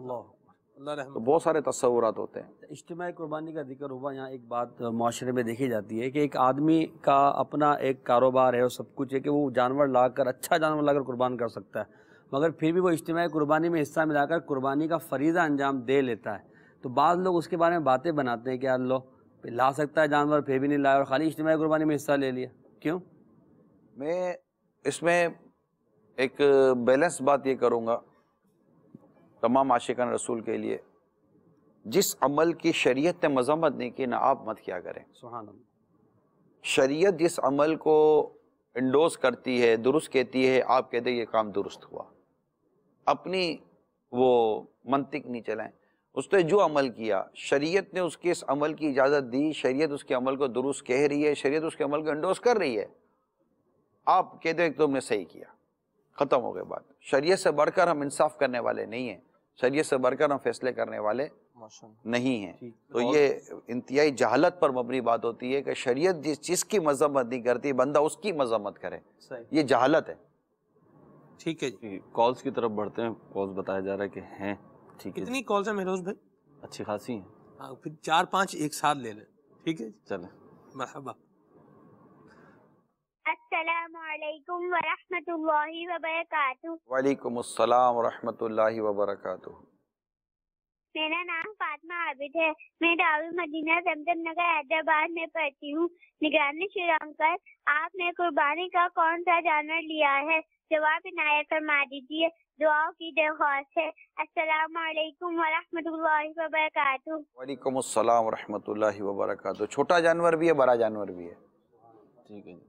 [SPEAKER 3] اللہ
[SPEAKER 5] تو بہت سارے تصورات ہوتے ہیں.
[SPEAKER 6] اجتماعی قربانی کا ذکر ہوا. یہاں ایک بات معاشرے میں دیکھی جاتی ہے کہ ایک آدمی کا اپنا ایک کاروبار ہے اور سب کچھ ہے کہ وہ جانور لا کر, اچھا جانور لا کر قربان کر سکتا ہے, مگر پھر بھی وہ اجتماعی قربانی میں حصہ ملا کر قربانی کا فریضہ انجام دے لیتا ہے. تو بعض لوگ اس کے بارے میں باتیں بناتے ہیں کہ یار لو لا سکتا ہے جانور پھر بھی نہیں لایا اور خالی اجتماعی قربانی میں حصہ لے لیا. کیوں؟
[SPEAKER 5] میں اس میں ایک بیلنس بات یہ کروں گا تمام عاشقان رسول کے لیے. جس عمل کی شریعت نے مذمت نہیں کی نہ آپ مت کیا کریں.
[SPEAKER 6] سبحان اللہ.
[SPEAKER 5] شریعت جس عمل کو انڈوز کرتی ہے, درست کہتی ہے, آپ کہتے ہیں یہ کام درست ہوا. اپنی وہ منطق نہیں چلائیں. اس نے جو عمل کیا شریعت نے اس کے اس عمل کی اجازت دی, شریعت اس کے عمل کو درست کہہ رہی ہے, شریعت اس کے عمل کو انڈوز کر رہی ہے. آپ کہتے ہیں کہ تم نے صحیح کیا, ختم ہو گئے بات. شریعت سے بڑھ کر ہم انصاف کرنے والے نہیں ہیں, شریعت سے بڑھ کر ہم فیصلے کرنے والے نہیں ہیں. تو یہ انتہائی جہالت پر مبنی بات ہوتی ہے کہ شریعت جس چیز کی مذمت نہیں کرتی بندہ اس کی مذمت کرے. یہ جہالت ہے.
[SPEAKER 3] ٹھیک ہے جی,
[SPEAKER 4] کالز کی طرف بڑھتے ہیں. کالز بتایا جا رہا ہے کہ ہیں. ٹھیک ہے,
[SPEAKER 3] کتنی کالز ہیں مہروز بھائی؟
[SPEAKER 4] اچھی خاصی ہیں.
[SPEAKER 3] ہاں, پھر 4-5 ایک ساتھ لے لیں. ٹھیک ہے,
[SPEAKER 4] چلیں.
[SPEAKER 3] مرحبا.
[SPEAKER 8] السلام علیکم ورحمۃ اللہ وبرکاتہ.
[SPEAKER 5] وعلیکم السلام ورحمۃ اللہ وبرکاتہ.
[SPEAKER 8] میرا نام فاطمہ عابد ہے. میں دارالمدینہ زمزم نگر حیدرآباد میں پڑھتی ہوں. نگران شورا انکل, آپ نے قربانی کا کون سا جانور لیا ہے؟ جواب عنایت فرما دیجیے. دعاؤں کی درخواست ہے. السلام علیکم ورحمۃ اللہ وبرکاتہ.
[SPEAKER 5] وعلیکم السلام ورحمۃ اللہ وبرکاتہ. چھوٹا جانور بھی ہے, بڑا جانور بھی ہے.
[SPEAKER 4] ٹھیک ہے جی,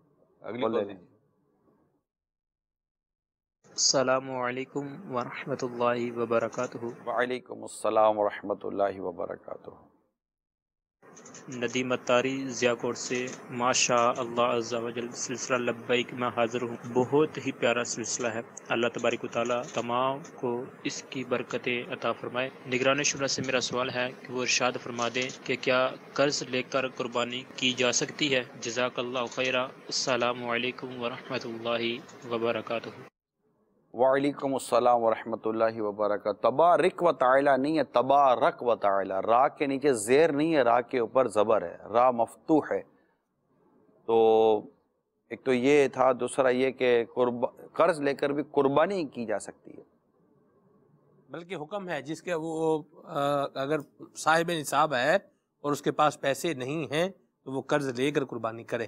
[SPEAKER 4] اگلی کال.
[SPEAKER 9] السلام علیکم ورحمۃ اللہ وبرکاتہ.
[SPEAKER 5] وعلیکم السلام ورحمۃ اللہ وبرکاتہ.
[SPEAKER 9] ندیم اتاری ضیاء کوٹ سے. ماشاء اللہ عز و جل, سلسلہ لبیک میں حاضر ہوں. بہت ہی پیارا سلسلہ ہے. اللہ تبارک و تعالیٰ تمام کو اس کی برکتیں عطا فرمائے. نگران شورا سے میرا سوال ہے کہ وہ ارشاد فرما دیں کہ کیا قرض لے کر قربانی کی جا سکتی ہے؟ جزاک اللہ خیرہ. السلام علیکم ورحمۃ اللہ وبرکاتہ.
[SPEAKER 5] وعلیکم السلام ورحمۃ اللہ وبرکاتہ. تبارک و تعالی نہیں ہے, تبارک و تعالی. را کے نیچے زیر نہیں ہے, را کے اوپر زبر ہے, را مفتوح ہے. تو ایک تو یہ تھا. دوسرا یہ کہ قرض لے کر بھی قربانی کی جا سکتی ہے.
[SPEAKER 3] بلکہ حکم ہے جس کے وہ اگر صاحب نصاب ہے اور اس کے پاس پیسے نہیں ہیں تو وہ قرض لے کر قربانی کرے.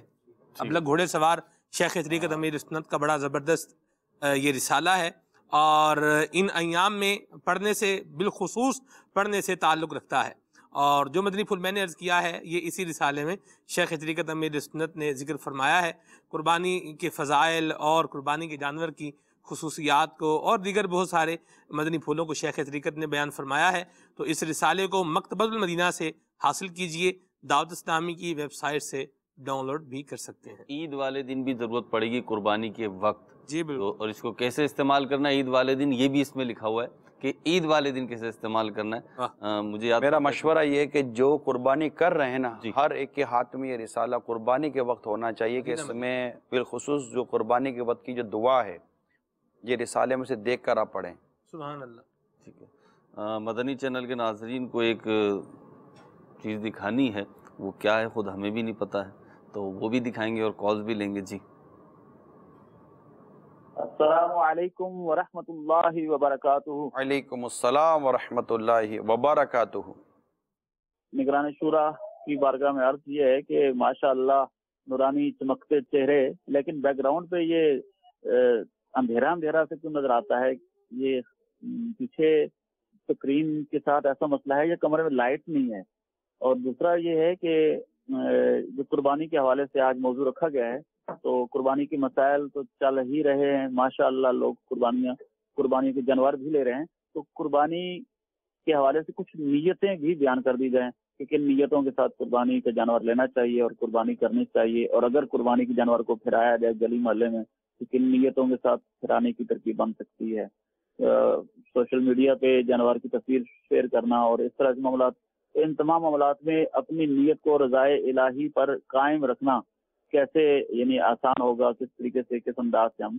[SPEAKER 3] اب لگ گھوڑے سوار شیخ طریقت امیر سنت کا بڑا زبردست یہ رسالہ ہے, اور ان ایام میں پڑھنے سے بالخصوص پڑھنے سے تعلق رکھتا ہے. اور جو مدنی پھول میں نے عرض کیا ہے یہ اسی رسالے میں شیخ طریقت امیر سنت نے ذکر فرمایا ہے. قربانی کے فضائل اور قربانی کے جانور کی خصوصیات کو اور دیگر بہت سارے مدنی پھولوں کو شیخ طریقت نے بیان فرمایا ہے. تو اس رسالے کو مکتبۃ المدینہ سے حاصل کیجئے, دعوت اسلامی کی ویب سائٹ سے ڈاؤن لوڈ بھی کر سکتے ہیں.
[SPEAKER 4] عید والے دن بھی ضرورت پڑے گی قربانی کے وقت.
[SPEAKER 3] جی بالکل.
[SPEAKER 4] اور اس کو کیسے استعمال کرنا ہے عید والے دن, یہ بھی اس میں لکھا ہوا ہے کہ عید والے دن کیسے استعمال کرنا ہے. مجھے یاد
[SPEAKER 5] میرا مشورہ یہ ہے کہ جو قربانی کر رہے ہیں نا, ہر ایک کے ہاتھ میں یہ رسالہ قربانی کے وقت ہونا چاہیے کہ اس میں بالخصوص جو قربانی کے وقت کی جو دعا ہے یہ رسالے میں سے دیکھ کر آپ پڑھیں.
[SPEAKER 3] سبحان اللہ.
[SPEAKER 4] ٹھیک ہے. مدنی چینل کے ناظرین کو ایک چیز دکھانی ہے, وہ کیا ہے خود ہمیں بھی نہیں پتہ ہے, تو وہ بھی دکھائیں گے اور کالز بھی لیں گے. جی
[SPEAKER 10] السلام علیکم ورحمۃ اللہ وبرکاتہ.
[SPEAKER 5] وعلیکم السلام ورحمۃ اللہ وبرکاتہ.
[SPEAKER 10] نگران شورا کی بارگاہ میں عرض یہ ہے کہ ماشاء اللہ نورانی چمکتے چہرے, لیکن بیک گراؤنڈ پہ یہ اندھیرا اندھیرا سے کیوں نظر آتا ہے؟ یہ پیچھے اسکرین کے ساتھ ایسا مسئلہ ہے یا کمرے میں لائٹ نہیں ہے؟ اور دوسرا یہ ہے کہ جو قربانی کے حوالے سے آج موضوع رکھا گیا ہے تو قربانی کے مسائل تو چل ہی رہے ہیں. ماشاء اللہ لوگ قربانی کے جانور بھی لے رہے ہیں. تو قربانی کے حوالے سے کچھ نیتیں بھی بیان کر دی جائیں کہ کن نیتوں کے ساتھ قربانی کا جانور لینا چاہیے اور قربانی کرنی چاہیے, اور اگر قربانی کے جانور کو پھرایا جائے گلی محلے میں تو کن نیتوں کے ساتھ پھرانے کی ترکیب بن سکتی ہے. سوشل میڈیا پہ جانور کی تصویر شیئر کرنا اور اس طرح کے معاملات, ان تمام معاملات میں اپنی نیت کو رضائے الہی پر قائم رکھنا کیسے یعنی آسان ہوگا, کس طریقے سے کس انداز سے ہم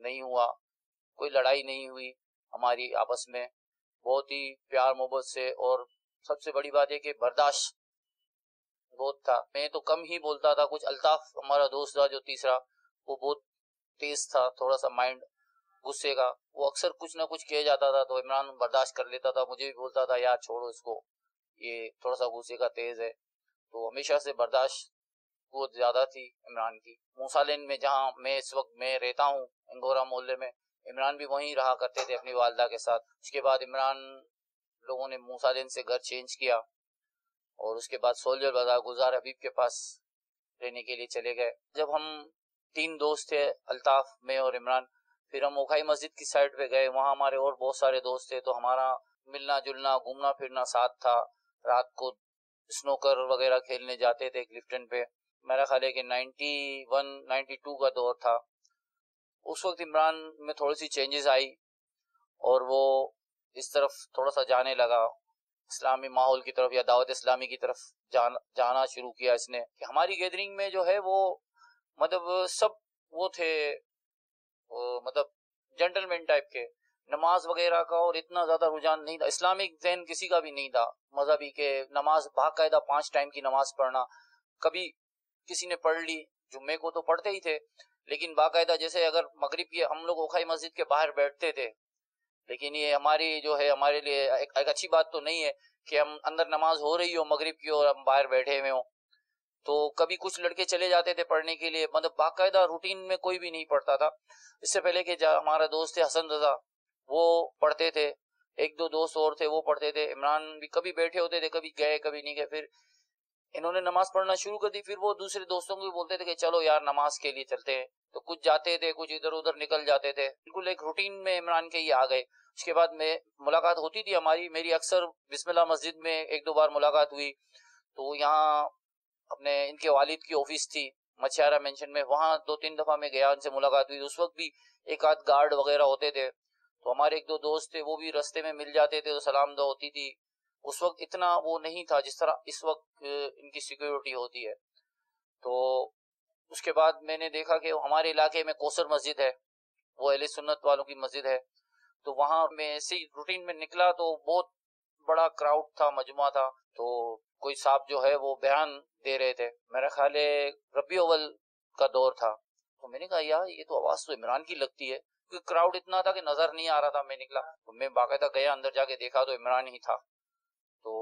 [SPEAKER 11] نہیں ہوا, کوئی لڑائی نہیں ہوئی ہماری آپس میں, بہت ہی پیار محبت سے. اور سب سے بڑی بات یہ کہ برداشت بہت تھا. میں تو کم ہی بولتا تھا. کچھ الطاف ہمارا دوست تھا جو تیسرا, وہ بہت تیز تھا, تھوڑا سا مائنڈ غصے کا, وہ اکثر کچھ نہ کچھ کہہ جاتا تھا تو عمران برداشت کر لیتا تھا. مجھے بھی بولتا تھا یار چھوڑو اس کو, یہ تھوڑا سا غصے کا تیز ہے. تو ہمیشہ سے برداشت بہت زیادہ تھی عمران کی. موسیٰ لین میں جہاں میں اس وقت میں رہتا ہوں, انگورا محلے میں, عمران بھی وہیں رہا کرتے تھے اپنی والدہ کے ساتھ. اس کے بعد عمران لوگوں نے موسیٰ لین سے گھر چینج کیا اور اس کے بعد سولجر بازار گلزار حبیب کے پاس رہنے کے لیے چلے گئے. جب ہم 3 دوست تھے, الطاف, میں اور عمران, پھر ہم اوکھائی مسجد کی سائڈ پہ گئے. وہاں ہمارے اور بہت سارے دوست تھے تو ہمارا ملنا جلنا گھومنا پھرنا ساتھ تھا. رات کو سنوکر وغیرہ کھیلنے جاتے تھے کلفٹن پہ. میرا خیال ہے کہ 91 92 کا دور تھا. اس وقت عمران میں تھوڑی سی چینجز آئی اور وہ اس طرف تھوڑا سا جانے لگا, اسلامی ماحول کی طرف یا دعوت اسلامی کی طرف جانا شروع کیا اس نے. کہ ہماری گیدرنگ میں جو ہے وہ مطلب سب وہ تھے, مطلب جنٹل مین ٹائپ کے, نماز وغیرہ کا اور اتنا زیادہ رجحان نہیں تھا. اسلامک ذہن کسی کا بھی نہیں تھا مذہبی کے. نماز باقاعدہ 5 ٹائم کی نماز پڑھنا, کبھی کسی نے پڑھ لی, جمعے کو تو پڑھتے ہی تھے, لیکن باقاعدہ جیسے اگر مغرب کی, ہم لوگ اوکھائی مسجد کے باہر بیٹھتے تھے, لیکن یہ ہماری جو ہے ہمارے لیے ایک اچھی بات تو نہیں ہے کہ ہم اندر نماز ہو رہی ہو مغرب کی اور ہم باہر بیٹھے ہوئے ہوں. تو کبھی کچھ لڑکے چلے جاتے تھے پڑھنے کے لیے, مطلب باقاعدہ روٹین میں کوئی بھی نہیں پڑھتا تھا. اس سے پہلے کہ ہمارا دوست تھے حسن رضا, وہ پڑھتے تھے, 1-2 دوست اور تھے وہ پڑھتے تھے. عمران بھی کبھی بیٹھے ہوتے تھے, کبھی گئے کبھی نہیں گئے. پھر انہوں نے نماز پڑھنا شروع کر دی. پھر وہ دوسرے دوستوں کو بھی بولتے تھے کہ چلو یار نماز کے لیے چلتے ہیں, تو کچھ جاتے تھے, کچھ ادھر ادھر نکل جاتے تھے. بالکل ایک روٹین میں عمران کے یہ آ گئے. اس کے بعد میں ملاقات ہوتی تھی ہماری, میری اکثر بسم اللہ مسجد میں 1-2 بار ملاقات ہوئی. تو یہاں اپنے ان کے والد کی آفس تھی مچھیارا مینشن میں, وہاں 2-3 دفعہ میں گیا, ان سے ملاقات ہوئی. اس وقت بھی 1-8 گارڈ وغیرہ ہوتے تھے, تو ہمارے 1-2 دوست تھے وہ بھی رستے میں مل جاتے تھے تو سلام دعا ہوتی تھی. اس وقت اتنا وہ نہیں تھا جس طرح اس وقت ان کی سیکیورٹی ہوتی ہے. تو اس کے بعد میں نے دیکھا کہ ہمارے علاقے میں کوثر مسجد ہے, وہ اہل سنت والوں کی مسجد ہے. تو وہاں میں ایسے ہی روٹین میں نکلا تو بہت بڑا کراؤڈ تھا, مجموعہ تھا. تو کوئی صاحب جو ہے وہ بیان دے رہے تھے, میرا خیال ہے ربیع اول کا دور تھا. تو میں نے کہا یار یہ تو آواز تو عمران کی لگتی ہے, کیونکہ کراؤڈ اتنا تھا کہ نظر نہیں آ رہا تھا. میں نکلا تو میں باقاعدہ گیا, اندر جا کے دیکھا تو عمران ہی تھا. تو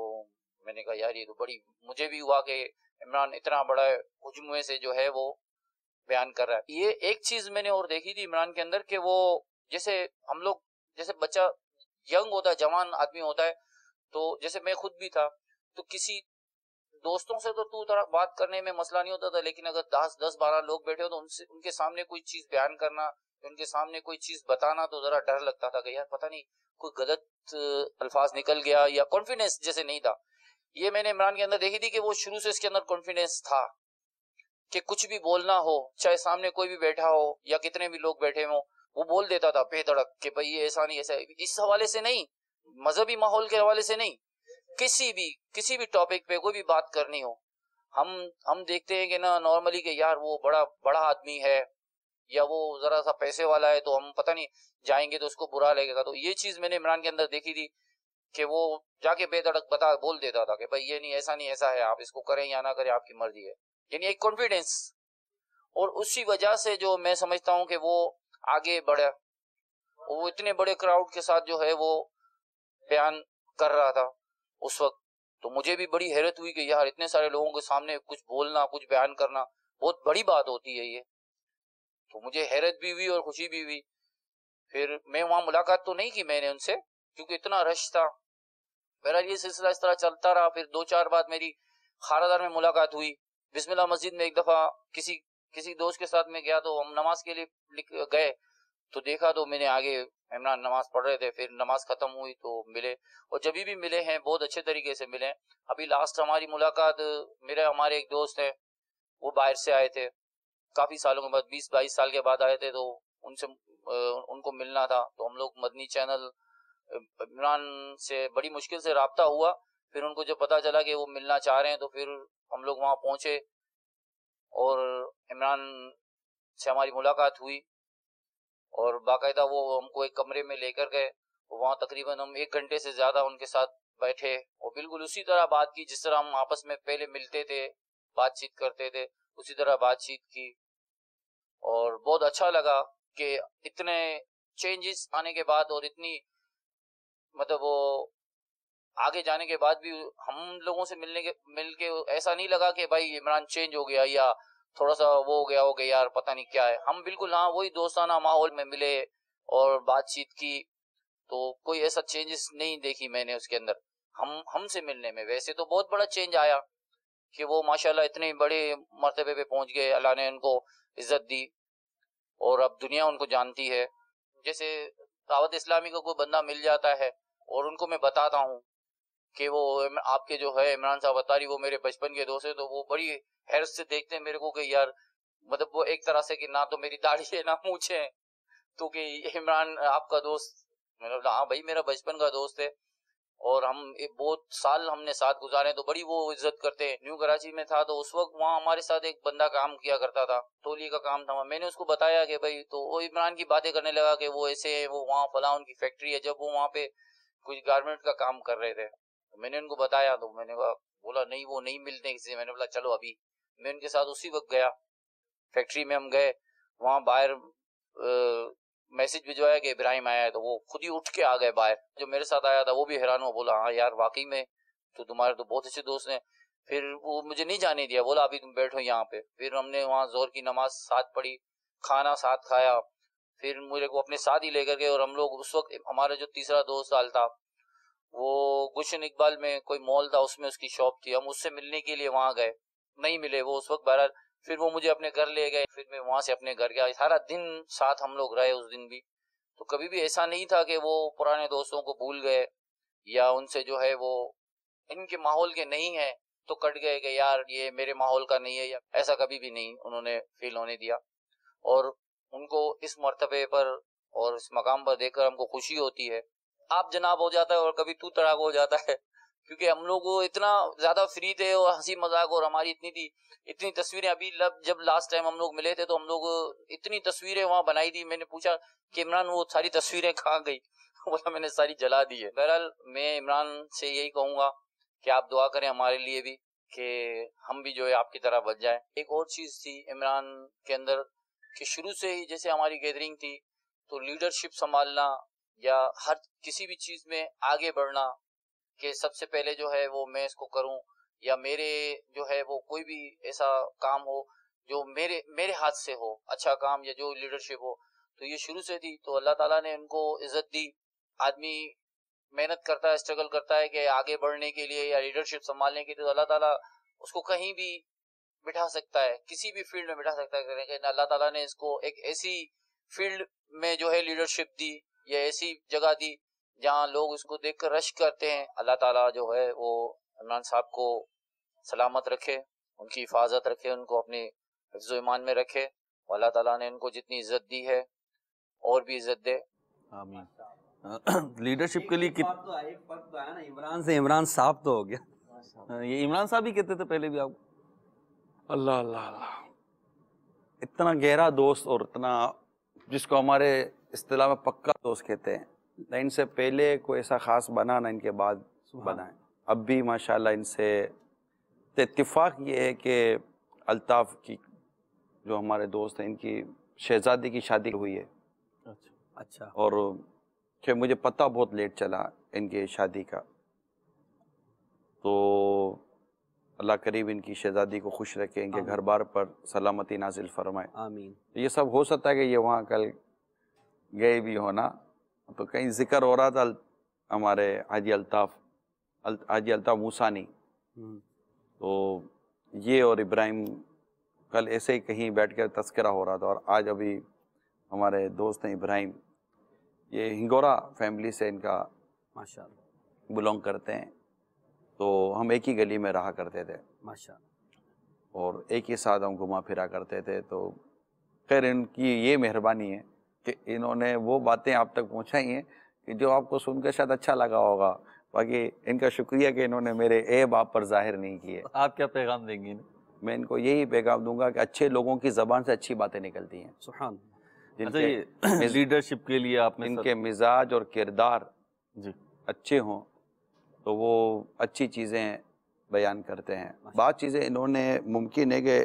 [SPEAKER 11] میں نے کہا یار یہ تو بڑی, مجھے بھی ہوا کہ عمران اتنا بڑا مجموعے سے جو ہے وہ بیان کر رہا ہے. یہ ایک چیز میں نے اور دیکھی تھی عمران کے اندر کہ وہ جیسے ہم لوگ, جیسے بچہ ینگ ہوتا ہے, جوان آدمی ہوتا ہے, تو جیسے میں خود بھی تھا, تو کسی دوستوں سے تو بات کرنے میں مسئلہ نہیں ہوتا تھا, لیکن اگر 10-12 لوگ بیٹھے ہو تو ان کے سامنے کوئی چیز بیان کرنا, ان کے سامنے کوئی چیز بتانا تو ذرا ڈر لگتا تھا کہ یار پتہ نہیں کوئی غلط الفاظ نکل گیا, یا کانفیڈنس جیسے نہیں تھا. یہ میں نے عمران کے اندر دیکھی تھی کہ وہ شروع سے اس کے اندر کانفیڈنس تھا کہ کچھ بھی بولنا ہو, چاہے سامنے کوئی بھی بیٹھا ہو یا کتنے بھی لوگ بیٹھے ہوں, وہ بول دیتا تھا بے دھڑک کہ بھائی یہ ایسا نہیں, ایسا. اس حوالے سے نہیں, مذہبی ماحول کے حوالے سے نہیں, کسی بھی ٹاپک پہ کوئی بھی بات کرنی ہو, ہم دیکھتے ہیں کہ نا نارملی کہ یار وہ بڑا آدمی ہے یا وہ ذرا سا پیسے والا ہے تو ہم پتہ نہیں جائیں گے تو اس کو برا لگے گا. تو یہ چیز میں نے عمران کے اندر دیکھی تھی کہ وہ جا کے بے دھڑک بول دیتا تھا کہ بھائی یہ نہیں, ایسا نہیں, ایسا ہے, آپ اس کو کریں یا نہ کریں آپ کی مرضی ہے. یعنی ایک کانفیڈنس, اور اسی وجہ سے جو میں سمجھتا ہوں کہ وہ آگے بڑھا, وہ اتنے بڑے کراؤڈ کے ساتھ جو ہے وہ بیان کر رہا تھا اس وقت. تو مجھے بھی بڑی حیرت ہوئی کہ یار اتنے سارے لوگوں کے سامنے کچھ بولنا, کچھ بیان کرنا بہت بڑی بات ہوتی ہے یہ. تو مجھے حیرت بھی ہوئی اور خوشی بھی ہوئی. پھر میں وہاں ملاقات تو نہیں کی میں نے ان سے, کیونکہ اتنا رش تھا. میرا یہ سلسلہ اس طرح چلتا رہا. پھر 2-4 بعد میری خاردار میں ملاقات ہوئی. بسم اللہ مسجد میں ایک دفعہ کسی دوست کے ساتھ میں گیا تو ہم نماز کے لیے گئے, تو دیکھا تو میں نے آگے عمران نماز پڑھ رہے تھے. پھر نماز ختم ہوئی تو ملے, اور جبھی بھی ملے ہیں بہت اچھے طریقے سے ملے. ابھی لاسٹ ہماری ملاقات, ہمارے ایک دوست ہیں وہ باہر سے آئے تھے کافی سالوں کے بعد, 20-22 سال کے بعد آئے تھے, تو ان کو ملنا تھا. تو ہم لوگ مدنی چینل عمران سے بڑی مشکل سے رابطہ ہوا. پھر ان کو جب پتا چلا کہ وہ ملنا چاہ رہے ہیں تو پھر ہم لوگ وہاں پہنچے اور عمران سے ہماری ملاقات ہوئی. اور باقاعدہ وہ ہم کو ایک کمرے میں لے کر گئے، وہاں تقریباً ہم 1 گھنٹے سے زیادہ ان کے ساتھ بیٹھے اور بالکل اسی طرح بات کی جس طرح ہم آپس میں پہلے ملتے تھے، بات چیت کرتے تھے، اسی طرح بات چیت کی. اور بہت اچھا لگا کہ اتنے چینجز آنے کے بعد اور اتنی مطلب وہ آگے جانے کے بعد بھی ہم لوگوں سے مل کے ایسا نہیں لگا کہ بھائی عمران چینج ہو گیا یا تھوڑا سا وہ ہو گیا یار پتہ نہیں کیا ہے. ہم بالکل ہاں وہی دوستانہ ماحول میں ملے اور بات چیت کی، تو کوئی ایسا چینجز نہیں دیکھی میں نے اس کے اندر ہم سے ملنے میں. ویسے تو بہت بڑا چینج آیا کہ وہ ماشاءاللہ اتنے بڑے مرتبے پہ پہنچ گئے، اللہ نے ان کو عزت دی اور اب دنیا ان کو جانتی ہے. جیسے دعوت اسلامی کا کوئی بندہ مل جاتا ہے اور ان کو میں بتاتا ہوں کہ وہ آپ کے جو ہے عمران صاحب اتاری وہ میرے بچپن کے دوست ہیں، تو وہ بڑی حیرت سے دیکھتے ہیں میرے کو کہ یار مطلب وہ ایک طرح سے کہ نہ تو میری داڑھی ہے نہ مونچھ ہے، تو کہ عمران آپ کا دوست. میں نے بولا ہاں بھائی میرا بچپن کا دوست ہے اور ہم بہت سال ہم نے ساتھ گزارے، تو بڑی وہ عزت کرتے ہیں. نیو کراچی میں تھا تو اس وقت وہاں ہمارے ساتھ ایک بندہ کام کیا کرتا تھا، تولیے کا کام تھا. میں نے اس کو بتایا کہ بھائی، تو وہ عمران کی باتیں کرنے لگا کہ وہ ایسے ہیں، وہ وہاں فلاں ان کی فیکٹری ہے. جب وہ وہاں پہ کچھ گارمنٹ کا کام کر رہے تھے تو میں نے ان کو بتایا، تو میں نے بولا نہیں وہ نہیں ملتے کسی سے. میں نے بولا چلو ابھی میں ان کے ساتھ اسی وقت گیا فیکٹری میں. ہم گئے وہاں، باہر میسج بھجوایا کہ ابراہیم آیا ہے، تو وہ خود ہی اٹھ کے آ گئے باہر. جو میرے ساتھ آیا تھا وہ بھی حیران ہوا، بولا ہاں یار واقعی میں تو تمہارے تو بہت اچھے دوست ہیں. پھر وہ مجھے نہیں جانے دیا، بولا ابھی تم بیٹھو یہاں پہ. پھر ہم نے وہاں ظہر کی نماز ساتھ پڑھی، کھانا ساتھ کھایا، پھر میرے کو اپنے ساتھ ہی لے کر گئے. اور ہم لوگ اس وقت ہمارا جو تیسرا دوست الطاف، وہ گلشن اقبال میں کوئی مال تھا اس میں اس کی شاپ تھی، ہم اس سے ملنے کے لیے وہاں گئے، نہیں ملے وہ اس وقت. بہرحال پھر وہ مجھے اپنے گھر لے گئے، پھر میں وہاں سے اپنے گھر گیا. سارا دن ساتھ ہم لوگ رہے اس دن بھی. تو کبھی بھی ایسا نہیں تھا کہ وہ پرانے دوستوں کو بھول گئے یا ان سے جو ہے وہ ان کے ماحول کے نہیں ہے تو کٹ گئے کہ یار یہ میرے ماحول کا نہیں ہے، یا ایسا کبھی بھی نہیں انہوں نے فیل ہونے دیا. اور ان کو اس مرتبے پر اور اس مقام پر دیکھ کر ہم کو خوشی ہوتی ہے. آپ جناب ہو جاتا ہے اور کبھی تو تڑاک ہو جاتا ہے، کیونکہ ہم لوگ اتنا زیادہ فری تھے اور ہنسی مذاق اور ہماری اتنی تصویریں. ابھی جب لاسٹ ٹائم ہم لوگ ملے تھے تو ہم لوگ اتنی تصویریں وہاں بنائی تھی. میں نے پوچھا کہ عمران وہ ساری تصویریں کہاں گئی؟ بولا میں نے ساری جلا دی ہے. بہرحال میں عمران سے یہی کہوں گا کہ آپ دعا کریں ہمارے لیے بھی کہ ہم بھی جو ہے آپ کی طرح بچ جائیں. ایک اور چیز تھی عمران کے اندر کہ شروع سے ہی جیسے ہماری گیدرنگ تھی تو لیڈرشپ سنبھالنا یا ہر کسی بھی چیز میں آگے بڑھنا، کہ سب سے پہلے جو ہے وہ میں اس کو کروں، یا میرے جو ہے وہ کوئی بھی ایسا کام ہو جو میرے ہاتھ سے ہو، اچھا کام یا جو لیڈرشپ ہو، تو یہ شروع سے تھی. تو اللہ تعالیٰ نے ان کو عزت دی. آدمی محنت کرتا ہے، اسٹرگل کرتا ہے کہ آگے بڑھنے کے لیے یا لیڈرشپ سنبھالنے کے لیے، تو اللہ تعالیٰ اس کو کہیں بھی بٹھا سکتا ہے، کسی بھی فیلڈ میں بٹھا سکتا ہے. لیکن اللہ تعالیٰ نے اس کو ایک ایسی فیلڈ میں جو ہے لیڈرشپ دی یا ایسی جگہ دی جہاں لوگ اس کو دیکھ کر رشک کرتے ہیں. اللہ تعالیٰ جو ہے وہ عمران صاحب کو سلامت رکھے، ان کی حفاظت رکھے، ان کو اپنے حفظ و ایمان میں رکھے. اللہ تعالیٰ نے ان کو جتنی عزت دی ہے اور بھی عزت دے.
[SPEAKER 4] آمین. لیڈرشپ کے لیے
[SPEAKER 6] ایک فرق تو آیا نا، عمران سے عمران صاحب تو ہو گیا.
[SPEAKER 4] یہ عمران صاحب ہی کہتے تھے پہلے بھی آپ کو؟
[SPEAKER 5] اللہ اللہ اللہ، اتنا گہرا دوست اور اتنا جس کو ہمارے اصطلاح میں پکا دوست کہتے ہیں، نہ ان سے پہلے کوئی ایسا خاص بنا نہ ان کے بعد بنا ہے. اب بھی ماشاءاللہ ان سے اتفاق یہ ہے کہ الطاف کی جو ہمارے دوست ہیں ان کی شہزادی کی شادی ہوئی ہے.
[SPEAKER 6] اچھا.
[SPEAKER 5] اور کہ مجھے پتہ بہت لیٹ چلا ان کی شادی کا، تو اللہ قریب ان کی شہزادی کو خوش رکھے، ان کے گھر بار پر سلامتی نازل فرمائے.
[SPEAKER 6] آمین.
[SPEAKER 5] یہ سب ہو سکتا ہے کہ یہ وہاں کل گئے بھی ہونا، تو کہیں ذکر ہو رہا تھا ہمارے حاجی الطاف موسانی، تو یہ اور ابراہیم کل ایسے ہی کہیں بیٹھ کر تذکرہ ہو رہا تھا. اور آج ابھی ہمارے دوست ہیں ابراہیم، یہ ہنگورا فیملی سے ان کا
[SPEAKER 6] ماشاءاللہ
[SPEAKER 5] بلونگ کرتے ہیں، تو ہم ایک ہی گلی میں رہا کرتے تھے
[SPEAKER 6] ماشاءاللہ،
[SPEAKER 5] اور ایک ہی ساتھ ہم گھما پھرا کرتے تھے. تو خیر ان کی یہ مہربانی ہے کہ انہوں نے وہ باتیں آپ تک پہنچائی ہیں کہ جو آپ کو سن کے شاید اچھا لگا ہوگا. باقی ان کا شکریہ کہ انہوں نے میرے عیب آپ پر ظاہر نہیں کیے.
[SPEAKER 4] آپ کیا پیغام دیں گے؟
[SPEAKER 5] میں ان کو یہی پیغام دوں گا کہ اچھے لوگوں کی زبان سے اچھی باتیں نکلتی ہیں.
[SPEAKER 6] سبحان.
[SPEAKER 4] اچھا یہ لیڈرشپ کے لیے آپ نے
[SPEAKER 5] ان کے مزاج اور کردار
[SPEAKER 4] جی
[SPEAKER 5] اچھے ہوں تو وہ اچھی چیزیں بیان کرتے ہیں. بعض چیزیں انہوں نے ممکن ہے کہ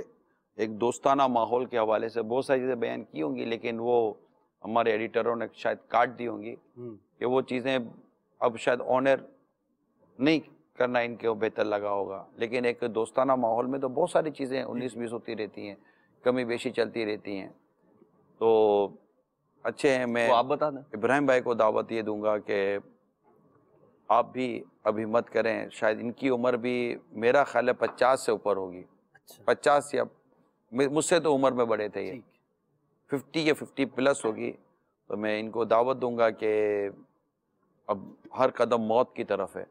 [SPEAKER 5] ایک دوستانہ ماحول کے حوالے سے بہت ساری چیزیں بیان کی ہوں گی، لیکن وہ ہمارے ایڈیٹروں نے شاید کاٹ دی ہوں گی کہ وہ چیزیں اب شاید آنر نہیں کرنا ان کے بہتر لگا ہوگا. لیکن ایک دوستانہ ماحول میں تو بہت ساری چیزیں 19-20 ہوتی رہتی ہیں، کمی بیشی چلتی رہتی ہیں، تو اچھے ہیں. میں
[SPEAKER 4] آپ بتا دیں
[SPEAKER 5] ابراہیم بھائی کو دعوت یہ دوں گا کہ آپ بھی اب ہمت کریں. شاید ان کی عمر بھی میرا خیال ہے 50 سے اوپر ہوگی. 50 یا مجھ سے تو عمر میں بڑے تھے، یہ 50 یا 50 پلس ہوگی. تو میں ان کو دعوت دوں گا کہ اب ہر قدم موت کی طرف ہے.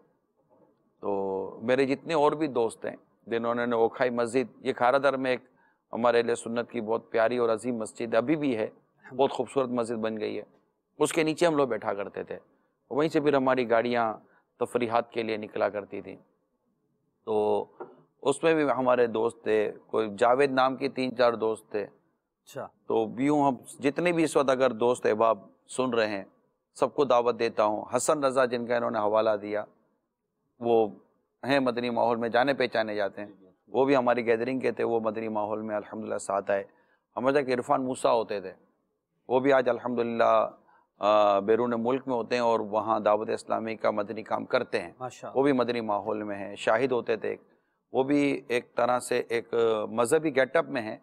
[SPEAKER 5] تو میرے جتنے اور بھی دوست ہیں جنہوں نے اوکھائی مسجد، یہ کھارا در میں ایک ہمارے اہل سنت کی بہت پیاری اور عظیم مسجد ابھی بھی ہے، بہت خوبصورت مسجد بن گئی ہے. اس کے نیچے ہم لوگ بیٹھا کرتے تھے، وہیں سے پھر ہماری گاڑیاں تفریحات کے لیے نکلا کرتی تھیں. تو اس میں بھی ہمارے دوست تھے، کوئی جاوید نام کے 3-4 دوست تھے.
[SPEAKER 6] اچھا
[SPEAKER 5] تو بیوں ہم جتنے بھی اس وقت اگر دوست احباب سن رہے ہیں سب کو دعوت دیتا ہوں. حسن رضا جن کا انہوں نے حوالہ دیا وہ ہیں مدنی ماحول میں جانے پہچانے جاتے ہیں، وہ بھی ہماری گیدرنگ کے تھے، وہ مدنی ماحول میں الحمدللہ ساتھ آئے. ہمارے کہ عرفان موسیٰ ہوتے تھے، وہ بھی آج الحمدللہ بیرون ملک میں ہوتے ہیں اور وہاں دعوت اسلامی کا مدنی کام کرتے ہیں. وہ بھی مدنی ماحول میں ہیں. شاہد ہوتے تھے، وہ بھی ایک طرح سے ایک مذہبی گیٹ اپ میں ہیں.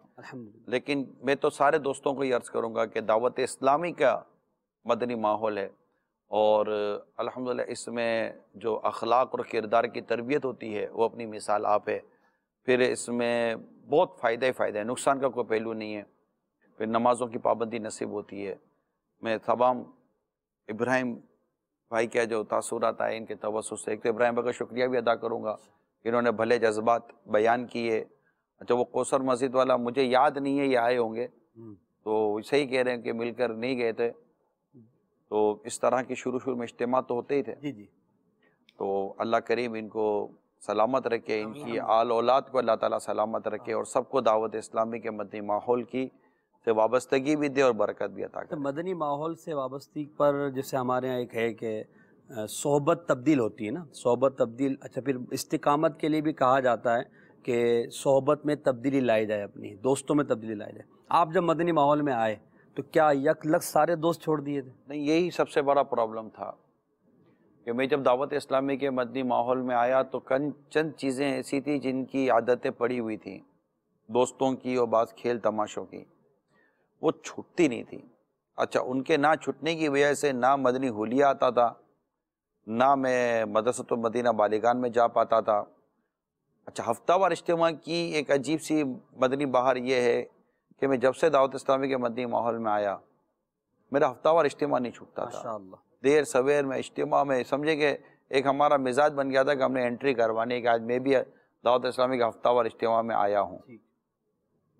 [SPEAKER 5] لیکن میں تو سارے دوستوں کو یہ عرض کروں گا کہ دعوت اسلامی کا مدنی ماحول ہے اور الحمدللہ اس میں جو اخلاق اور کردار کی تربیت ہوتی ہے وہ اپنی مثال آپ ہے. پھر اس میں بہت فائدہ ہی فائدہ ہے، نقصان کا کوئی پہلو نہیں ہے. پھر نمازوں کی پابندی نصیب ہوتی ہے. میں تمام ابراہیم بھائی کا جو تاثرات آئے ان کے توسط سے، ایک تو ابراہیم بھائی کا شکریہ بھی ادا کروں گا کہ انہوں نے بھلے جذبات بیان کیے. اچھا وہ کوثر مسجد والا مجھے یاد نہیں ہے، یہ آئے ہوں گے تو صحیح کہہ رہے ہیں کہ مل کر نہیں گئے تھے. تو اس طرح کی شروع میں اجتماع تو ہوتے ہی تھے.
[SPEAKER 6] جی جی.
[SPEAKER 5] تو اللہ کریم ان کو سلامت رکھے، ان کی آل اولاد کو اللہ تعالیٰ سلامت رکھے اور سب کو دعوت اسلامی کے مدنی ماحول کی سے وابستگی بھی دے اور برکت بھی عطا کرے.
[SPEAKER 6] مدنی ماحول سے وابستگی پر جیسے ہمارے یہاں ایک ہے کہ صحبت تبدیل ہوتی ہے نا، صحبت تبدیل. اچھا پھر استقامت کے لیے بھی کہا جاتا ہے کہ صحبت میں تبدیلی لائی جائے، اپنی دوستوں میں تبدیلی لائی جائے. آپ جب مدنی ماحول میں آئے تو کیا یک لگ سارے دوست چھوڑ دیے تھے؟
[SPEAKER 5] نہیں، یہی سب سے بڑا پرابلم تھا کہ میں جب دعوت اسلامی کے مدنی ماحول میں آیا تو چند چیزیں ایسی تھیں جن کی عادتیں پڑی ہوئی تھیں دوستوں کی اور بعض کھیل تماشوں کی، وہ چھٹتی نہیں تھی. اچھا ان کے نہ چھٹنے کی وجہ سے نہ مدنی حلیہ آتا تھا، نہ میں مدرسۃ المدینہ بالیگان میں جا پاتا تھا. اچھا ہفتہ وار اجتماع کی ایک عجیب سی مدنی بہار یہ ہے کہ میں جب سے دعوت اسلامی کے مدنی ماحول میں آیا میرا ہفتہ وار اجتماع نہیں چھوٹتا تھا.
[SPEAKER 6] ماشاءاللہ.
[SPEAKER 5] دیر سویر میں اجتماع میں سمجھے کہ ایک ہمارا مزاج بن گیا تھا کہ ہم نے انٹری کروانی ہے کہ آج میں بھی دعوت اسلامی کا ہفتہ وار اجتماع میں آیا ہوں.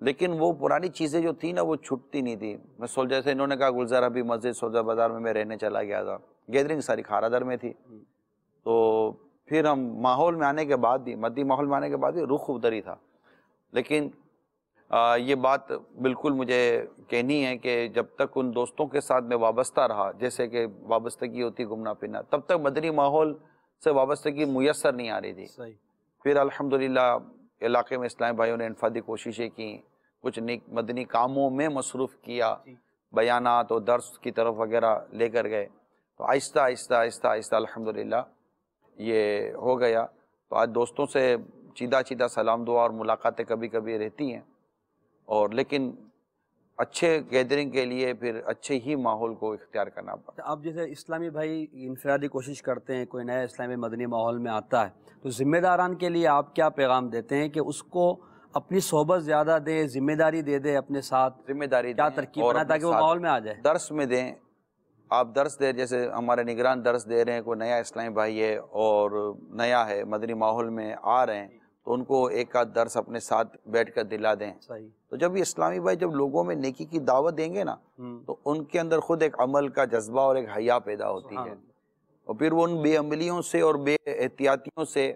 [SPEAKER 5] لیکن وہ پرانی چیزیں جو تھیں نا وہ چھٹتی نہیں تھی. میں جیسے انہوں نے کہا گلزار ابھی مسجد سودا بازار میں رہنے چلا گیا تھا، گیدرنگ ساری کھارا در میں تھی. تو پھر ہم ماحول میں آنے کے بعد بھی مدنی ماحول میں آنے کے بعد بھی رخ ادھر ہی تھا. لیکن یہ بات بالکل مجھے کہنی ہے کہ جب تک ان دوستوں کے ساتھ میں وابستہ رہا، جیسے کہ وابستگی ہوتی گھومنا پھرنا، تب تک مدنی ماحول سے وابستگی میسر نہیں آ رہی تھی.
[SPEAKER 6] صحیح.
[SPEAKER 5] پھر الحمدللہ علاقے میں اسلامی بھائیوں نے انفرادی کوششیں کی، کچھ مدنی کاموں میں مصروف کیا، بیانات اور درس کی طرف وغیرہ لے کر گئے. تو آہستہ آہستہ آہستہ آہستہ الحمدللہ یہ ہو گیا. تو آج دوستوں سے چیدہ سلام دعا اور ملاقاتیں کبھی کبھی رہتی ہیں، اور لیکن اچھے گیدرنگ کے لیے پھر اچھے ہی ماحول کو اختیار کرنا پڑتا.
[SPEAKER 6] اب جیسے اسلامی بھائی انفرادی کوشش کرتے ہیں، کوئی نیا اسلامی مدنی ماحول میں آتا ہے تو ذمہ داران کے لیے آپ کیا پیغام دیتے ہیں کہ اس کو اپنی صحبت زیادہ دے، ذمہ داری دے دے اپنے ساتھ،
[SPEAKER 5] ذمہ داری
[SPEAKER 6] کیا ترکیب بنائے تاکہ وہ ماحول میں آ جائے؟
[SPEAKER 5] درس میں دیں، آپ درس دیں، جیسے ہمارے نگران درس دے رہے ہیں، کوئی نیا اسلامی بھائی ہے اور نیا ہے مدنی ماحول میں آ رہے ہیں تو ان کو ایک آدھ درس اپنے ساتھ بیٹھ کر دلا دیں.
[SPEAKER 6] صحیح.
[SPEAKER 5] تو جب یہ اسلامی بھائی جب لوگوں میں نیکی کی دعوت دیں گے نا تو ان کے اندر خود ایک عمل کا جذبہ اور ایک حیا پیدا ہوتی ہے، اور پھر وہ ان بے عملیوں سے اور بے احتیاطیوں سے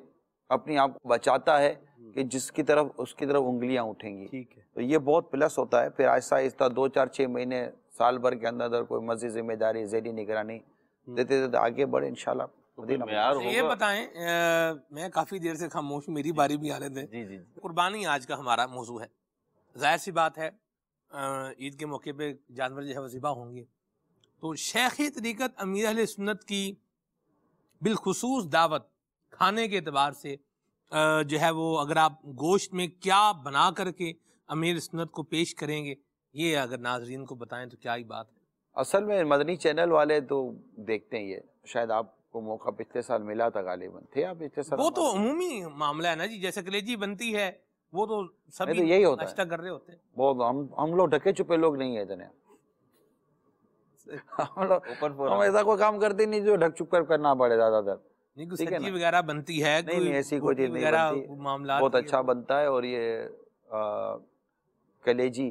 [SPEAKER 5] اپنے آپ کو بچاتا ہے کہ جس کی طرف اس کی طرف انگلیاں اٹھیں گی.
[SPEAKER 6] ٹھیک ہے.
[SPEAKER 5] تو یہ بہت پلس ہوتا ہے. پھر آہستہ آہستہ 2 4 6 مہینے سال بھر کے اندر کوئی مزید ذمہ داری ذیلی نگرانی دیتے دیتے آگے بڑھے انشاءاللہ مدینہ۔
[SPEAKER 3] یہ بتائیں، میں کافی دیر سے خاموش، میری باری بھی آنے دیں۔
[SPEAKER 4] جی جی
[SPEAKER 3] قربانی آج کا ہمارا موضوع ہے، ظاہر سی بات ہے عید کے موقع پہ جانور جو ہے وہ ذبح ہوں گے، تو شیخ طریقت امیر اہل سنت کی بالخصوص دعوت کھانے کے اعتبار سے جو ہے وہ اگر آپ گوشت میں کیا بنا کر کے امیر سنت کو پیش کریں گے، یہ اگر ناظرین کو بتائیں تو کیا ہی بات ہے۔
[SPEAKER 5] اصل میں مدنی چینل والے تو دیکھتے ہیں، یہ شاید آپ کو موقع پچھلے سال ملا تھا، غالباً تھے آپ پچھلے سال؟
[SPEAKER 3] وہ تو عمومی معاملہ ہے نا جی، جیسے کلیجی بنتی ہے وہ تو سبھی
[SPEAKER 5] تو یہی ہوتا
[SPEAKER 3] ناشتہ کر رہے ہوتے ہیں۔
[SPEAKER 5] وہ ہم لوگ ڈھکے چھپے لوگ نہیں ہیں اتنے، ہم ایسا کوئی کام کرتے نہیں جو ڈھک چھپ کر کرنا پڑے زیادہ تر،
[SPEAKER 3] سبزی وغیرہ بنتی ہے،
[SPEAKER 5] نہیں ایسی کوئی چیز نہیں بنتی، بہت اچھا بنتا ہے۔ اور یہ کلیجی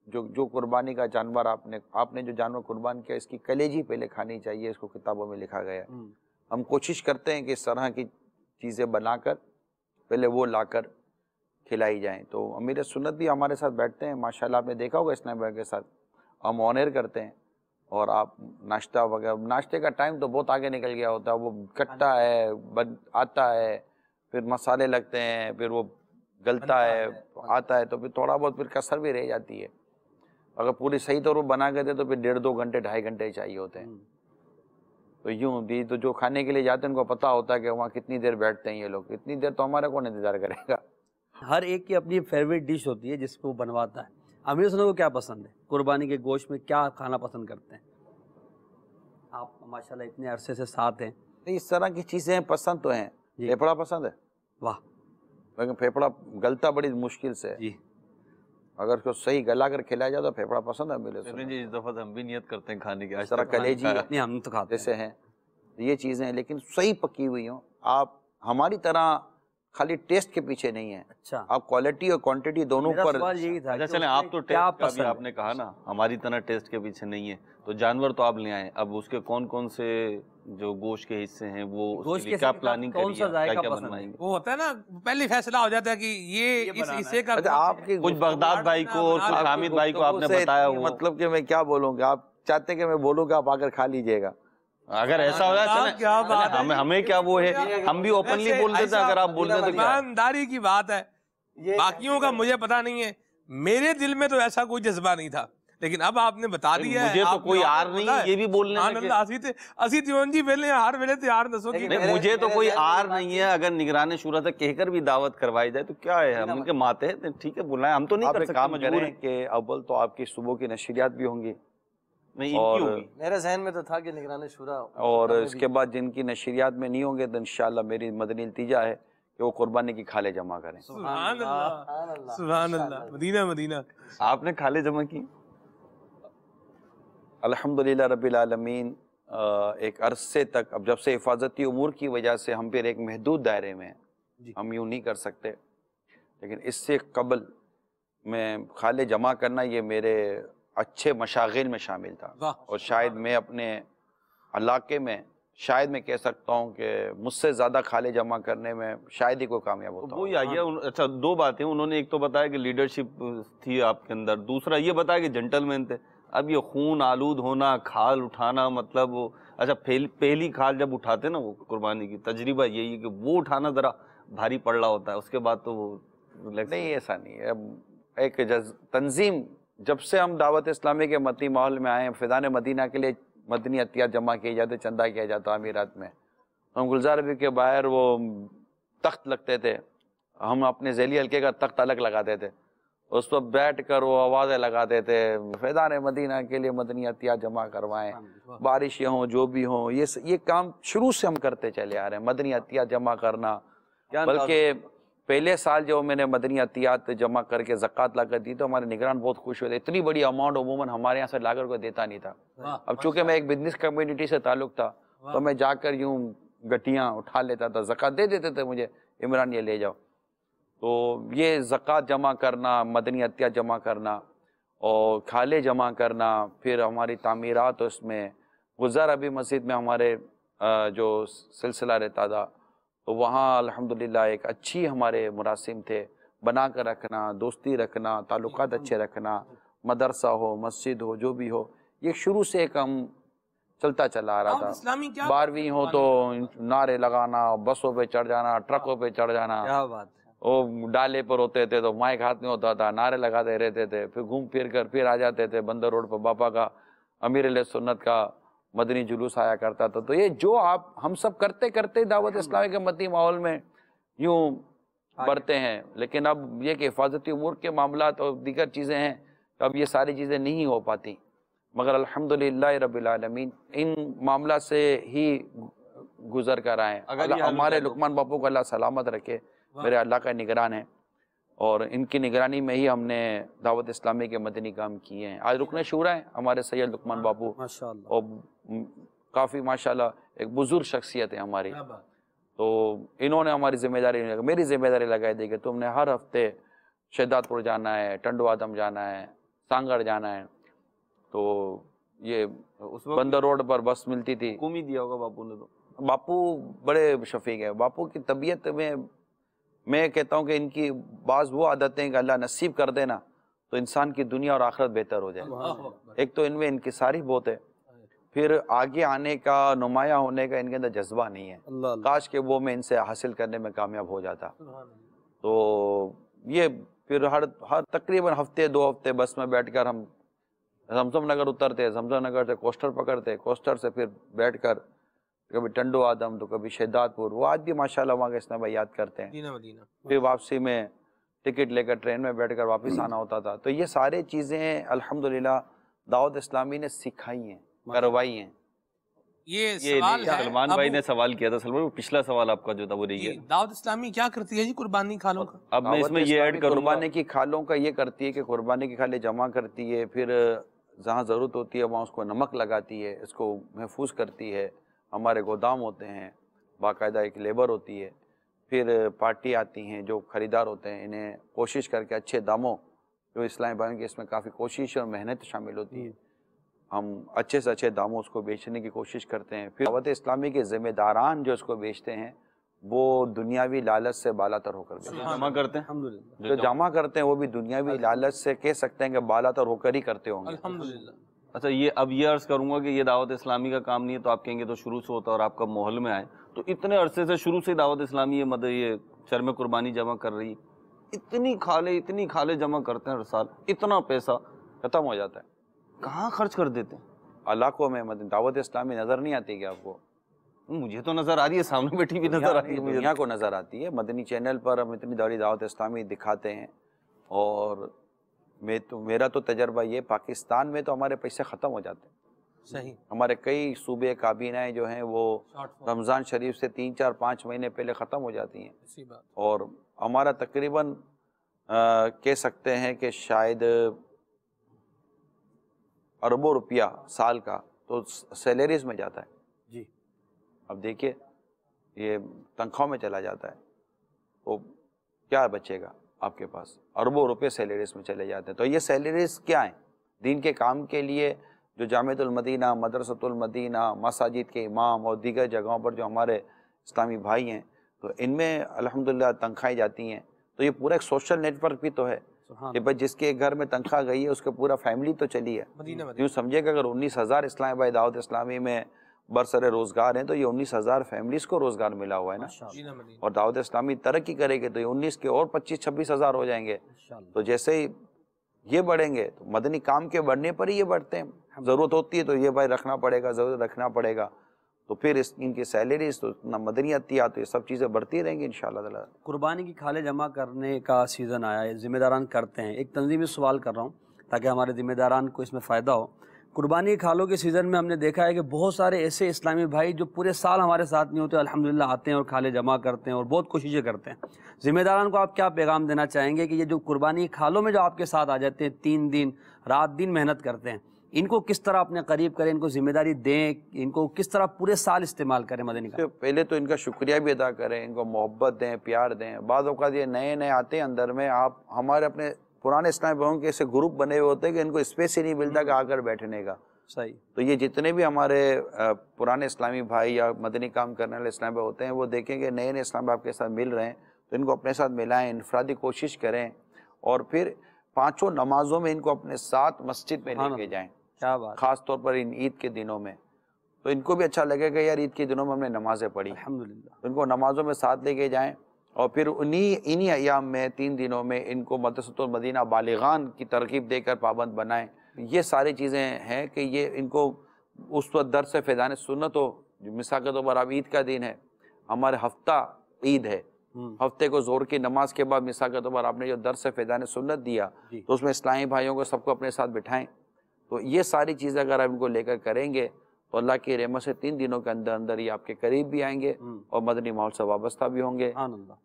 [SPEAKER 5] جو قربانی کا جانور آپ نے جو جانور قربان کیا، اس کی کلیجی پہلے کھانی چاہیے، اس کو کتابوں میں لکھا گیا ہے۔ ہم کوشش کرتے ہیں کہ اس طرح کی چیزیں بنا کر پہلے وہ لا کر کھلائی جائیں۔ تو امیر سنت بھی ہمارے ساتھ بیٹھتے ہیں، ماشاءاللہ آپ نے دیکھا ہوگا اسلام بھائی کے ساتھ ہم آنر کرتے ہیں، اور آپ ناشتہ وغیرہ، ناشتے کا ٹائم تو بہت آگے نکل گیا ہوتا ہے، وہ کٹتا ہے، آتا ہے، پھر مسالے لگتے ہیں، پھر وہ گلتا ہے، آتا ہے، تو پھر تھوڑا بہت پھر کسر بھی رہ جاتی ہے۔ اگر پوری صحیح طور پر بنا کے دے تو پھر 1.5-2 گھنٹے 2.5 گھنٹے چاہیے ہوتے ہیں۔ تو یوں بھی تو جو کھانے کے لیے جاتے ہیں ان کو پتہ ہوتا ہے کہ وہاں کتنی دیر بیٹھتے ہیں یہ لوگ، اتنی دیر تو ہمارا کون انتظار کرے گا۔
[SPEAKER 6] ہر ایک کی اپنی فیوریٹ ڈش ہوتی ہے جس کو بنواتا ہے۔ امیر سنت کو کیا پسند ہے؟ قربانی کے گوشت میں کیا کھانا پسند کرتے ہیں؟ آپ ماشاءاللہ اتنے عرصے سے ساتھ ہیں۔
[SPEAKER 5] اس طرح کی چیزیں پسند تو ہیں، پھیپڑا پسند ہے،
[SPEAKER 6] واہ،
[SPEAKER 5] لیکن پھیپڑا گلتا بڑی مشکل سے ہے، اگر اس کو صحیح گلا کر کھلایا جائے تو پھیپڑا پسند ہے میرے
[SPEAKER 4] جی، اس دفعہ ہم بھی نیت کرتے ہیں کھانے کی،
[SPEAKER 5] اس طرح کلیجی
[SPEAKER 6] نہیں ہم تو کھاتے
[SPEAKER 5] جیسے ہیں یہ چیزیں، لیکن صحیح پکی ہوئی ہوں۔ آپ ہماری طرح خالی ٹیسٹ کے پیچھے نہیں ہیں،
[SPEAKER 6] اچھا
[SPEAKER 5] آپ کوالٹی اور کوانٹٹی دونوں پر۔
[SPEAKER 4] اچھا چلیں، آپ تو ٹیسٹ کا بھی آپ نے کہا نا، ہماری طرح ٹیسٹ کے پیچھے نہیں ہے، تو جانور تو آپ لے آئیں، اب اس کے کون کون سے جو گوشت کے حصے ہیں وہ اس کے لیے کیا پلاننگ کری ہے، کیا بنوائیں گے؟
[SPEAKER 3] وہ ہوتا ہے نا پہلے فیصلہ ہو جاتا ہے کہ یہ اس حصے کا
[SPEAKER 5] آپ کے
[SPEAKER 4] کچھ بغداد بھائی کو اور کچھ حامد بھائی کو آپ نے بتایا،
[SPEAKER 5] مطلب کہ میں کیا بولوں گا، آپ چاہتے ہیں کہ میں بولوں گا آپ آ کر کھا لیجئے گا؟
[SPEAKER 4] اگر ایسا ہو جائے ہمیں کیا وہ ہے، ہم بھی اوپنلی بول دیتے ہیں، اگر آپ بول دیتے تو
[SPEAKER 3] ایمانداری کی بات ہے، باقیوں کا مجھے پتا نہیں ہے، میرے دل میں تو ایسا کوئی جذبہ نہیں تھا، لیکن اب آپ نے بتا دیا ہے،
[SPEAKER 4] مجھے تو کوئی آر نہیں ہے یہ بھی بولنے میں،
[SPEAKER 3] اسی تیون جی پہلے ہر ویلے تیار دسو کی
[SPEAKER 4] نہیں، مجھے تو کوئی آر نہیں ہے، اگر نگران شورا سے کہہ کر بھی دعوت کروائی جائے تو کیا ہے، ہم ان کے ماتے ہیں، ٹھیک ہے بلائیں، ہم تو نہیں کر سکتے، مجبور ہیں
[SPEAKER 5] کہ اول تو آپ کی صبح کی نشریات بھی ہوں گی،
[SPEAKER 4] نہیں ان کی ہوگی،
[SPEAKER 2] میرے ذہن میں تو تھا کہ نگران شورا،
[SPEAKER 5] اور اس کے بعد جن کی نشریات میں نہیں ہوں گے تو انشاءاللہ میری مدنی التجا ہے کہ وہ قربانی کی کھالے جمع کریں۔
[SPEAKER 3] سبحان اللہ، سبحان اللہ، مدینہ مدینہ۔
[SPEAKER 4] آپ نے کھالے جمع کی؟
[SPEAKER 5] الحمدللہ رب العالمین، ایک عرصے تک، اب جب سے حفاظتی امور کی وجہ سے ہم پھر ایک محدود دائرے میں ہیں، ہم یوں نہیں کر سکتے، لیکن اس سے قبل میں کھالے جمع کرنا یہ میرے اچھے مشاغل میں شامل تھا، اور شاید میں اپنے علاقے میں شاید میں کہہ سکتا ہوں کہ مجھ سے زیادہ کھالے جمع کرنے میں شاید ہی کوئی کامیاب ہوتا ہوں۔
[SPEAKER 4] وہی آئیے، اچھا دو باتیں، انہوں نے ایک تو بتایا کہ لیڈرشپ تھی آپ کے اندر، دوسرا یہ بتایا کہ جنٹل مین تھے۔ اب یہ خون آلود ہونا، کھال اٹھانا، مطلب وہ اچھا پہلی کھال جب اٹھاتے نا وہ قربانی کی، تجربہ یہی ہے کہ وہ اٹھانا ذرا بھاری پڑ رہا ہوتا ہے، اس کے بعد تو وہ
[SPEAKER 5] نہیں، ایسا نہیں ہے۔ ایک تنظیم، جب سے ہم دعوت اسلامی کے مدنی ماحول میں آئے ہیں، فیضان مدینہ کے لیے مدنی عطیات جمع کیے جاتے، چندہ کیا جاتا امیرات میں، ہم گلزار بھی کے باہر وہ تخت لگتے تھے، ہم اپنے ذیلی حلقے کا تخت الگ لگاتے تھے، اس پر بیٹھ کر وہ آوازیں لگاتے تھے، فیضان مدینہ کے لیے مدنی عطیات جمع کروائیں، بارشیں ہوں جو بھی ہوں، یہ کام شروع سے ہم کرتے چلے آ رہے ہیں، مدنی عطیات جمع کرنا۔ بلکہ پہلے سال جو میں نے مدنی عطیات جمع کر کے زکوٰۃ لا کر دی تو ہمارے نگران بہت خوش ہوئے تھے، اتنی بڑی اماؤنٹ عموماً ہمارے یہاں سے لا کر کوئی دیتا نہیں تھا۔ اب چونکہ میں ایک بزنس کمیونٹی سے تعلق تھا تو میں جا کر یوں گٹیاں اٹھا لیتا تھا، زکوٰۃ دے دیتے تھے مجھے، عمران یہ لے جاؤ۔ تو یہ زکوٰۃ جمع کرنا، مدنی عطیات جمع کرنا اور کھالے جمع کرنا، پھر ہماری تعمیرات، اس میں گلزار ابھی مسجد میں ہمارے جو سلسلہ رہتا تھا تو وہاں الحمدللہ ایک اچھی ہمارے مراسم تھے، بنا کر رکھنا، دوستی رکھنا، تعلقات اچھے رکھنا، مدرسہ ہو، مسجد ہو، جو بھی ہو، یہ شروع سے ایک ہم چلتا چلا آ رہا تھا. 12ویں ہو تو نعرے لگانا، بسوں پہ چڑھ جانا، ٹرکوں پہ چڑھ جانا.
[SPEAKER 6] کیا بات ہے.
[SPEAKER 5] وہ ڈالے پر ہوتے تھے تو مائک ہاتھ میں ہوتا تھا، نعرے لگاتے رہتے تھے. پھر گھوم پھر کر پھر آ جاتے تھے بندر روڈ پر، باپا کا امیر علیہ سنت کا مدنی جلوس آیا کرتا تھا. تو یہ جو ہم سب کرتے کرتے دعوت اسلامی کے مدنی ماحول میں یوں بڑھتے ہیں. لیکن اب یہ کہ حفاظتی امور کے معاملات اور دیگر چیزیں ہیں، اب یہ ساری چیزیں نہیں ہو پاتی. مگر الحمدللہ رب العالمین ان معاملات سے ہی گزر کر آئے. ہمارے لقمان باپو کو اللہ سلامت رکھے، میرے اللہ کا نگران ہے، اور ان کی نگرانی میں ہی ہم نے دعوت اسلامی کے مدنی کام کیے ہیں. آج رکن شورا ہیں ہمارے سید لقمان باپو، اور کافی ماشاءاللہ ایک بزرگ شخصیت ہے ہماری. تو انہوں نے ہماری ذمہ داری، میری ذمہ داری لگائی دی کہ تم نے ہر ہفتے شہداد پور جانا ہے، ٹنڈو آدم جانا ہے، سانگڑ جانا ہے. تو یہ بندر روڈ پر بس ملتی تھی.
[SPEAKER 4] حکومی دیا ہوگا باپو نے. تو
[SPEAKER 5] باپو بڑے شفیق ہیں. باپو کی طبیعت میں کہتا ہوں کہ ان کی بعض وہ عادتیں کہ اللہ نصیب کر دینا تو انسان کی دنیا اور آخرت بہتر ہو جائے. ایک تو ان میں انکساری بہت ہے، پھر آگے آنے کا، نمایاں ہونے کا ان کے اندر جذبہ نہیں ہے. کاش کہ وہ میں ان سے حاصل کرنے میں کامیاب ہو جاتا. تو یہ پھر ہر تقریباً ہفتے 2 ہفتے بس میں بیٹھ کر ہم زمزم نگر اترتے، زمزم نگر سے کوسٹر پکڑتے، کوسٹر سے پھر بیٹھ کر کبھی ٹنڈو آدم تو کبھی شہداد پور. وہ آج بھی ماشاءاللہ وہاں کے اسلام بھائی یاد کرتے ہیں. پھر واپسی میں ٹکٹ لے کر ٹرین میں بیٹھ کر واپس آنا ہوتا تھا. تو یہ سارے چیزیں الحمدللہ دعوت اسلامی نے سکھائی ہیں، کروائی ہیں.
[SPEAKER 3] یہ سوال ہے
[SPEAKER 4] سلمان بھائی نے سوال کیا تھا. سلمان پچھلا سوال آپ کا جو تھا وہ رہی ہے،
[SPEAKER 3] دعوت اسلامی کیا کرتی ہے جی قربانی کھالوں کا؟
[SPEAKER 4] اب میں اس میں یہ ایڈ کروں گا.
[SPEAKER 5] قربانی کی کھالوں کا یہ کرتی ہے کہ قربانی کی کھالیں جمع کرتی ہے، پھر جہاں ضرورت ہوتی ہے وہاں اس کو نمک لگاتی ہے، اس کو محفوظ کرتی ہے. ہمارے گودام ہوتے ہیں، باقاعدہ ایک لیبر ہوتی ہے، پھر پارٹی آتی ہیں جو خریدار ہوتے ہیں، انہیں کوشش کر کے اچھے داموں، جو اسلامی بھائیوں کی اس میں کافی کوشش اور محنت شامل ہوتی ہے، ہم اچھے سے اچھے داموں اس کو بیچنے کی کوشش کرتے ہیں. پھر دعوت اسلامی کے ذمہ داران جو اس کو بیچتے ہیں وہ دنیاوی لالچ سے بالا تر ہو کر
[SPEAKER 4] جمع کرتے ہیں.
[SPEAKER 5] جو جمع کرتے ہیں وہ بھی دنیاوی لالچ سے کہہ سکتے ہیں کہ بالا تر ہو کر ہی کرتے ہوں گے.
[SPEAKER 3] الحمدللہ.
[SPEAKER 4] اچھا یہ اب یہ عرض کروں گا کہ یہ دعوت اسلامی کا کام نہیں ہے تو آپ کہیں گے تو شروع سے ہوتا اور آپ کا ماحول میں آئے. تو اتنے عرصے سے شروع سے دعوت اسلامی یہ چرم قربانی جمع کر رہی ہے، اتنی کھالے جمع کرتے ہیں ہر سال، اتنا پیسہ
[SPEAKER 5] ختم ہو جاتا ہے.
[SPEAKER 4] کہاں خرچ کر دیتے ہیں؟
[SPEAKER 5] علاقوں میں دعوت اسلامی نظر نہیں آتی کیا آپ کو؟
[SPEAKER 4] مجھے تو نظر آ رہی ہے، سامنے بیٹھی بھی نظر آ رہی ہے،
[SPEAKER 5] دنیا کو نظر آتی ہے. مدنی چینل پر ہم اتنی بڑی دعوت اسلامی دکھاتے ہیں، اور میرا تو تجربہ یہ، پاکستان میں تو ہمارے پیسے ختم ہو جاتے ہیں.
[SPEAKER 3] صحیح.
[SPEAKER 5] ہمارے کئی صوبے کابینائیں جو ہیں وہ رمضان شریف سے 3 4 5 مہینے پہلے ختم ہو جاتی ہیں. اور ہمارا تقریباً کہہ سکتے ہیں کہ شاید اربوں روپیہ سال کا تو سیلریز میں جاتا ہے.
[SPEAKER 6] جی.
[SPEAKER 5] اب دیکھیے یہ تنخواہ میں چلا جاتا ہے تو کیا بچے گا آپ کے پاس؟ اربوں روپے سیلریز میں چلے جاتے ہیں. تو یہ سیلریز کیا ہیں؟ دین کے کام کے لیے جو جامعۃ المدینہ، مدرسۃ المدینہ، مساجد کے امام اور دیگر جگہوں پر جو ہمارے اسلامی بھائی ہیں، تو ان میں الحمدللہ تنخواہیں جاتی ہیں. تو یہ پورا ایک سوشل نیٹ ورک بھی تو ہے کہ بھائی جس کے گھر میں تنخواہ گئی ہے اس کا پورا فیملی تو چلی ہے. یوں سمجھے کہ اگر 19,000 اسلامی بھائی دعوت اسلامی میں برسر روزگار ہیں تو یہ 19,000 فیملیز کو روزگار ملا ہوا ہے نا. اور دعوت اسلامی ترقی کرے گی تو یہ 19 کے اور 25-26,000 ہو جائیں گے. تو جیسے ہی یہ بڑھیں گے تو مدنی کام کے بڑھنے پر ہی یہ بڑھتے ہیں. ضرورت ہوتی ہے تو یہ بھائی رکھنا پڑے گا، ضرورت رکھنا پڑے گا، تو پھر ان کی سیلریز تو اتنا مدنی عطیات تو یہ سب چیزیں بڑھتی رہیں گی انشاءاللہ تعالی.
[SPEAKER 6] قربانی کی کھالیں جمع کرنے کا سیزن آیا ہے، ذمہ داران کرتے ہیں. ایک تنظیمی سوال کر رہا ہوں تاکہ ہمارے ذمہ داران کو اس میں فائدہ ہو. قربانی کی کھالوں کے سیزن میں ہم نے دیکھا ہے کہ بہت سارے ایسے اسلامی بھائی جو پورے سال ہمارے ساتھ نہیں ہوتے، الحمدللہ آتے ہیں اور کھالیں جمع کرتے ہیں اور بہت کوششیں کرتے ہیں. ذمہ داران کو آپ کیا پیغام دینا چاہیں گے کہ یہ جو قربانی کی کھالوں میں جو آپ کے ساتھ آ جاتے ہیں، 3 دن رات دن محنت کرتے ہیں، ان کو کس طرح اپنے قریب کریں، ان کو ذمہ داری دیں، ان کو کس طرح پورے سال استعمال کریں مدنی کا؟
[SPEAKER 5] پہلے تو ان کا شکریہ بھی ادا کریں، ان کو محبت دیں، پیار دیں. بعض اوقات یہ نئے آتے ہیں اندر میں، آپ ہمارے اپنے پرانے اسلامی بھائیوں کے ایسے گروپ بنے ہوئے ہوتے ہیں کہ ان کو اسپیس ہی نہیں ملتا کہ آ کر بیٹھنے کا.
[SPEAKER 6] صحیح.
[SPEAKER 5] تو یہ جتنے بھی ہمارے پرانے اسلامی بھائی یا مدنی کام کرنے والے اسلامی بھائی ہوتے ہیں وہ دیکھیں کہ نئے اسلامی بھائی آپ کے ساتھ مل رہے ہیں تو ان کو اپنے ساتھ ملائیں، انفرادی کوشش کریں، اور پھر 5 نمازوں میں ان کو اپنے ساتھ مسجد میں لے کے جائیں.
[SPEAKER 6] کیا بات،
[SPEAKER 5] خاص طور پر ان عید کے دنوں میں، تو ان کو بھی اچھا لگے گا یار عید کے دنوں میں ہم نے نمازیں پڑھی،
[SPEAKER 6] الحمدللہ.
[SPEAKER 5] ان کو نمازوں میں ساتھ لے کے جائیں، اور پھر انہی ایام میں 3 دنوں میں ان کو مدرسۃ المدینہ بالغان کی ترغیب دے کر پابند بنائیں. یہ ساری چیزیں ہیں کہ یہ ان کو اس وقت درس فیضان سنت ہو. مثال کے طور پر اب عید کا دن ہے، ہمارے ہفتہ عید ہے، ہفتے کو ظہر کی نماز کے بعد مثال کے طور پر آپ نے جو درس فیضان سنت دیا تو اس میں اسلامی بھائیوں کو سب کو اپنے ساتھ بٹھائیں. تو یہ ساری چیزیں اگر آپ ان کو لے کر کریں گے تو اللہ کی رحمت سے 3 دنوں کے اندر اندر یہ آپ کے قریب بھی آئیں گے اور مدنی ماحول سے وابستہ بھی ہوں گے.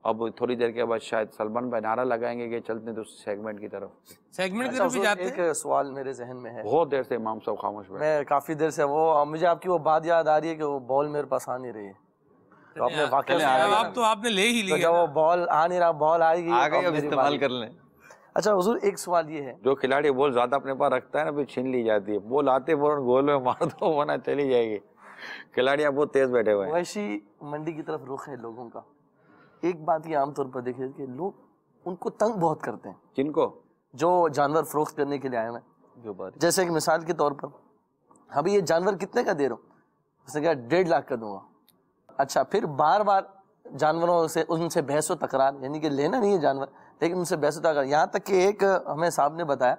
[SPEAKER 5] اب تھوڑی دیر کے بعد شاید سلمان بھائی نعرہ لگائیں گے کہ چلتے ہیں دوسرے سیگمنٹ کی طرف.
[SPEAKER 3] سیگمنٹ کی طرف بھی جاتے ہیں.
[SPEAKER 2] ایک سوال میرے ذہن میں ہے،
[SPEAKER 5] بہت دیر سے امام صاحب خاموش بیٹھے،
[SPEAKER 2] میں کافی دیر سے وہ مجھے آپ کی وہ بات یاد آ رہی ہے کہ وہ بال میرے پاس آ نہیں رہی ہے. تو آپ نے واقعہ
[SPEAKER 3] تو آپ نے لے ہی
[SPEAKER 2] تو
[SPEAKER 3] لیا،
[SPEAKER 2] جب وہ بال آ نہیں رہا، بال آئے گی
[SPEAKER 4] اب استعمال کر لیں.
[SPEAKER 2] اچھا حضور ایک سوال یہ ہے،
[SPEAKER 5] جو کھلاڑی بال زیادہ اپنے پاس رکھتا ہے نا پھر چھین لی جاتی ہے. بال آتے فوراً گول میں مار دو ورنہ چلی جائے گی. کھلاڑیاں بہت تیز بیٹھے ہوئے ہیں.
[SPEAKER 2] مویشی منڈی کی طرف رخ ہے لوگوں کا. ایک بات یہ عام طور پر دیکھیں کہ لوگ ان کو تنگ بہت کرتے ہیں.
[SPEAKER 5] جن کو
[SPEAKER 2] جو جانور فروخت کرنے کے لیے آئے ہیں، جیسے کہ مثال کے طور پر ابھی یہ جانور کتنے کا دے رہا ہوں، اس نے کہا 1.5 لاکھ کا دوں گا. اچھا پھر بار بار جانوروں سے ان سے بحث و تکرار، یعنی کہ لینا نہیں ہے جانور لیکن ان سے بحث و تکرار. یہاں تک کہ ایک ہمیں صاحب نے بتایا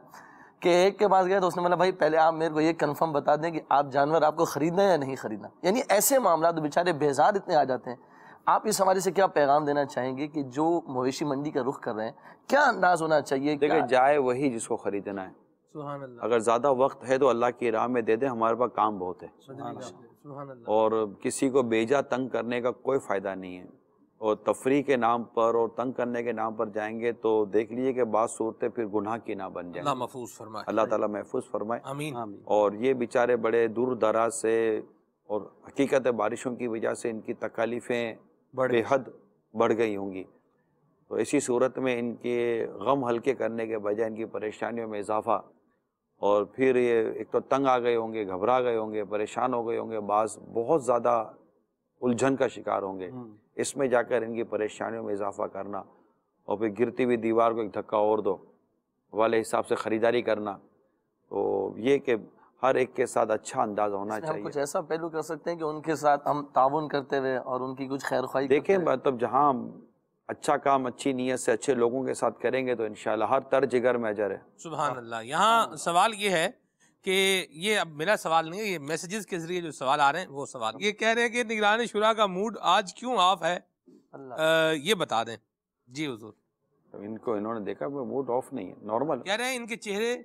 [SPEAKER 2] کہ ایک کے پاس گیا تو اس نے بولا بھائی پہلے آپ میرے کو یہ کنفرم بتا دیں کہ آپ جانور آپ کو خریدنا ہے یا نہیں خریدنا. یعنی ایسے معاملات بیچارے بیزار اتنے آ جاتے ہیں. آپ اس حوالے سے کیا پیغام دینا چاہیں گے کہ جو مویشی منڈی کا رخ کر رہے ہیں کیا انداز ہونا چاہیے؟
[SPEAKER 5] دیکھیں جائے وہی جس کو خریدنا ہے.
[SPEAKER 3] سبحان اللہ.
[SPEAKER 5] اگر زیادہ وقت ہے تو اللہ کی راہ میں دے دیں، ہمارے پاس کام بہت ہے.
[SPEAKER 3] سبحان اللہ.
[SPEAKER 5] اور کسی کو بیجا تنگ کرنے کا کوئی فائدہ نہیں ہے. اور تفریح کے نام پر اور تنگ کرنے کے نام پر جائیں گے تو دیکھ لیجیے کہ بعض صورتیں پھر گناہ کی نہ بن جائیں.
[SPEAKER 3] اللہ محفوظ فرمائے،
[SPEAKER 5] اللہ تعالیٰ محفوظ فرمائے.
[SPEAKER 3] آمین.
[SPEAKER 5] اور یہ بیچارے بڑے دور دراز سے، اور حقیقت بارشوں کی وجہ سے ان کی تکالیفیں بے حد بڑھ گئی ہوں گی. تو اسی صورت میں ان کے غم ہلکے کرنے کے بجائے ان کی پریشانیوں میں اضافہ، اور پھر یہ ایک تو تنگ آ گئے ہوں گے، گھبرا گئے ہوں گے، پریشان ہو گئے ہوں گے، بعض بہت زیادہ الجھن کا شکار ہوں گے. اس میں جا کر ان کی پریشانیوں میں اضافہ کرنا اور پھر گرتی ہوئی دیوار کو ایک دھکا اور دو والے حساب سے خریداری کرنا، تو یہ کہ ہر ایک کے ساتھ اچھا انداز ہونا چاہیے.
[SPEAKER 2] ہم کچھ ایسا پہلو کر سکتے ہیں کہ ان کے ساتھ ہم تعاون کرتے ہوئے اور ان کی کچھ خیر خواہی
[SPEAKER 5] دیکھیں، مطلب جہاں اچھا کام اچھی نیت سے اچھے لوگوں کے ساتھ کریں گے تو انشاءاللہ ہر تر جگر میں اجر ہے.
[SPEAKER 3] سبحان اللہ. یہاں سوال یہ ہے کہ یہ اب میرا سوال نہیں ہے، یہ میسیجز کے ذریعے جو سوال آ رہے ہیں وہ سوال یہ کہہ رہے ہیں کہ نگران شورا کا موڈ آج کیوں آف ہے، یہ بتا دیں. جی حضور.
[SPEAKER 5] ان کو انہوں نے دیکھا موڈ آف نہیں ہے، نارمل.
[SPEAKER 3] کہہ رہے ہیں ان کے چہرے،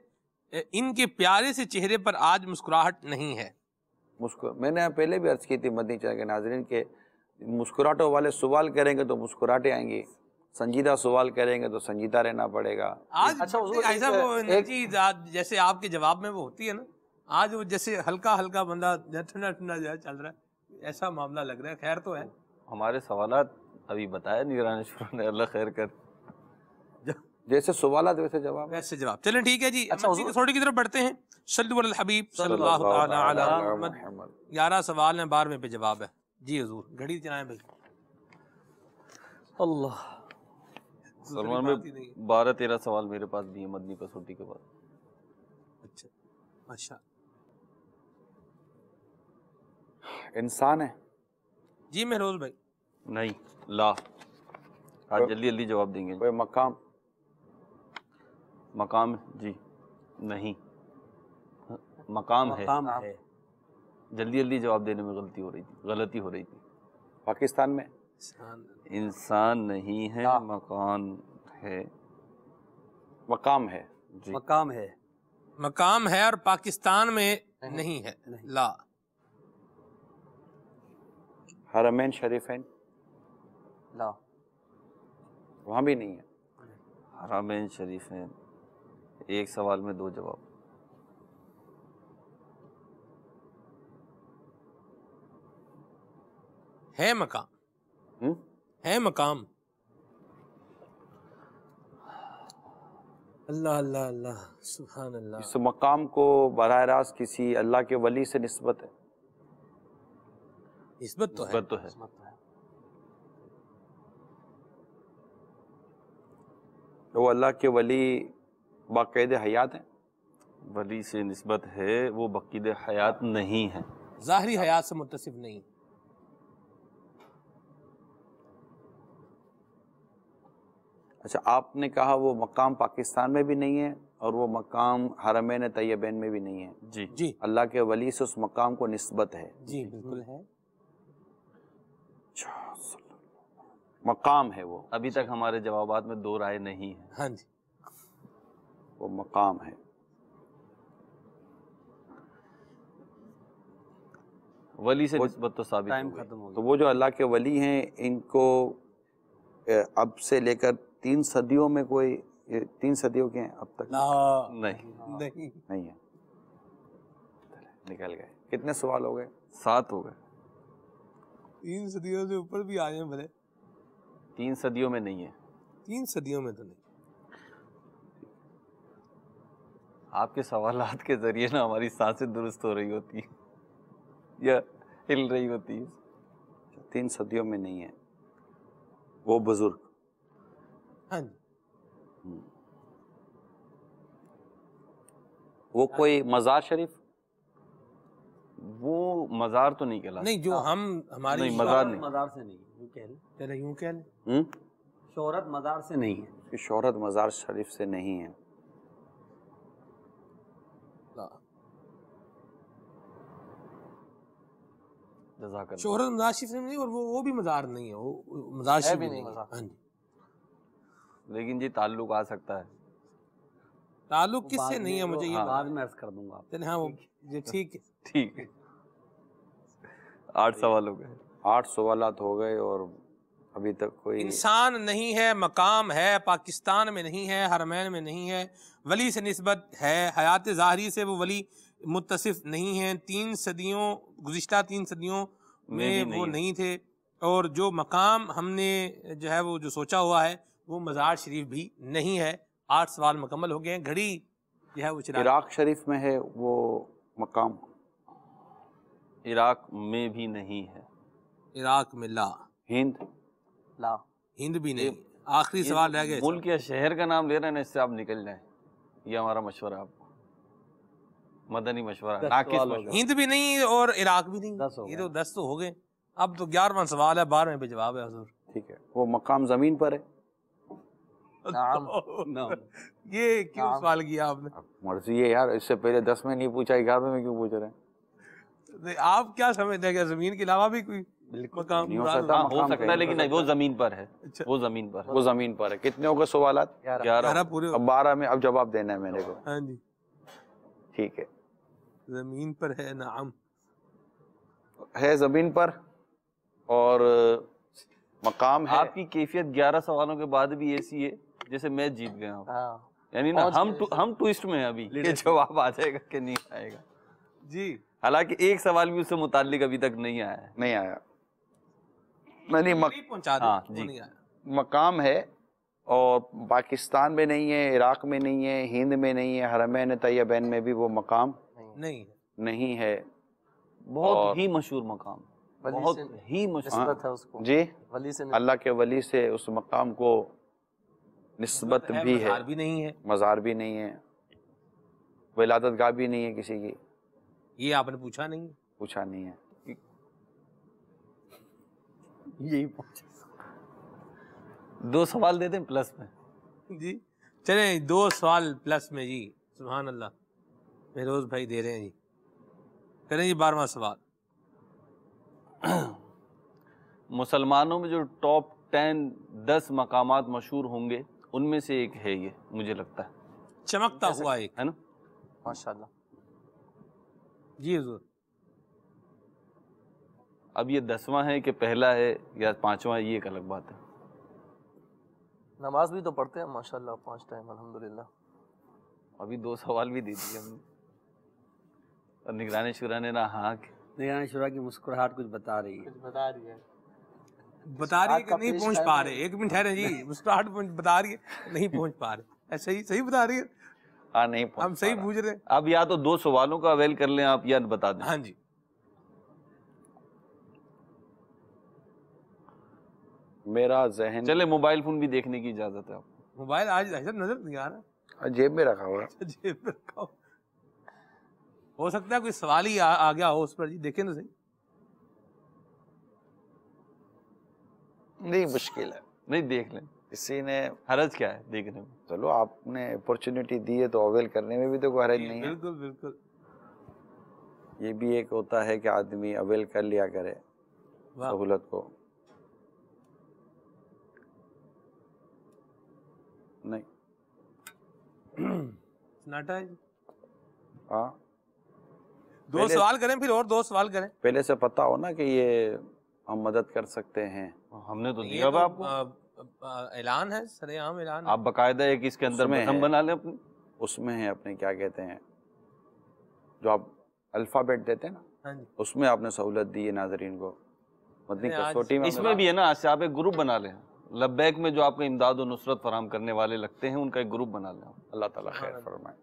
[SPEAKER 3] ان کے پیارے سے چہرے پر آج مسکراہٹ نہیں ہے.
[SPEAKER 5] میں نے پہلے بھی عرض کی تھی مدنی چینل کے ناظرین کے مسکراہٹوں والے سوال کریں گے تو مسکراہٹیں آئیں گی، سنجیدہ سوال کریں گے تو سنجیدہ رہنا پڑے گا.
[SPEAKER 3] آج ایسا وہ انرجی جیسے آپ کے جواب میں وہ ہوتی ہے نا، آج وہ جیسے ہلکا ہلکا بندہ ٹھنڈا ٹھنڈا جو ہے چل رہا ہے، ایسا معاملہ لگ رہا ہے. خیر تو ہے.
[SPEAKER 4] ہمارے سوالات ابھی بتایا نگران شورا نے، اللہ خیر کر.
[SPEAKER 5] جیسے سوالات ویسے جواب،
[SPEAKER 3] ویسے جواب. چلیں ٹھیک ہے جی. اچھا تھوڑی کی طرف بڑھتے ہیں. صلی علی الحبیب صلی اللہ تعالی علی محمد. 11 سوال ہیں، 12ویں پہ جواب ہے. جی حضور گھڑی چلائیں بھائی.
[SPEAKER 2] اللہ.
[SPEAKER 4] سلمان میں 12-13 سوال میرے پاس بھی ہیں مدنی کسوٹی کے بعد.
[SPEAKER 3] اچھا ماشاء.
[SPEAKER 5] انسان ہے.
[SPEAKER 3] جی مہروز بھائی.
[SPEAKER 4] نہیں لا، آج جلدی جلدی جواب دیں گے.
[SPEAKER 5] کوئی مقام؟
[SPEAKER 4] مقام جی نہیں، مقام ہے. جلدی جلدی جواب دینے میں غلطی ہو رہی تھی.
[SPEAKER 5] پاکستان میں
[SPEAKER 4] انسان نہیں ہے، مکان ہے.
[SPEAKER 5] مقام ہے
[SPEAKER 6] جی. مقام ہے.
[SPEAKER 3] مقام ہے اور پاکستان میں نہیں ہے. لا.
[SPEAKER 5] حرمین شریفین؟
[SPEAKER 2] لا،
[SPEAKER 5] وہاں بھی نہیں ہے.
[SPEAKER 4] حرمین شریفین، ایک سوال میں 2 جواب.
[SPEAKER 3] ہے مقام، ہے مقام. اللہ اللہ اللہ سبحان اللہ.
[SPEAKER 5] اس مقام کو براہ راست کسی اللہ کے ولی سے نسبت ہے.
[SPEAKER 3] نسبت تو ہے.
[SPEAKER 5] وہ اللہ کے ولی باقاعدہ حیات ہیں.
[SPEAKER 4] ولی سے نسبت ہے وہ بقید حیات نہیں ہے،
[SPEAKER 3] ظاہری حیات سے متصف نہیں.
[SPEAKER 5] اچھا، آپ نے کہا وہ مقام پاکستان میں بھی نہیں ہے اور وہ مقام حرمین طیبین میں بھی نہیں ہے.
[SPEAKER 4] جی
[SPEAKER 3] جی
[SPEAKER 5] اللہ کے ولی سے اس مقام کو نسبت ہے.
[SPEAKER 3] جی بالکل ہے.
[SPEAKER 5] مقام ہے وہ.
[SPEAKER 4] ابھی تک ہمارے جوابات میں دو رائے نہیں ہے.
[SPEAKER 3] ہاں جی
[SPEAKER 5] وہ مقام ہے.
[SPEAKER 4] ولی سے نسبت تو ثابت
[SPEAKER 6] ٹائم
[SPEAKER 4] ہو گئی.
[SPEAKER 6] ختم ہو
[SPEAKER 5] تو
[SPEAKER 6] گیا.
[SPEAKER 5] وہ جو اللہ کے ولی ہیں ان کو اب سے لے کر 3 صدیوں میں کوئی 3 صدیوں کے ہیں اب تک
[SPEAKER 4] نہیں
[SPEAKER 5] نہیں ہے. نکل گئے. کتنے سوال ہو گئے؟
[SPEAKER 4] 7 ہو گئے.
[SPEAKER 3] 3 صدیوں سے اوپر بھی آئے ہیں بھلے.
[SPEAKER 4] 3 صدیوں میں نہیں ہے.
[SPEAKER 3] 3 صدیوں میں تو نہیں.
[SPEAKER 4] آپ کے سوالات کے ذریعے نا ہماری سانسیں درست ہو رہی ہوتی ہیں یا ہل رہی ہوتی ہے.
[SPEAKER 5] 3 صدیوں میں نہیں ہے وہ بزرگ.
[SPEAKER 3] ہاں جی
[SPEAKER 5] وہ کوئی مزار شریف؟
[SPEAKER 4] وہ مزار تو نہیں کہلاتا.
[SPEAKER 3] نہیں، جو ہم ہماری
[SPEAKER 4] نہیں، مزار نہیں.
[SPEAKER 6] مزار سے نہیں، یوں کہہ لیں.
[SPEAKER 3] پہلے یوں کہہ لیں
[SPEAKER 6] شہرت مزار سے نہیں ہے.
[SPEAKER 5] کہ شہرت مزار شریف سے نہیں ہے.
[SPEAKER 4] جزاک اللہ.
[SPEAKER 3] شہرت مزار شریف سے نہیں، اور وہ بھی مزار نہیں ہے، وہ مزار شریف بھی نہیں ہے. ہاں جی.
[SPEAKER 4] لیکن جی تعلق آ سکتا ہے.
[SPEAKER 3] تعلق کس سے نہیں ہے مجھے یہ
[SPEAKER 6] بعد میں عرض کر دوں گا.
[SPEAKER 3] ہاں وہ یہ ٹھیک ہے.
[SPEAKER 4] ٹھیک ہے. 8 سوال ہو گئے.
[SPEAKER 5] 8 سوالات ہو گئے اور ابھی تک کوئی
[SPEAKER 3] انسان نہیں ہے، مقام ہے، پاکستان میں نہیں ہے، حرمین میں نہیں ہے، ولی سے نسبت ہے، حیات ظاہری سے وہ ولی متصف نہیں ہیں. 3 صدیوں گزشتہ 3 صدیوں میں وہ نہیں تھے. اور جو مقام ہم نے جو ہے وہ جو سوچا ہوا ہے وہ مزار شریف بھی نہیں ہے. 8 سوال مکمل ہو گئے ہیں. گھڑی جو ہے وہ چلا.
[SPEAKER 5] عراق شریف میں ہے وہ مقام؟
[SPEAKER 4] عراق میں بھی نہیں ہے.
[SPEAKER 3] عراق میں لا.
[SPEAKER 5] ہند؟
[SPEAKER 3] لا. ہند بھی نہیں. آخری سوال رہ گئے.
[SPEAKER 4] ملک یا شہر کا نام لے رہے ہیں نا، اس سے آپ نکل جائیں. یہ ہمارا مشورہ ہے آپ کو، مدنی مشورہ.
[SPEAKER 3] ہند بھی نہیں اور عراق بھی نہیں. یہ تو 10 تو ہو گئے. اب تو 11واں سوال ہے، 12ویں پہ جواب ہے حضور.
[SPEAKER 5] ٹھیک ہے. وہ مقام زمین پر ہے؟
[SPEAKER 3] یہ کیوں سوال کیا آپ نے؟
[SPEAKER 5] مرضی ہے یار، اس سے پہلے 10 میں نہیں پوچھا، 11 میں کیوں پوچھ رہے ہیں؟
[SPEAKER 3] آپ کیا سمجھتے ہیں کہ زمین کے علاوہ بھی کوئی مقام
[SPEAKER 4] ہو سکتا ہے، لیکن نہیں، وہ زمین پر ہے. وہ زمین پر ہے.
[SPEAKER 5] وہ زمین پر ہے. کتنے ہو گئے سوالات؟
[SPEAKER 3] 11 پورے.
[SPEAKER 5] اب 12 میں اب جواب دینا ہے میرے کو.
[SPEAKER 3] ہاں جی
[SPEAKER 5] ٹھیک ہے.
[SPEAKER 3] زمین پر ہے. نعم
[SPEAKER 5] ہے زمین پر اور مقام ہے.
[SPEAKER 4] آپ کی کیفیت 11 سوالوں کے بعد بھی ایسی ہے جیسے میں جیت گیا ہوں. یعنی نا ہم ٹوئسٹ میں ہیں ابھی کہ جواب آ جائے گا کہ نہیں آئے گا.
[SPEAKER 3] جی
[SPEAKER 4] حالانکہ ایک سوال بھی اس سے متعلق ابھی تک نہیں آیا ہے.
[SPEAKER 5] نہیں آیا. نہیں، مقام ہے اور پاکستان میں نہیں ہے، عراق میں نہیں ہے، ہند میں نہیں ہے، حرمین طیبین میں بھی وہ مقام نہیں ہے.
[SPEAKER 4] بہت ہی مشہور مقام، بہت ہی مشہور.
[SPEAKER 5] جی اللہ کے ولی سے اس مقام کو نسبت بھی ہے.
[SPEAKER 3] مزار بھی نہیں ہے.
[SPEAKER 5] مزار بھی نہیں ہے. ولادت گاہ بھی نہیں ہے کسی کی.
[SPEAKER 3] یہ آپ نے پوچھا نہیں؟
[SPEAKER 5] پوچھا نہیں ہے.
[SPEAKER 3] یہی پوچھا.
[SPEAKER 4] 2 سوال دے دیں پلس میں.
[SPEAKER 3] جی چلیں 2 سوال پلس میں. جی سبحان اللہ، فیروز بھائی دے رہے ہیں. جی کریں جی 12واں سوال.
[SPEAKER 4] مسلمانوں میں جو ٹاپ 10 مقامات مشہور ہوں گے ان میں سے ایک ہے یہ، مجھے لگتا ہے.
[SPEAKER 3] چمکتا ہوا ایک
[SPEAKER 4] ہے نا.
[SPEAKER 2] ماشاءاللہ.
[SPEAKER 3] جی حضور.
[SPEAKER 4] اب یہ 10واں ہے کہ پہلا ہے یا 5واں، یہ ایک الگ بات ہے.
[SPEAKER 2] نماز بھی تو پڑھتے ہیں ماشاءاللہ 5 ٹائم الحمدللہ.
[SPEAKER 4] ابھی 2 سوال بھی دے دیے ہم نے. اور نگران شورا نے
[SPEAKER 6] نگران شورا کی مسکراہٹ کچھ بتا رہی ہے.
[SPEAKER 3] بتا رہی ہے کہ نہیں پہنچ پا رہے. 1 منٹ ٹھہرے جی. مسکراہٹ بتا رہی ہے نہیں پہنچ پا رہے. صحیح بتا رہی ہے.
[SPEAKER 5] نہیں
[SPEAKER 3] ہم صحیح پوچھ رہے ہیں.
[SPEAKER 4] اب یا تو 2 سوالوں کا اویل کر لیں آپ یا بتا دیں.
[SPEAKER 3] ہاں جی.
[SPEAKER 5] میرا ذہن
[SPEAKER 4] چلے موبائل فون بھی دیکھنے کی اجازت ہے آپ کو.
[SPEAKER 3] موبائل آج نظر نہیں آ رہا.
[SPEAKER 5] جیب میں رکھا ہوا.
[SPEAKER 3] جیب میں رکھا ہوا. ہو سکتا ہے کوئی سوال ہی آ گیا ہو اس پر. جی دیکھیں تو صحیح.
[SPEAKER 12] نہیں مشکل ہے,
[SPEAKER 4] نہیں دیکھ لیں,
[SPEAKER 12] کسی نے
[SPEAKER 4] حرج کیا ہے دیکھنے میں.
[SPEAKER 12] چلو آپ نے اپرچونٹی دی ہے تو اویل کرنے میں بھی تو کوئی حرج نہیں ہے.
[SPEAKER 3] بالکل بالکل.
[SPEAKER 12] یہ بھی ایک ہوتا ہے کہ آدمی اویل کر لیا کرے سہولت کو. نہیں
[SPEAKER 3] سناٹا ہے.
[SPEAKER 12] ہاں,
[SPEAKER 3] دو سوال کریں پھر اور دو سوال کریں.
[SPEAKER 12] پہلے سے پتا ہو نا کہ یہ ہم مدد کر سکتے ہیں.
[SPEAKER 4] ہم نے تو
[SPEAKER 3] یہ
[SPEAKER 4] دیا
[SPEAKER 3] تو
[SPEAKER 4] آپ کو,
[SPEAKER 3] اعلان ہے, سر عام اعلان.
[SPEAKER 4] آپ باقاعدہ ایک اس کے اندر بٹن بنا لیں اپنے.
[SPEAKER 12] اس میں ہے اپنے کیا کہتے ہیں جو آپ الفابیٹ دیتے ہیں نا, اس میں آپ نے سہولت دی ہے ناظرین کو مدنی کسوٹی میں.
[SPEAKER 4] اس میں بھی ہے نا, آپ ایک گروپ بنا لیں. لبیک میں جو آپ کو امداد و نصرت فراہم کرنے والے لگتے ہیں ان کا ایک گروپ بنا لیں.
[SPEAKER 12] اللہ تعالیٰ خیر فرمائے.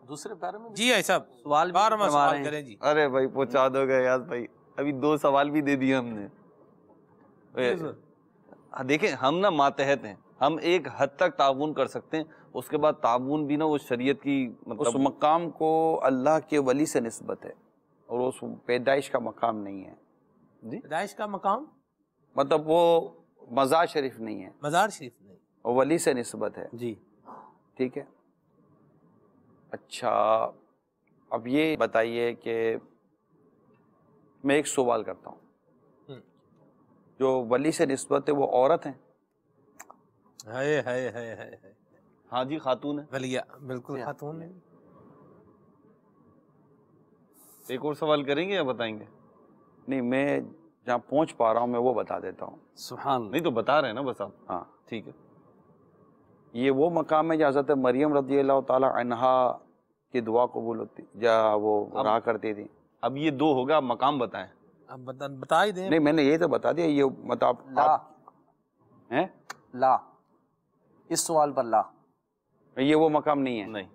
[SPEAKER 2] دوسرے پیرے میں
[SPEAKER 3] جی صاحب
[SPEAKER 6] سوال
[SPEAKER 3] سوال کریں. جی
[SPEAKER 4] ارے بھائی پہنچا دو گے یاد بھائی, ابھی 2 سوال بھی دے دیے ہم نے. دیکھیں ہم نا ماتحت ہیں, ہم ایک حد تک تعاون کر سکتے ہیں, اس کے بعد تعاون بھی نا وہ شریعت کی
[SPEAKER 12] اس مقام کو اللہ کے ولی سے نسبت ہے اور اس پیدائش کا مقام نہیں ہے.
[SPEAKER 3] جی پیدائش کا مقام
[SPEAKER 12] مطلب وہ مزار شریف نہیں ہے,
[SPEAKER 3] مزار شریف نہیں,
[SPEAKER 12] اور ولی سے نسبت ہے.
[SPEAKER 6] جی
[SPEAKER 12] ٹھیک ہے. اچھا اب یہ بتائیے کہ میں ایک سوال کرتا ہوں, جو ولی سے نسبت ہے وہ عورت ہیں؟
[SPEAKER 4] ہاں جی خاتون ہے.
[SPEAKER 3] ولیہ بالکل خاتون ہے.
[SPEAKER 4] ایک اور سوال کریں گے یا بتائیں گے؟
[SPEAKER 12] نہیں میں جہاں پہنچ پا رہا ہوں میں وہ بتا دیتا ہوں.
[SPEAKER 6] سبحان.
[SPEAKER 4] نہیں تو بتا رہے ہیں نا بس آپ.
[SPEAKER 12] ہاں
[SPEAKER 4] ٹھیک ہے.
[SPEAKER 12] یہ وہ مقام ہے جہاں حضرت مریم رضی اللہ تعالی عنہا کی دعا قبول ہوتی جہاں وہ رہا کرتی تھی.
[SPEAKER 4] اب یہ 2 ہوگا, آپ مقام بتائیں.
[SPEAKER 3] اب بتا ہی دیں.
[SPEAKER 12] نہیں میں نے یہ تو بتا دیا. یہ مطلب
[SPEAKER 2] لا اس سوال پر لا,
[SPEAKER 12] یہ وہ مقام نہیں ہے.
[SPEAKER 4] نہیں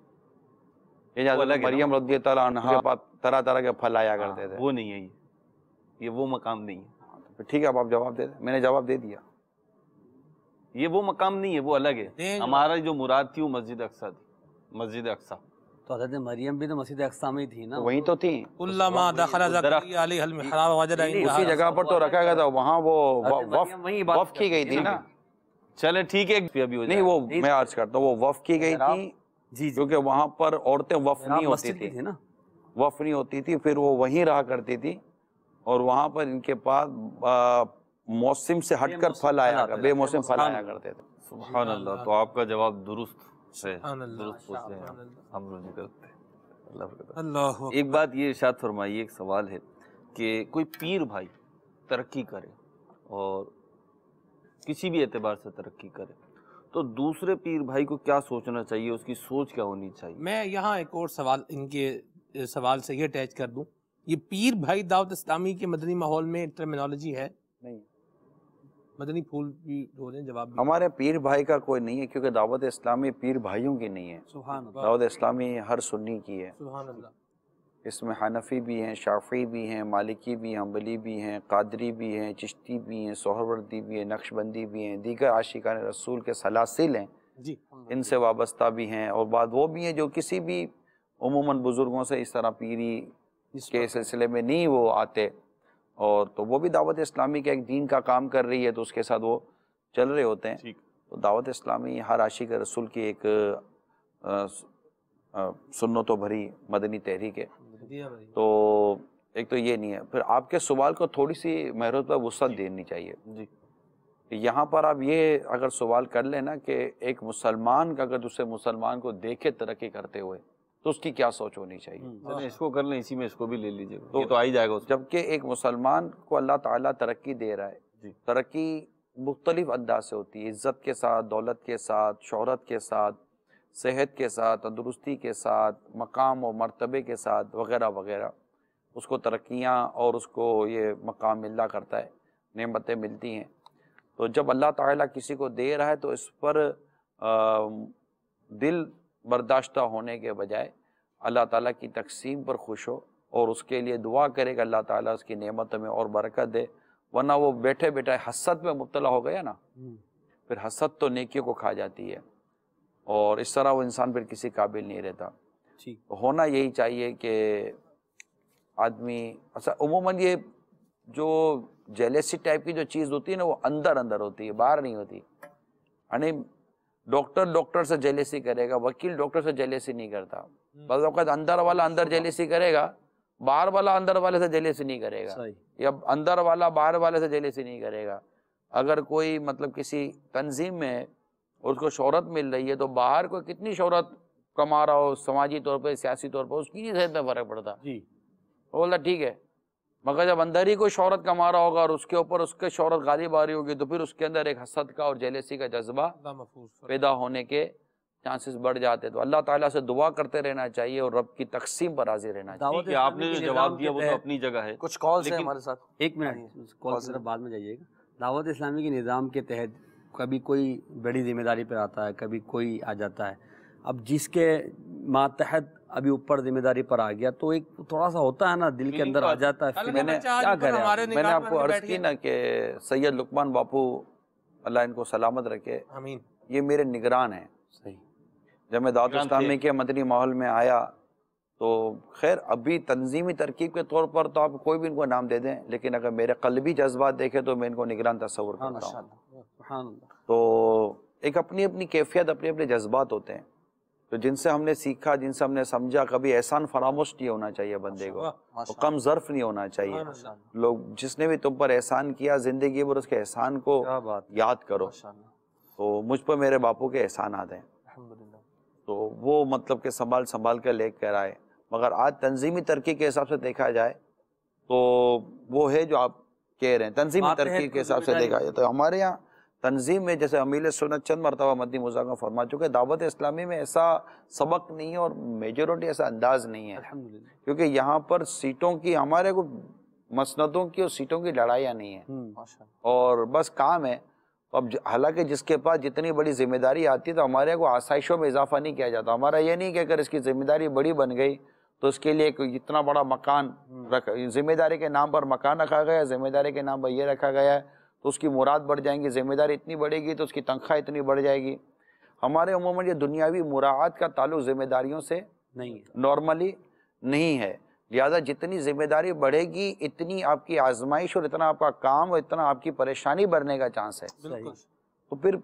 [SPEAKER 12] یہ حضرت مریم رضی اللہ عنہا کے پاس طرح طرح کے پھل آیا کرتے تھے.
[SPEAKER 4] وہ نہیں ہے, یہ وہ مقام نہیں ہے.
[SPEAKER 12] ٹھیک ہے اب آپ جواب دے دیں. میں نے جواب دے دیا.
[SPEAKER 4] یہ وہ مقام نہیں ہے, وہ الگ ہے. ہمارا جو مراد تھی وہ مسجد اقصی تھی. مسجد اقصی
[SPEAKER 6] تو حضرت مریم بھی تو مسجد اقصی میں تھی نا,
[SPEAKER 12] وہیں تو تھی.
[SPEAKER 3] علامہ دخل زکریا علیہ المحراب وجد
[SPEAKER 12] اسی جگہ پر تو رکھا گیا تھا, وہاں وہ وقف کی گئی تھی نا.
[SPEAKER 4] چلے ٹھیک ہے.
[SPEAKER 12] نہیں وہ میں عرض کرتا ہوں, وہ وقف کی گئی تھی
[SPEAKER 6] جی
[SPEAKER 12] کیونکہ وہاں پر عورتیں وقف نہیں ہوتی تھی
[SPEAKER 6] نا,
[SPEAKER 12] وقف نہیں ہوتی تھی. پھر وہ وہیں رہا کرتی تھی اور وہاں پر ان کے پاس موسم سے ہٹ کر پھل آیا کرتے, بے موسم پھل آیا کرتے تھے.
[SPEAKER 4] سبحان اللہ. تو آپ کا جواب درست ہے, درست پوچھ رہے ہیں, ہم لوگ نہیں کرتے. اللہ. ایک بات یہ ارشاد فرمائیے, ایک سوال ہے کہ کوئی پیر بھائی ترقی کرے اور کسی بھی اعتبار سے ترقی کرے تو دوسرے پیر بھائی کو کیا سوچنا چاہیے, اس کی سوچ کیا ہونی چاہیے؟
[SPEAKER 3] میں یہاں ایک اور سوال ان کے سوال سے یہ اٹیچ کر دوں. یہ پیر بھائی دعوت اسلامی کے مدنی ماحول میں ٹرمینالوجی ہے
[SPEAKER 12] نہیں؟
[SPEAKER 3] مدنی پھول بھی ہو رہے ہیں, جواب بھی.
[SPEAKER 12] ہمارے پیر بھائی کا کوئی نہیں ہے کیونکہ دعوت اسلامی پیر بھائیوں کی نہیں ہے.
[SPEAKER 3] سبحان اللہ.
[SPEAKER 12] دعوت اسلامی ہر سنی کی ہے.
[SPEAKER 3] سبحان اللہ.
[SPEAKER 12] اس میں حنفی بھی ہیں, شافعی بھی ہیں, مالکی بھی ہیں, حنبلی بھی ہیں, قادری بھی ہیں, چشتی بھی ہیں, سہروردی بھی ہیں, نقشبندی بھی ہیں, دیگر عاشقان رسول کے سلاسل ہیں
[SPEAKER 3] جی,
[SPEAKER 12] ان سے وابستہ بھی ہیں, اور بعد وہ بھی ہیں جو کسی بھی عموماً بزرگوں سے اس طرح پیری کے سلسلے میں نہیں وہ آتے, اور تو وہ بھی دعوت اسلامی کے ایک دین کا کام کر رہی ہے تو اس کے ساتھ وہ چل رہے ہوتے ہیں. تو دعوت اسلامی ہر عاشق رسول کی ایک سنتوں بھری مدنی تحریک ہے. تو ایک تو یہ نہیں ہے. پھر آپ کے سوال کو تھوڑی سی محروت پر وسعت دینی چاہیے.
[SPEAKER 4] جی
[SPEAKER 12] یہاں پر آپ یہ اگر سوال کر لینا کہ ایک مسلمان کا اگر دوسرے مسلمان کو دیکھے ترقی کرتے ہوئے تو اس کی کیا سوچ ہونی چاہیے.
[SPEAKER 4] اس کو کر لیں, اسی میں اس کو بھی لے لیجیے, یہ تو آ ہی جائے گا.
[SPEAKER 12] جبکہ ایک مسلمان کو اللہ تعالیٰ ترقی دے رہا ہے, ترقی مختلف انداز سے ہوتی ہے, عزت کے ساتھ, دولت کے ساتھ, شہرت کے ساتھ, صحت کے ساتھ, تندرستی کے ساتھ, مقام و مرتبے کے ساتھ وغیرہ وغیرہ. اس کو ترقیاں اور اس کو یہ مقام ملا کرتا ہے, نعمتیں ملتی ہیں. تو جب اللہ تعالیٰ کسی کو دے رہا ہے تو اس پر دل برداشتہ ہونے کے بجائے اللہ تعالیٰ کی تقسیم پر خوش ہو اور اس کے لیے دعا کرے کہ اللہ تعالیٰ اس کی نعمت میں اور برکت دے. ورنہ وہ بیٹھے بیٹھے حسد میں مبتلا ہو گیا نا, پھر حسد تو نیکیوں کو کھا جاتی ہے اور اس طرح وہ انسان پھر کسی قابل نہیں رہتا. ہونا یہی چاہیے کہ آدمی اچھا عموماً یہ جو جیلیسی ٹائپ کی جو چیز ہوتی ہے نا وہ اندر اندر ہوتی ہے، باہر نہیں ہوتی. یعنی ڈاکٹر سے جیلیسی کرے گا، وکیل ڈاکٹر سے جیلیسی نہیں کرتا. بعض اوقات اندر والا اندر جیلیسی کرے گا، باہر والا اندر والے سے جیلیسی نہیں کرے گا، یا اندر والا باہر والے سے جیلیسی نہیں کرے گا. اگر کوئی مطلب کسی تنظیم میں اس کو شہرت مل رہی ہے تو باہر کو کتنی شہرت کما رہا ہو سماجی طور پہ سیاسی طور پہ، اس کی نہیں صحت میں فرق پڑتا. وہ بولتا ٹھیک ہے، مگر جب اندر ہی کوئی شہرت کما رہا ہوگا اور اس کے اوپر اس کے شہرت غالب آ رہی ہوگی تو پھر اس کے اندر ایک حسد کا اور جیلیسی کا جذبہ پیدا ہونے کے چانسز بڑھ جاتے. تو اللہ تعالیٰ سے دعا کرتے رہنا چاہیے اور رب کی تقسیم پر راضی رہنا چاہیے.
[SPEAKER 4] آپ نے جو جواب دیا وہ تو اپنی جگہ ہے.
[SPEAKER 2] کچھ کالز ہیں ہمارے ساتھ.
[SPEAKER 6] ایک منٹ کال سے بعد میں جائیے گا. دعوت اسلامی کے نظام کے تحت کبھی کوئی بڑی ذمہ داری پر آتا ہے، کبھی کوئی آ جاتا ہے. اب جس کے ماتحت ابھی اوپر ذمہ داری پر آ گیا تو ایک تھوڑا سا ہوتا ہے نا، دل کے اندر آ جاتا ہے.
[SPEAKER 12] میں نے کیا کریں، میں نے آپ کو عرض کی نا کہ سید لقمان باپو اللہ ان کو سلامت رکھے،
[SPEAKER 3] آمین،
[SPEAKER 12] یہ میرے نگران ہیں.
[SPEAKER 6] صحیح.
[SPEAKER 12] جب میں دعوت اسلامی کے مدنی ماحول میں آیا تو خیر ابھی تنظیمی ترکیب کے طور پر تو آپ کوئی بھی ان کو نام دے دیں، لیکن اگر میرے قلبی جذبات دیکھیں تو میں ان کو نگران تصور کرتا ہوں. تو ایک اپنی اپنی کیفیت، اپنے اپنے جذبات ہوتے ہیں تو جن سے ہم نے سیکھا، جن سے ہم نے سمجھا. کبھی احسان فراموش نہیں ہونا چاہیے بندے کو، کم ظرف نہیں ہونا چاہیے. لوگ جس نے بھی تم پر احسان کیا زندگی پر اس کے احسان کو یاد کرو. تو مجھ پر میرے باپو کے احسانات ہیں تو وہ مطلب کہ سنبھال کے لے کر آئے. مگر آج تنظیمی ترقی کے حساب سے دیکھا جائے تو وہ ہے جو آپ کہہ رہے ہیں. تنظیمی ترقی کے حساب سے دیکھا جائے تو ہمارے یہاں تنظیم میں جیسے امیل سنت چند مرتبہ مدنی مذاکرہ فرما چکے، دعوت اسلامی میں ایسا سبق نہیں ہے اور میجورٹی ایسا انداز نہیں ہے، کیونکہ یہاں پر سیٹوں کی ہمارے کو مسندوں کی اور سیٹوں کی لڑائیاں نہیں ہیں اور بس کام ہے. اب حالانکہ جس کے پاس جتنی بڑی ذمہ داری آتی ہے تو ہمارے کو آسائشوں میں اضافہ نہیں کیا جاتا. ہمارا یہ نہیں کہ اگر اس کی ذمہ داری بڑی بن گئی تو اس کے لیے اتنا بڑا مکان ذمہ داری کے نام پر مکان رکھا گیا، ذمہ داری کے نام پر یہ رکھا گیا ہے تو اس کی مراد بڑھ جائیں گی. ذمہ داری اتنی بڑھے گی تو اس کی تنخواہ اتنی بڑھ جائے گی. ہمارے عموماً یہ دنیاوی مراعات کا تعلق ذمہ داریوں سے نہیں ہے، نارملی نہیں ہے. لہٰذا جتنی ذمہ داری بڑھے گی اتنی آپ کی آزمائش اور اتنا آپ کا کام اور اتنا آپ کی پریشانی بڑھنے کا چانس ہے. تو پھر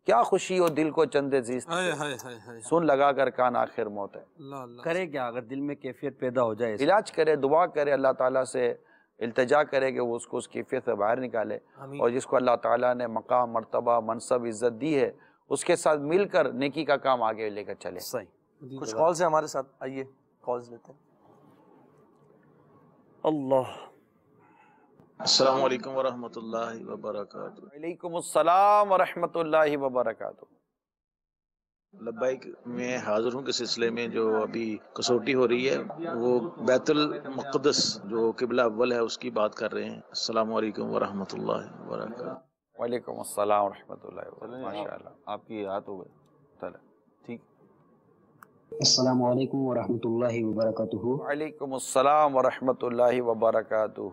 [SPEAKER 12] کیا خوشی ہو دل کو چند عزیز سن لگا کر کان آخر موت ہے.
[SPEAKER 6] کرے کیا اگر دل میں کیفیت پیدا ہو جائے؟
[SPEAKER 12] علاج کرے، دعا کرے، اللہ تعالیٰ سے التجا کرے کہ وہ اس کو اس کیفیت سے باہر نکالے. اور جس کو اللہ تعالیٰ نے مقام، مرتبہ، منصب، عزت دی ہے اس کے ساتھ مل کر نیکی کا کام آگے لے کر چلے.
[SPEAKER 2] صحیح. کچھ کالز ہیں ہمارے ساتھ، آئیے کالز لیتے ہیں.
[SPEAKER 6] اللہ.
[SPEAKER 13] السلام علیکم ورحمۃ اللہ وبرکاتہ.
[SPEAKER 12] وعلیکم السلام ورحمۃ اللہ وبرکاتہ.
[SPEAKER 13] لبیک میں حاضر ہوں کے سلسلے میں جو ابھی کسوٹی ہو رہی ہے وہ بیت المقدس جو قبلہ اول ہے اس کی بات کر رہے ہیں. السلام علیکم ورحمۃ اللہ وبرکاتہ.
[SPEAKER 12] وعلیکم السلام ورحمۃ اللہ وبرکاتہ. ماشاء اللہ
[SPEAKER 4] آپ کی یاد ہو گئے. چلے ٹھیک.
[SPEAKER 14] السلام علیکم ورحمۃ اللہ وبرکاتہ.
[SPEAKER 12] وعلیکم السلام ورحمۃ اللہ وبرکاتہ.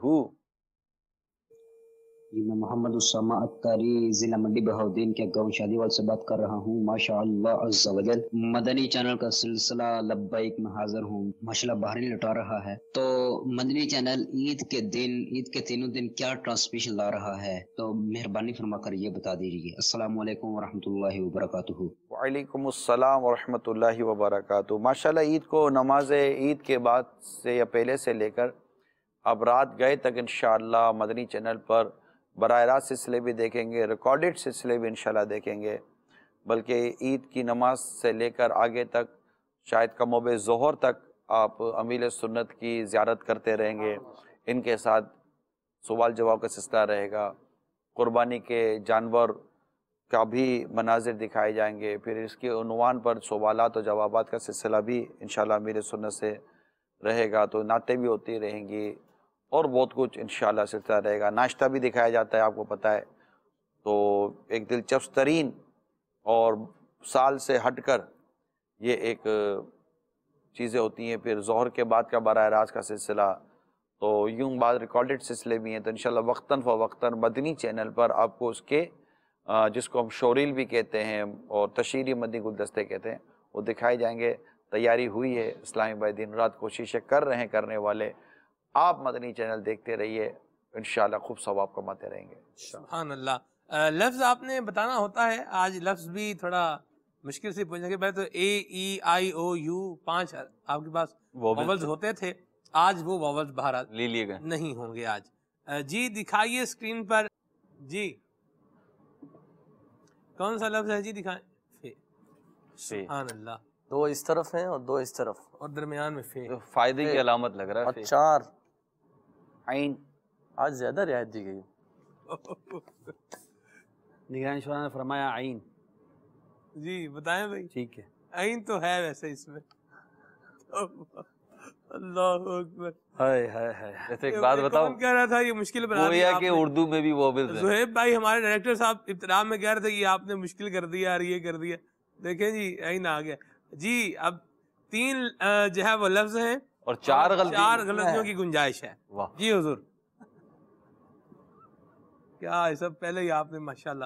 [SPEAKER 14] جی میں محمد اسامہ اتاری ضلع منڈی بہاؤدین کے گاؤں شادی وال سے بات کر رہا ہوں. ماشاء اللہ عز و جل مدنی چینل کا سلسلہ لبیک میں حاضر ہوں. ماشاءاللہ بہرحال لٹا رہا ہے. تو مدنی چینل عید کے دن، عید کے تینوں دن کیا ٹرانسمیشن لا رہا ہے تو مہربانی فرما کر یہ بتا دیجیے. السلام علیکم ورحمۃ اللہ وبرکاتہ.
[SPEAKER 12] وعلیکم السلام ورحمۃ اللہ وبرکاتہ. ماشاءاللہ عید کو نماز عید کے بعد سے یا پہلے سے لے کر اب رات گئے تک انشاءاللہ مدنی چینل پر براہ راست سلسلے بھی دیکھیں گے، ریکارڈڈ سلسلے بھی انشاءاللہ دیکھیں گے. بلکہ عید کی نماز سے لے کر آگے تک شاید کم و بیش ظہر تک آپ امیل سنت کی زیارت کرتے رہیں گے. ان کے ساتھ سوال جواب کا سلسلہ رہے گا، قربانی کے جانور کا بھی مناظر دکھائے جائیں گے. پھر اس کے عنوان پر سوالات و جوابات کا سلسلہ بھی انشاءاللہ امیر سنت سے رہے گا. تو نعتیں بھی ہوتی رہیں گی اور بہت کچھ انشاءاللہ سلسلہ رہے گا. ناشتہ بھی دکھایا جاتا ہے، آپ کو پتہ ہے. تو ایک دلچسپ ترین اور سال سے ہٹ کر یہ ایک چیزیں ہوتی ہیں. پھر ظہر کے بعد کا براہ راست کا سلسلہ تو یوں بعض ریکارڈڈ سلسلے بھی ہیں. تو انشاءاللہ وقتاً فوقتاً مدنی چینل پر آپ کو اس کے جس کو ہم شوریل بھی کہتے ہیں اور تشہیری مدنی گلدستے کہتے ہیں وہ دکھائے جائیں گے تیاری ہوئی ہے، اسلامی بھائی دن رات کوششیں کر رہے ہیں کرنے والے. آپ مدنی چینل دیکھتے رہیے، انشاءاللہ خوب ثواب کماتے رہیں گے.
[SPEAKER 3] سبحان اللہ. لفظ آپ نے بتانا ہوتا ہے، آج لفظ بھی تھوڑا مشکل سے پوچھنے کے بعد تو اے ای آئی او یو 5 آپ کے پاس واولز ہوتے تھے، آج وہ واولز باہر
[SPEAKER 4] لے لیے گئے
[SPEAKER 3] نہیں ہوں گے آج. جی دکھائیے اسکرین پر. جی کون سا لفظ ہے جی؟ دکھائیں. سبحان اللہ.
[SPEAKER 2] 2 اس طرف ہیں اور 2 اس طرف،
[SPEAKER 3] اور درمیان میں فے.
[SPEAKER 4] فائدے کی علامت لگ رہا ہے.
[SPEAKER 2] 4
[SPEAKER 12] عین.
[SPEAKER 2] آج زیادہ رعایت دی گئی.
[SPEAKER 6] نگران شورا نے فرمایا عین.
[SPEAKER 3] جی بتائیں بھائی.
[SPEAKER 6] ٹھیک ہے،
[SPEAKER 3] عین تو ہے ویسے اس میں. اللہ اکبر.
[SPEAKER 6] ہائے ہائے ہائے.
[SPEAKER 4] جیسے ایک بات بتاؤ،
[SPEAKER 3] کہہ رہا تھا یہ مشکل بنا دیا
[SPEAKER 4] کہ اردو میں بھی وابل ہے.
[SPEAKER 3] زہیب بھائی ہمارے ڈائریکٹر صاحب ابتدا میں کہہ رہے تھے کہ آپ نے مشکل کر دیا اور یہ کر دیا. دیکھیں جی عین آ گیا. جی اب 3 جو ہے وہ لفظ ہیں
[SPEAKER 4] اور 4
[SPEAKER 3] غلطیوں کی گنجائش ہے. جی حضور کیا ہے سب پہلے ہی آپ نے ماشاءاللہ.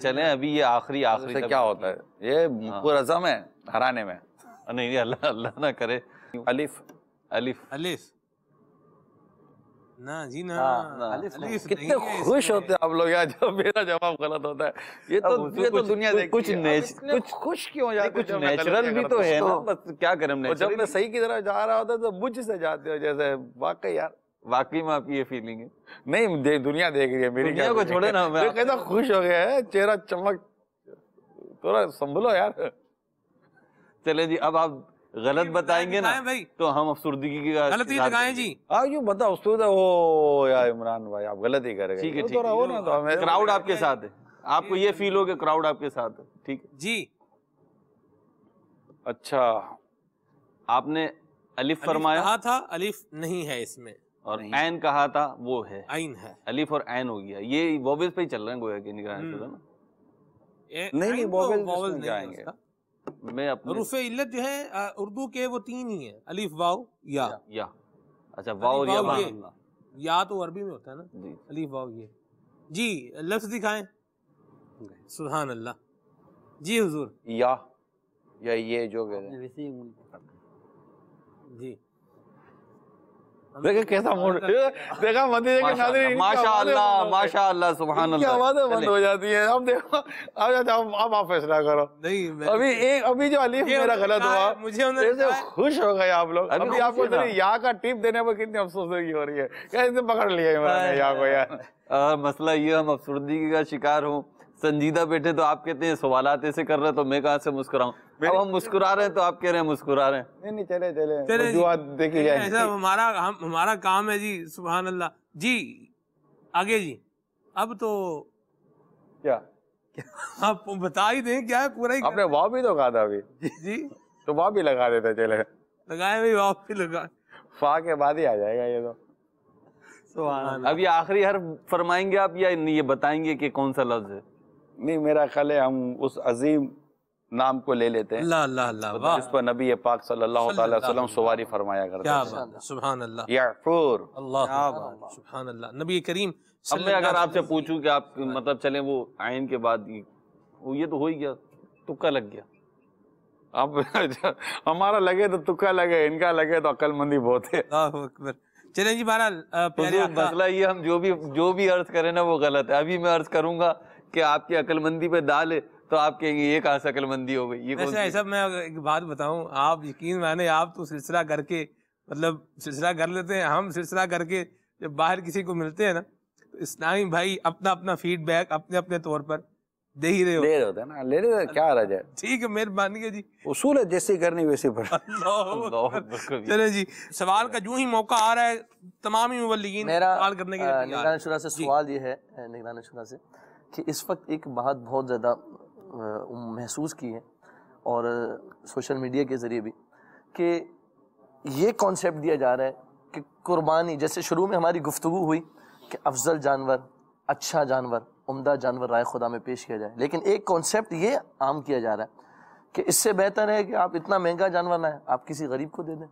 [SPEAKER 4] چلیں ابھی یہ آخری
[SPEAKER 12] سے کیا ہوتا ہے، یہ پرعزم ہے ہرانے میں.
[SPEAKER 4] نہیں اللہ نہ کرے.
[SPEAKER 12] الف.
[SPEAKER 3] نہ جی نہ.
[SPEAKER 12] کتنے خوش ہوتے ہیں آپ لوگ یار جب میرا جواب غلط ہوتا ہے. یہ تو دنیا دیکھتی ہے. کچھ خوش کیوں جاتے؟
[SPEAKER 4] کچھ نیچرل بھی تو ہے نا، بس کیا کریں.
[SPEAKER 12] جب میں صحیح کی طرف جا رہا ہوتا ہے تو مجھ سے جاتے ہو جیسے. واقعی یار
[SPEAKER 4] واقعی میں آپ کی یہ فیلنگ ہے.
[SPEAKER 12] نہیں دنیا دیکھ رہی ہے میری.
[SPEAKER 4] دنیا کو چھوڑے نا، میں
[SPEAKER 12] کیسا خوش ہو گیا ہے، چہرہ چمک. تھوڑا سنبھلو یار.
[SPEAKER 4] چلے جی اب آپ غلط بتائیں گے نا تو ہم افسردگی کی
[SPEAKER 3] غلطی لگائیں. جی
[SPEAKER 12] یوں بتاؤ افسردہ ہو یا عمران بھائی آپ غلط ہی کریں گے.
[SPEAKER 4] ٹھیک ہے، کراؤڈ آپ کے ساتھ ہے، آپ کو یہ فیل ہو کہ کراؤڈ آپ کے ساتھ ہے. ٹھیک ہے
[SPEAKER 3] جی.
[SPEAKER 12] اچھا
[SPEAKER 4] آپ نے الف فرمایا
[SPEAKER 3] کہا تھا، الف نہیں ہے اس میں،
[SPEAKER 4] اور عین کہا تھا وہ ہے.
[SPEAKER 3] عین ہے.
[SPEAKER 4] الف اور عین ہو گیا. یہ وابل پہ ہی چل رہے ہیں گویا کہ نگران شدہ نا.
[SPEAKER 12] نہیں وابل نہیں
[SPEAKER 3] آئیں گے.
[SPEAKER 4] میں
[SPEAKER 3] حروف علت جو ہے اردو کے وہ 3 ہی ہیں، الف واو یا.
[SPEAKER 4] اچھا واو اور
[SPEAKER 3] یا تو عربی میں ہوتا ہے نا. الف واو یہ. جی لفظ دکھائیں. سبحان اللہ. جی حضور.
[SPEAKER 12] یا یہ جو
[SPEAKER 3] جی
[SPEAKER 12] دیکھیں کیسا موڈ. دیکھا مدینے کے ناظرین
[SPEAKER 4] ماشاء اللہ سبحان اللہ
[SPEAKER 12] آوازیں بند ہو جاتی ہیں. اب دیکھو اب آپ فیصلہ کرو. ابھی جو الف میرا غلط ہوا مجھے خوش ہو گئے آپ لوگ. ابھی آپ کو یا کا ٹپ دینے پر کتنی افسوسگی ہو رہی ہے. کیسے پکڑ لیا یا کو یار.
[SPEAKER 4] مسئلہ یہ ہم افسردگی کا شکار ہوں، سنجیدہ بیٹھے تو آپ کہتے ہیں سوالات ایسے کر رہے تو میں کہاں سے مسکراؤں. اب ہم مسکرا رہے ہیں تو آپ کہہ رہے ہیں مسکرا رہے ہیں.
[SPEAKER 12] نہیں چلے وجوہات دیکھی جائیں.
[SPEAKER 3] ایسا ہمارا کام ہے جی. سبحان اللہ. جی آگے. جی اب تو
[SPEAKER 12] کیا
[SPEAKER 3] آپ بتا ہی دیں کیا ہے پورا ہی.
[SPEAKER 12] آپ نے واو بھی تو کہا تھا ابھی.
[SPEAKER 3] جی
[SPEAKER 12] تو واو بھی لگا دیتے. چلے
[SPEAKER 3] لگائے بھائی واو بھی لگا.
[SPEAKER 12] فا کے بعد ہی آ جائے گا یہ تو.
[SPEAKER 4] اب یہ آخری حرف فرمائیں گے آپ یا یہ بتائیں گے کہ کون سا لفظ ہے؟
[SPEAKER 12] نہیں میرا خیال ہے ہم اس عظیم نام کو لے لیتے ہیں
[SPEAKER 3] اللہ
[SPEAKER 12] جس پر نبی پاک صلی اللہ تعالی وسلم سواری فرمایا کرتے
[SPEAKER 3] ہیں. سبحان اللہ.
[SPEAKER 12] یعفور.
[SPEAKER 3] سبحان اللہ. نبی کریم.
[SPEAKER 4] اب میں اگر آپ سے پوچھوں کہ آپ مطلب چلیں وہ عین کے بعد یہ تو ہو ہی گیا، تکا لگ گیا.
[SPEAKER 12] اب ہمارا لگے تو تکا لگے، ان کا لگے تو عقل مندی بہت ہے.
[SPEAKER 3] اللہ اکبر. چلیں جی بہرحال
[SPEAKER 4] مسئلہ یہ ہم جو بھی عرض کریں نا وہ غلط ہے. ابھی میں عرض کروں گا کہ آپ کی عقل مندی پہ دال ہے تو آپ کہیں گے یہ کہاں سے عقل مندی ہو گئی.
[SPEAKER 3] ویسے ایسا میں ایک بات بتاؤں، آپ یقین مانے آپ تو سلسلہ کر کے مطلب سلسلہ کر لیتے ہیں، ہم سلسلہ کر کے جب باہر کسی کو ملتے ہیں نا تو اسلامی بھائی اپنا فیڈ بیک اپنے طور پر دے ہی رہے
[SPEAKER 12] ہوتے ہیں نا. لے رہے کیا رہ جائے.
[SPEAKER 3] ٹھیک ہے مہربانی ہے جی.
[SPEAKER 12] اصول ہے جیسی کرنی ویسی پڑ.
[SPEAKER 3] چلے جی سوال کا جو ہی موقع آ رہا ہے تمام ہی مبلغین سوال کرنے کے لیے.
[SPEAKER 2] نگران شورا سے سوال یہ ہے نگران شورا سے کہ اس وقت ایک بات بہت زیادہ محسوس کی ہے اور سوشل میڈیا کے ذریعے بھی کہ یہ کانسیپٹ دیا جا رہا ہے کہ قربانی، جیسے شروع میں ہماری گفتگو ہوئی کہ افضل جانور، اچھا جانور، عمدہ جانور رائے خدا میں پیش کیا جائے، لیکن ایک کانسیپٹ یہ عام کیا جا رہا ہے کہ اس سے بہتر ہے کہ آپ اتنا مہنگا جانور نہ ہے، آپ کسی غریب کو دے دیں،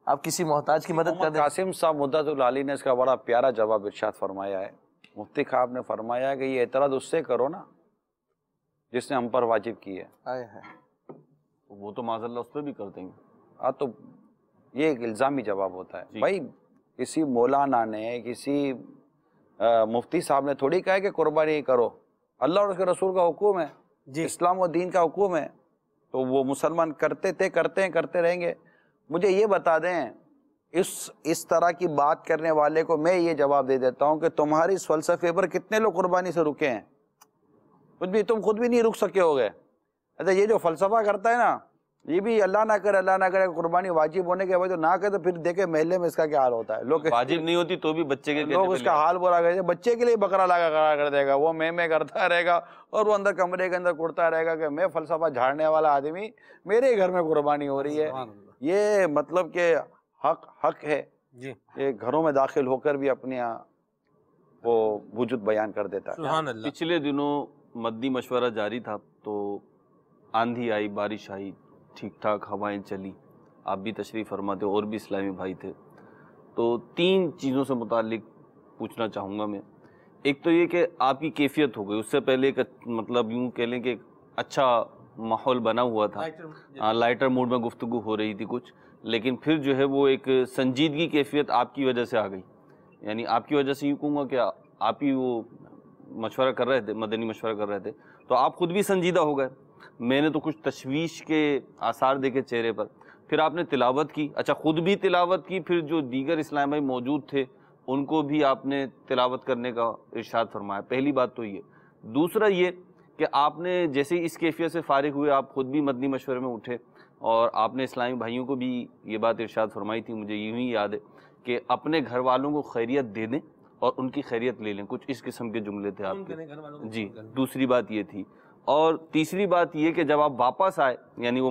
[SPEAKER 2] آپ کسی محتاج کی مدد کر دیں.
[SPEAKER 12] قاسم صاحب مدت العالی نے اس کا بڑا پیارا جواب ارشاد فرمایا ہے. مفتی صاحب نے فرمایا کہ یہ اعتراض اس سے کرو نا جس نے ہم پر واجب کی ہے.
[SPEAKER 4] وہ تو معذاللہ اس پہ بھی کر دیں گے.
[SPEAKER 12] ہاں تو یہ ایک الزامی جواب ہوتا ہے. بھائی کسی مولانا نے کسی مفتی صاحب نے تھوڑی کہا ہے کہ قربانی کرو. اللہ اور اس کے رسول کا حکم ہے، اسلام و دین کا حکم ہے، تو وہ مسلمان کرتے تھے، کرتے ہیں، کرتے رہیں گے. مجھے یہ بتا دیں اس طرح کی بات کرنے والے کو میں یہ جواب دے دیتا ہوں کہ تمہاری اس فلسفے پر کتنے لوگ قربانی سے رکے ہیں؟ کچھ بھی، تم خود بھی نہیں رک سکے ہوگے. اچھا یہ جو فلسفہ کرتا ہے نا، یہ بھی اللہ نہ کرے قربانی واجب ہونے کے بعد جو نہ کرے تو پھر دیکھے محلے میں اس کا کیا حال ہوتا ہے. لوگ
[SPEAKER 4] واجب نہیں ہوتی تو بھی بچے کے
[SPEAKER 12] لوگ اس کا حال برا کرتے ہیں. بچے کے لیے بکرا لگا کرا کر دے گا، وہ میں کرتا رہے گا اور وہ اندر کمرے کے اندر کرتا رہے گا کہ میں فلسفہ جھاڑنے والا آدمی، میرے گھر میں قربانی ہو رہی ہے. یہ مطلب کہ حق ہے یہ گھروں میں داخل ہو کر بھی اپنے وہ وجود بیان کر دیتا ہے.
[SPEAKER 4] پچھلے دنوں مدنی مشورہ جاری تھا تو آندھی آئی، بارش آئی، ٹھیک ٹھاک ہوائیں چلی، آپ بھی تشریف فرما تھے اور بھی اسلامی بھائی تھے. تو 3 چیزوں سے متعلق پوچھنا چاہوں گا میں. ایک تو یہ کہ آپ کی کیفیت ہو گئی، اس سے پہلے ایک مطلب یوں کہہ لیں کہ اچھا ماحول بنا ہوا تھا، لائٹر موڈ میں گفتگو ہو رہی تھی کچھ، لیکن پھر جو ہے وہ ایک سنجیدگی کیفیت آپ کی وجہ سے آ گئی. یعنی آپ کی وجہ سے یوں کہوں گا کہ آپ ہی وہ مشورہ کر رہے تھے، مدنی مشورہ کر رہے تھے، تو آپ خود بھی سنجیدہ ہو گئے. میں نے تو کچھ تشویش کے آثار دیکھے چہرے پر. پھر آپ نے تلاوت کی، اچھا خود بھی تلاوت کی، پھر جو دیگر اسلام بھائی موجود تھے ان کو بھی آپ نے تلاوت کرنے کا ارشاد فرمایا. پہلی بات تو یہ. دوسرا یہ کہ آپ نے جیسے ہی اس کیفیت سے فارغ ہوئے آپ خود بھی مدنی مشورے میں اٹھے اور آپ نے اسلامی بھائیوں کو بھی یہ بات ارشاد فرمائی تھی، مجھے یوں ہی یاد ہے کہ اپنے گھر والوں کو خیریت دے دیں اور ان کی خیریت لے لیں. کچھ اس قسم کے جملے تھے آپ کے. جی دوسری بات یہ تھی. اور تیسری بات یہ کہ جب آپ واپس آئے یعنی وہ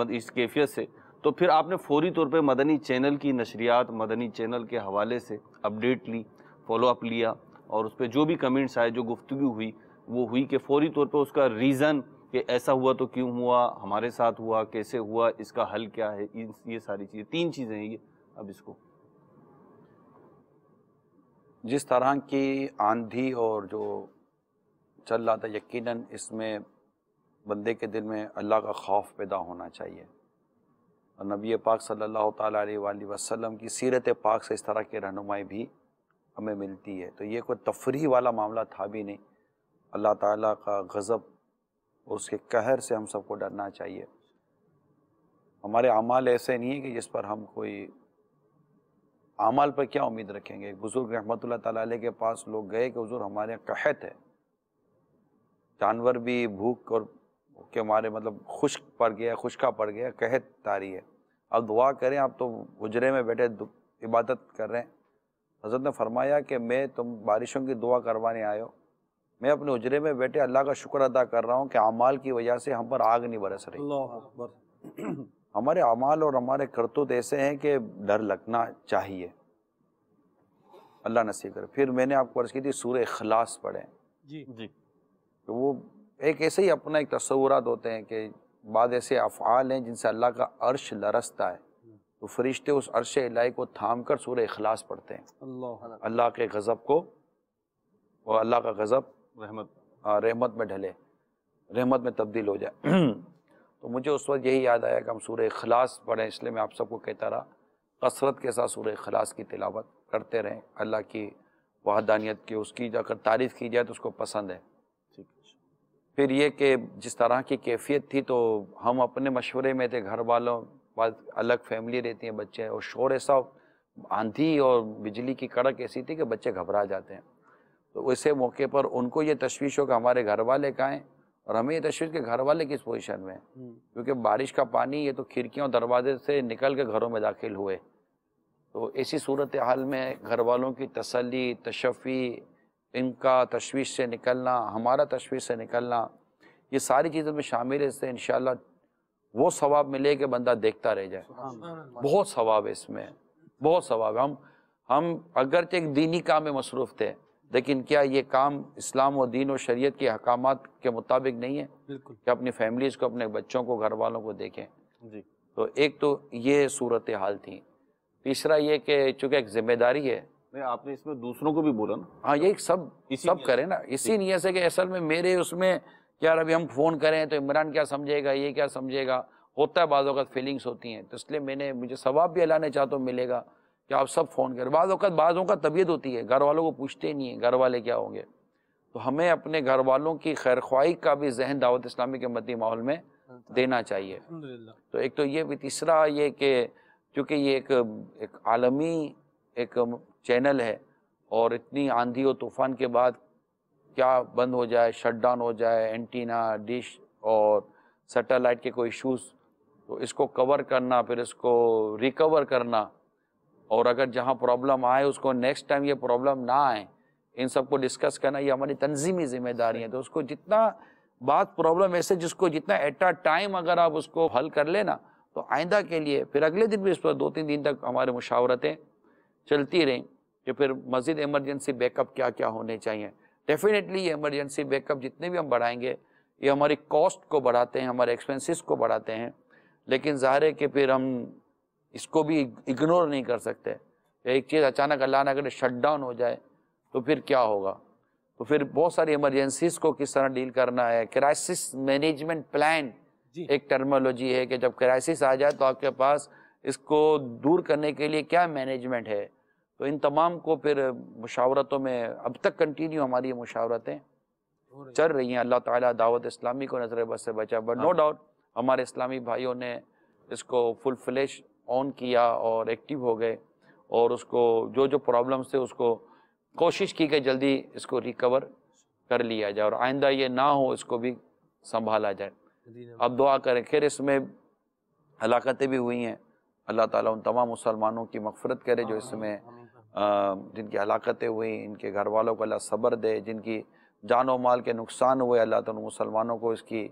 [SPEAKER 4] اس کیفیت سے، تو پھر آپ نے فوری طور پہ مدنی چینل کی نشریات، مدنی چینل کے حوالے سے اپڈیٹ لی، فالو اپ لیا، اور اس پہ جو بھی کمنٹس آئے، جو گفتگو ہوئی وہ ہوئی کہ فوری طور پہ اس کا ریزن کہ ایسا ہوا تو کیوں ہوا، ہمارے ساتھ ہوا، کیسے ہوا، اس کا حل کیا ہے، یہ ساری چیزیں 3 چیزیں ہیں یہ. اب اس کو
[SPEAKER 12] جس طرح کی آندھی اور جو چل رہا تھا، یقیناً اس میں بندے کے دل میں اللہ کا خوف پیدا ہونا چاہیے. اور نبی پاک صلی اللہ تعالیٰ علیہ وآلہ وسلم کی سیرت پاک سے اس طرح کی رہنمائی بھی ہمیں ملتی ہے. تو یہ کوئی تفریح والا معاملہ تھا بھی نہیں. اللہ تعالیٰ کا غضب اور اس کے قہر سے ہم سب کو ڈرنا چاہیے. ہمارے اعمال ایسے نہیں ہیں کہ جس پر ہم کوئی اعمال پر کیا امید رکھیں گے. ایک بزرگ رحمۃ اللہ تعالیٰ علیہ کے پاس لوگ گئے کہ حضور ہمارے یہاں قحط ہے، جانور بھی بھوک اور کے مارے مطلب خشک پڑ گیا، خشکا پڑ گیا، قحط طاری ہے، اب دعا کریں. آپ تو حجرے میں بیٹھے عبادت کر رہے ہیں. حضرت نے فرمایا کہ میں تم بارشوں کی دعا کروانے آئے ہو، میں اپنے حجرے میں بیٹھے اللہ کا شکر ادا کر رہا ہوں کہ اعمال کی وجہ سے ہم پر آگ نہیں برس رہی. اللہ اکبر. ہمارے اعمال اور ہمارے کرتوت ایسے ہیں کہ ڈر لگنا چاہیے. اللہ نصیب کرے. پھر میں نے آپ کو عرض کی تھی سورہ اخلاص پڑھیں.
[SPEAKER 3] جی جی.
[SPEAKER 12] تو وہ ایک ایسے ہی اپنا ایک تصورات ہوتے ہیں کہ بعض ایسے افعال ہیں جن سے اللہ کا عرش لرزتا ہے، تو فرشتے اس عرش الہی کو تھام کر سورہ اخلاص پڑھتے ہیں اللہ کے غضب کو، اور اللہ کا غضب رحمت میں ڈھلے، رحمت میں تبدیل ہو جائے. تو مجھے اس وقت یہی یاد آیا کہ ہم سورہ اخلاص پڑھیں. اس لیے میں آپ سب کو کہتا رہا کثرت کے ساتھ سورہ اخلاص کی تلاوت کرتے رہیں. اللہ کی وحدانیت کی، اس کی اگر تعریف کی جائے تو اس کو پسند ہے. پھر یہ کہ جس طرح کی کیفیت تھی تو ہم اپنے مشورے میں تھے، گھر والوں بعض الگ فیملی رہتی ہیں، بچے، اور شور ایسا، آندھی اور بجلی کی کڑک ایسی تھی کہ بچے گھبرا جاتے ہیں. تو ویسے موقع پر ان کو یہ تشویش ہو کہ ہمارے گھر والے کہاں ہیں، اور ہمیں یہ تشویش کہ گھر والے کس پوزیشن میں ہیں، کیونکہ بارش کا پانی یہ تو کھڑکیوں دروازے سے نکل کے گھروں میں داخل ہوئے. تو ایسی صورتحال میں گھر والوں کی تسلی، تشفی، ان کا تشویش سے نکلنا، ہمارا تشویش سے نکلنا، یہ ساری چیزوں میں شامل ہے. اس سے انشاءاللہ وہ ثواب ملے کہ بندہ دیکھتا رہ جائے. بہت ثواب ہے اس میں، بہت ثواب ہے. ہم اگرچہ ایک دینی کام میں مصروف تھے، لیکن کیا یہ کام اسلام و دین و شریعت کے احکامات کے مطابق نہیں ہے؟ بالکل. کہ اپنی فیملیز کو، اپنے بچوں کو، گھر والوں کو دیکھیں. جی. تو ایک تو یہ صورتحال تھی. تیسرا یہ کہ چونکہ ایک ذمہ داری ہے.
[SPEAKER 4] آپ نے اس میں دوسروں کو بھی بولا نا.
[SPEAKER 12] ہاں، یہ سب کریں نا. اسی نیت سے کہ اصل میں میرے اس میں یار ابھی ہم فون کریں تو عمران کیا سمجھے گا، یہ کیا سمجھے گا، ہوتا ہے بعض اوقات فیلنگس ہوتی ہیں، تو اس لیے مجھے ثواب بھی اللہ نے چاہا تو ملے گا کہ آپ سب فون کریں. بعضوں کا طبیعت ہوتی ہے، گھر والوں کو پوچھتے ہی نہیں ہیں گھر والے کیا ہوں گے. تو ہمیں اپنے گھر والوں کی خیر خواہی کا بھی ذہن دعوت اسلامی کے مدنی ماحول میں دینا چاہیے. تو ایک تو یہ بھی، تیسرا یہ کہ چونکہ یہ ایک عالمی ایک چینل ہے اور اتنی آندھی و طوفان کے بعد کیا بند ہو جائے، شٹ ڈاؤن ہو جائے، اینٹینا، ڈش اور سیٹلائٹ کے کوئی ایشوز، تو اس کو کور کرنا، پھر اس کو ریکور کرنا، اور اگر جہاں پرابلم آئے اس کو نیکسٹ ٹائم یہ پرابلم نہ آئے، ان سب کو ڈسکس کرنا یہ ہماری تنظیمی ذمہ داری ہے. تو اس کو جتنا بات پرابلم ایسے جس کو جتنا ایٹ اے ٹائم اگر آپ اس کو حل کر لینا تو آئندہ کے لیے پھر اگلے دن بھی اس پر 2-3 دن تک ہمارے مشاورتیں چلتی رہیں کہ پھر مزید ایمرجنسی بیک اپ کیا کیا ہونے چاہیے. ڈیفینیٹلی یہ ایمرجنسی بیک اپ جتنے بھی ہم بڑھائیں گے یہ ہماری کاسٹ کو بڑھاتے ہیں، ہمارے ایکسپینسز کو بڑھاتے ہیں، لیکن ظاہر ہے کہ پھر ہم اس کو بھی اگنور نہیں کر سکتے. ایک چیز اچانک اللہ نہ کرے شٹ ڈاؤن ہو جائے تو پھر کیا ہوگا. تو پھر بہت ساری ایمرجنسیز کو کس طرح ڈیل کرنا ہے. کرائسس مینجمنٹ پلان ایک ٹرمالوجی ہے کہ جب کرائسس آ جائے تو آپ کے پاس اس کو دور کرنے کے لیے کیا مینجمنٹ ہے. تو ان تمام کو پھر مشاورتوں میں اب تک کنٹینیو ہماری یہ مشاورتیں چل رہی ہیں. اللہ تعالیٰ دعوت اسلامی کو نظر بد سے بچا. بٹ نو ڈاؤٹ ہمارے اسلامی بھائیوں نے اس کو فل فلیش آن کیا اور ایکٹیو ہو گئے، اور اس کو جو پرابلمس تھے اس کو کوشش کی کہ جلدی اس کو ریکور کر لیا جائے اور آئندہ یہ نہ ہو، اس کو بھی سنبھالا جائے. اب دعا کریں. خیر اس میں ہلاکتیں بھی ہوئی ہیں، اللہ تعالیٰ ان تمام مسلمانوں کی مغفرت کرے جو اس میں جن کی ہلاکتیں ہوئیں، ان کے گھر والوں کو اللہ صبر دے، جن کی جان و مال کے نقصان ہوئے اللہ تعالیٰ مسلمانوں کو اس کی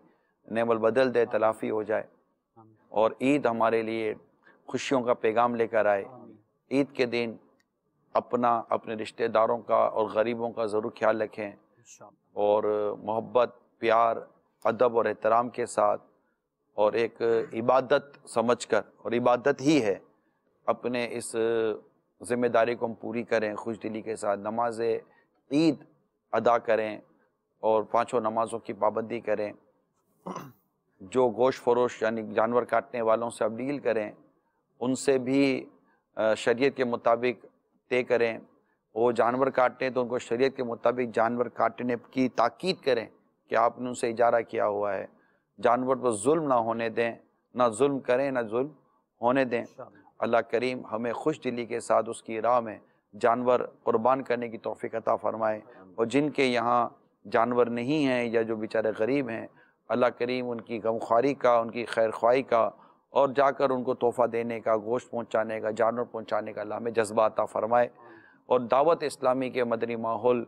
[SPEAKER 12] نعم البدل دے، تلافی ہو جائے. اور عید ہمارے لیے خوشیوں کا پیغام لے کر آئے. عید کے دن اپنے رشتہ داروں کا اور غریبوں کا ضرور خیال رکھیں، اور محبت، پیار، ادب اور احترام کے ساتھ، اور ایک عبادت سمجھ کر، اور عبادت ہی ہے، اپنے اس ذمہ داری کو ہم پوری کریں خوش دلی کے ساتھ. نماز عید ادا کریں اور 5 نمازوں کی پابندی کریں. جو گوشت فروش یعنی جانور کاٹنے والوں سے اب ڈیل کریں، ان سے بھی شریعت کے مطابق طے کریں. وہ جانور کاٹتے ہیں تو ان کو شریعت کے مطابق جانور کاٹنے کی تاکید کریں کہ آپ نے ان سے اجارہ کیا ہوا ہے. جانور پر ظلم نہ ہونے دیں، نہ ظلم کریں نہ ظلم ہونے دیں. اللہ کریم ہمیں خوش دلی کے ساتھ اس کی راہ میں جانور قربان کرنے کی توفیق عطا فرمائے. اور جن کے یہاں جانور نہیں ہیں یا جو بیچارے غریب ہیں، اللہ کریم ان کی غمخواری کا، ان کی خیر خواہی کا، اور جا کر ان کو تحفہ دینے کا، گوشت پہنچانے کا، جانور پہنچانے کا اللہ ہمیں جذبہ عطا فرمائے. اور دعوت اسلامی کے مدنی ماحول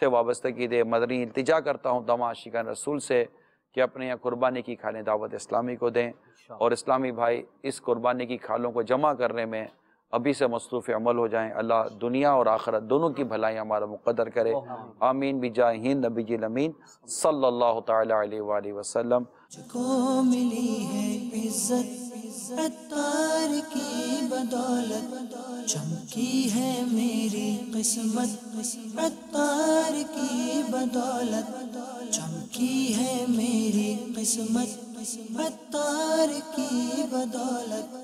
[SPEAKER 12] سے وابستگی دے. مدنی التجا کرتا ہوں تمام عاشقان رسول سے کہ اپنے یہاں قربانی کی کھالیں دعوت اسلامی کو دیں، اور اسلامی بھائی اس قربانی کی کھالوں کو جمع کرنے میں ابھی سے مصروف عمل ہو جائیں. اللہ دنیا اور آخرت دونوں کی بھلائی ہمارا مقدر کرے. آمین بجاہ ہند نبی الامین صلی اللہ تعالی علیہ وآلہ وسلم.
[SPEAKER 1] کو ملی ہے عزت عطار کی بدولت، چمکی ہے میری قسمت عطار کی بدولت، چمکی ہے میری قسمت عطار کی بدولت.